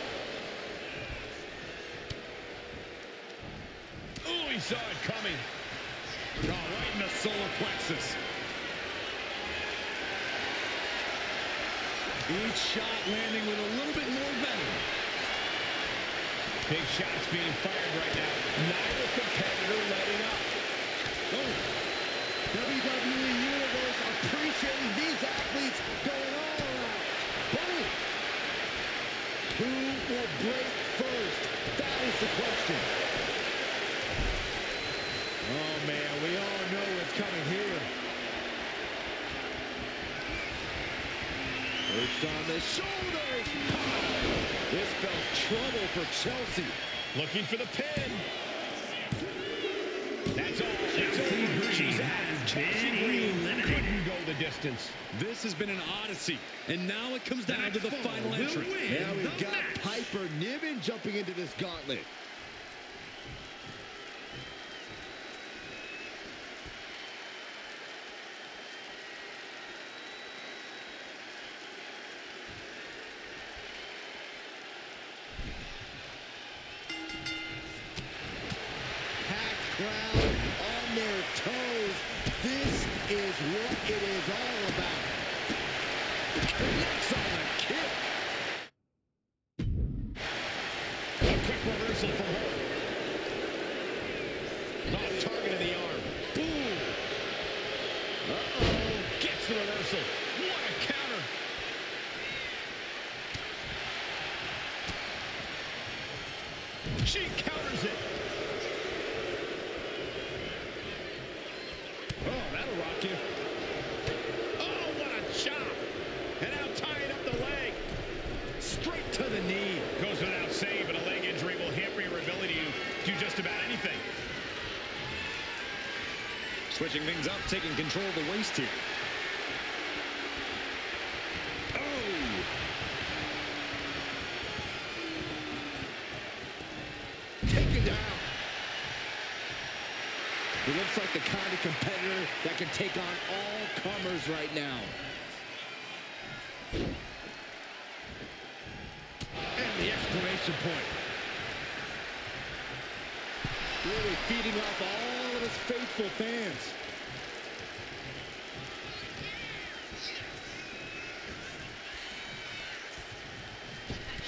Oh, he saw it coming. Oh, right in the solar plexus. Each shot landing with a little bit more venom. Big shots being fired right now. Neither competitor letting up. Oh. WWE Universe appreciating these athletes going all around. Boom. Who will break first? That is the question. Oh, man, we all know what's coming here. First on the shoulders. This spells trouble for Chelsea. Looking for the pin. That's all. It's over. She's out. Chelsea Green couldn't go the distance. This has been an odyssey, and now it comes down to the final entry. Now we've got Piper Niven jumping into this gauntlet. Crowd on their toes. This is what it is all about. Connects on the kick. A quick reversal from her. Oh, target of the arm. Boom. Uh-oh. Gets the reversal. What a counter. She counters it. Oh, that'll rock you. Oh, what a chop. And now tying up the leg. Straight to the knee. Goes without saying, but a leg injury will hamper your ability to do just about anything. Switching things up, taking control of the waist here. Oh! Taken down. He looks like the kind of competitor that can take on all comers right now. And the exclamation point. Really feeding off all of his faithful fans.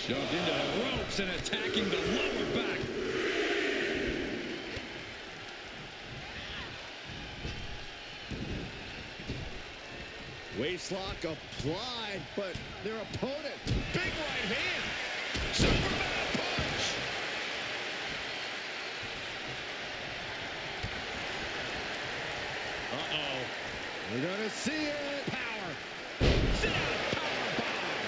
Shoved into the ropes and attacking the lower back. Waistlock applied, but their opponent. Big right hand. Superman punch. Uh-oh. We're going to see it. Power. Sit out. Power bomb.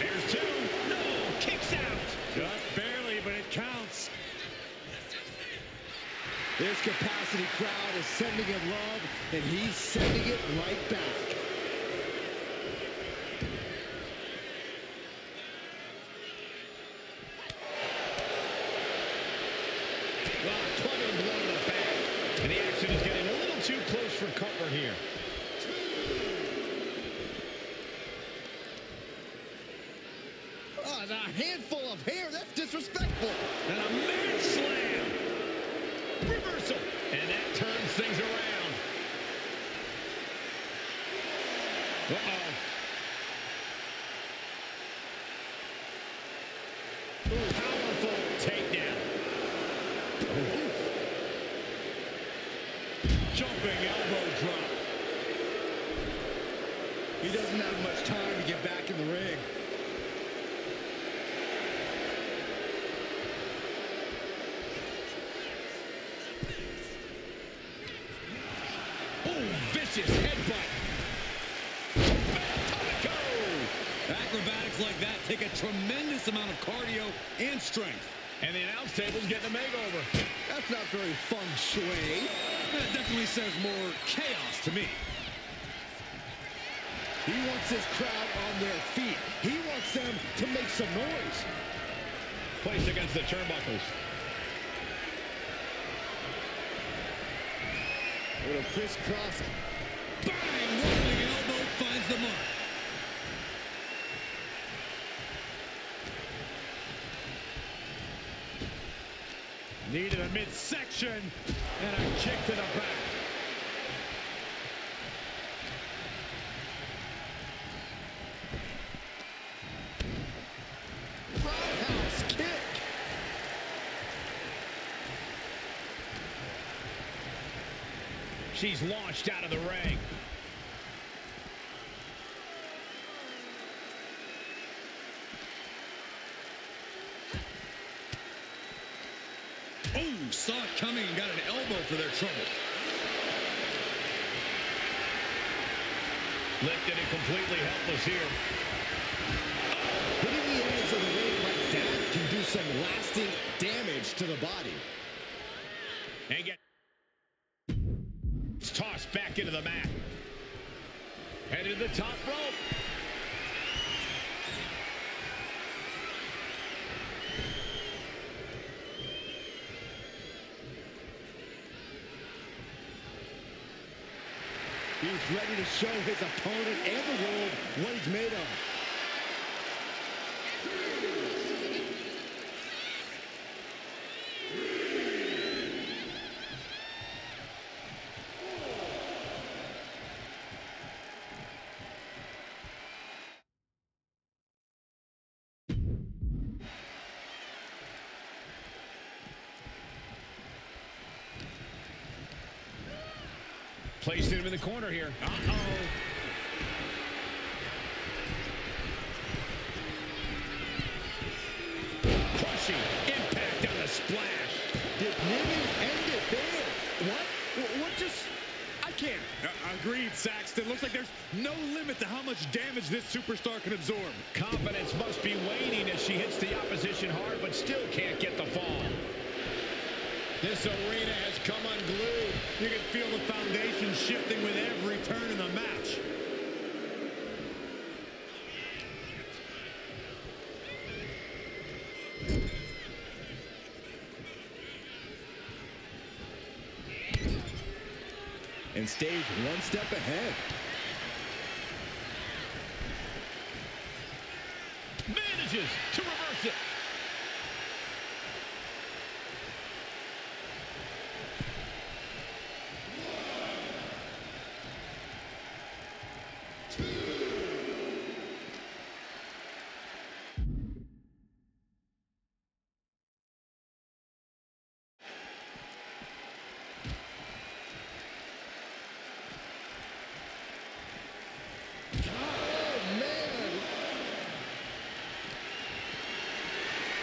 There's two. No. Kicks out. Just barely, but it counts. This capacity crowd is sending him love, and he's sending it right back. Clubbing blow to the back. And the action is getting a little too close for comfort here. Oh, and a handful of hair. That's disrespectful. And a man slam. Reversal. And that turns things around. Uh-oh. Powerful takedown. Jumping elbow drop. He doesn't have much time to get back in the ring. Oh, vicious headbutt. Acrobatics like that take a tremendous amount of cardio and strength. And the announce table's getting a makeover. That's not very feng shui. That definitely says more chaos to me. He wants his crowd on their feet. He wants them to make some noise. Placed against the turnbuckles. A little crisscross. Bang! Rolling elbow finds the mark. Needed a midsection and a kick to the back. Roundhouse kick. She's launched out of the ring. Oh, saw it coming and got an elbow for their trouble. Lifted and completely helpless here. Hitting the edge of the ring like that can do some lasting damage to the body. And it's tossed back into the mat. Headed to the top rope. He's ready to show his opponent and the world what he's made of. Placed him in the corner here. Crushing impact on the splash. Did Niven end it there? What just... I can't. Agreed, Saxton. Looks like there's no limit to how much damage this superstar can absorb. Confidence must be waning as she hits the opposition hard, but still can't get the fall. This arena has come unglued. You can feel the foundation shifting with every turn in the match. And stays one step ahead. Manages to reverse it.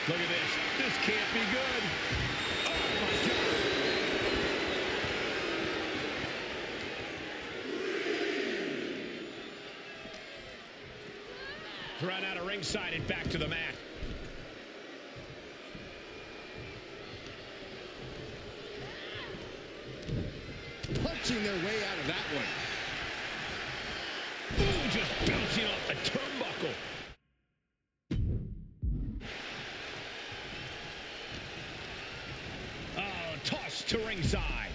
Look at this. This can't be good. Oh, my God. Thrown out of ringside and back to the mat. Punching their way out of that one. Ooh, just bouncing off the turnbuckle. Tossed to ringside.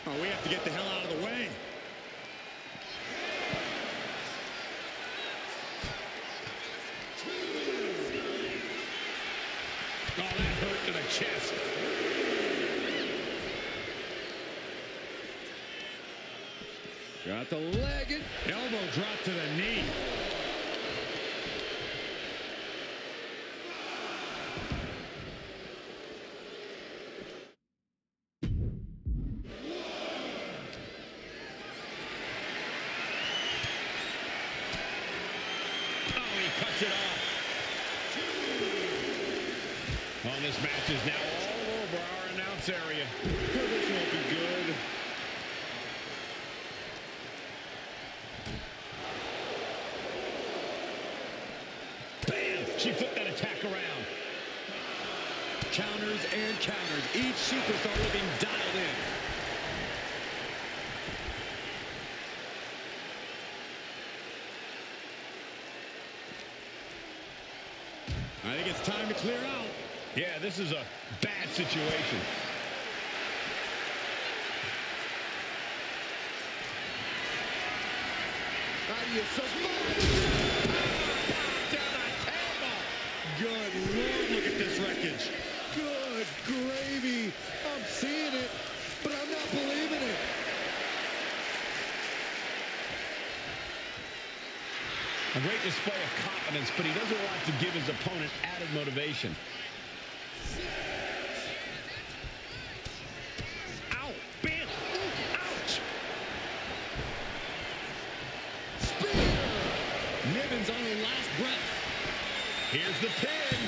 Oh, we have to get the hell out of the way. Oh, that hurt to the chest. Got the leg and elbow drop to the knee. This match is now all over our announce area. This won't be good. Bam! She flipped that attack around. Counters and counters. Each superstar looking dialed in. I think it's time to clear out. Yeah, this is a bad situation. How do you survive? Down the table. Good Lord, look at this wreckage. Good gravy. I'm seeing it, but I'm not believing it. A great display of confidence, but he doesn't want to give his opponent added motivation. Ow! Bam! Ooh, ouch! Spear! Niven's on her last breath. Here's the pin.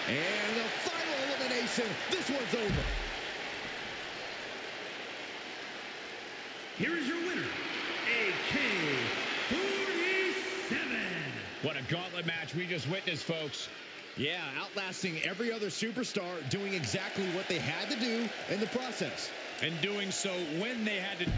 And the final elimination. This one's over. Here is your winner, AK-47. What a gauntlet match we just witnessed, folks. Yeah, outlasting every other superstar, doing exactly what they had to do in the process. And doing so when they had to...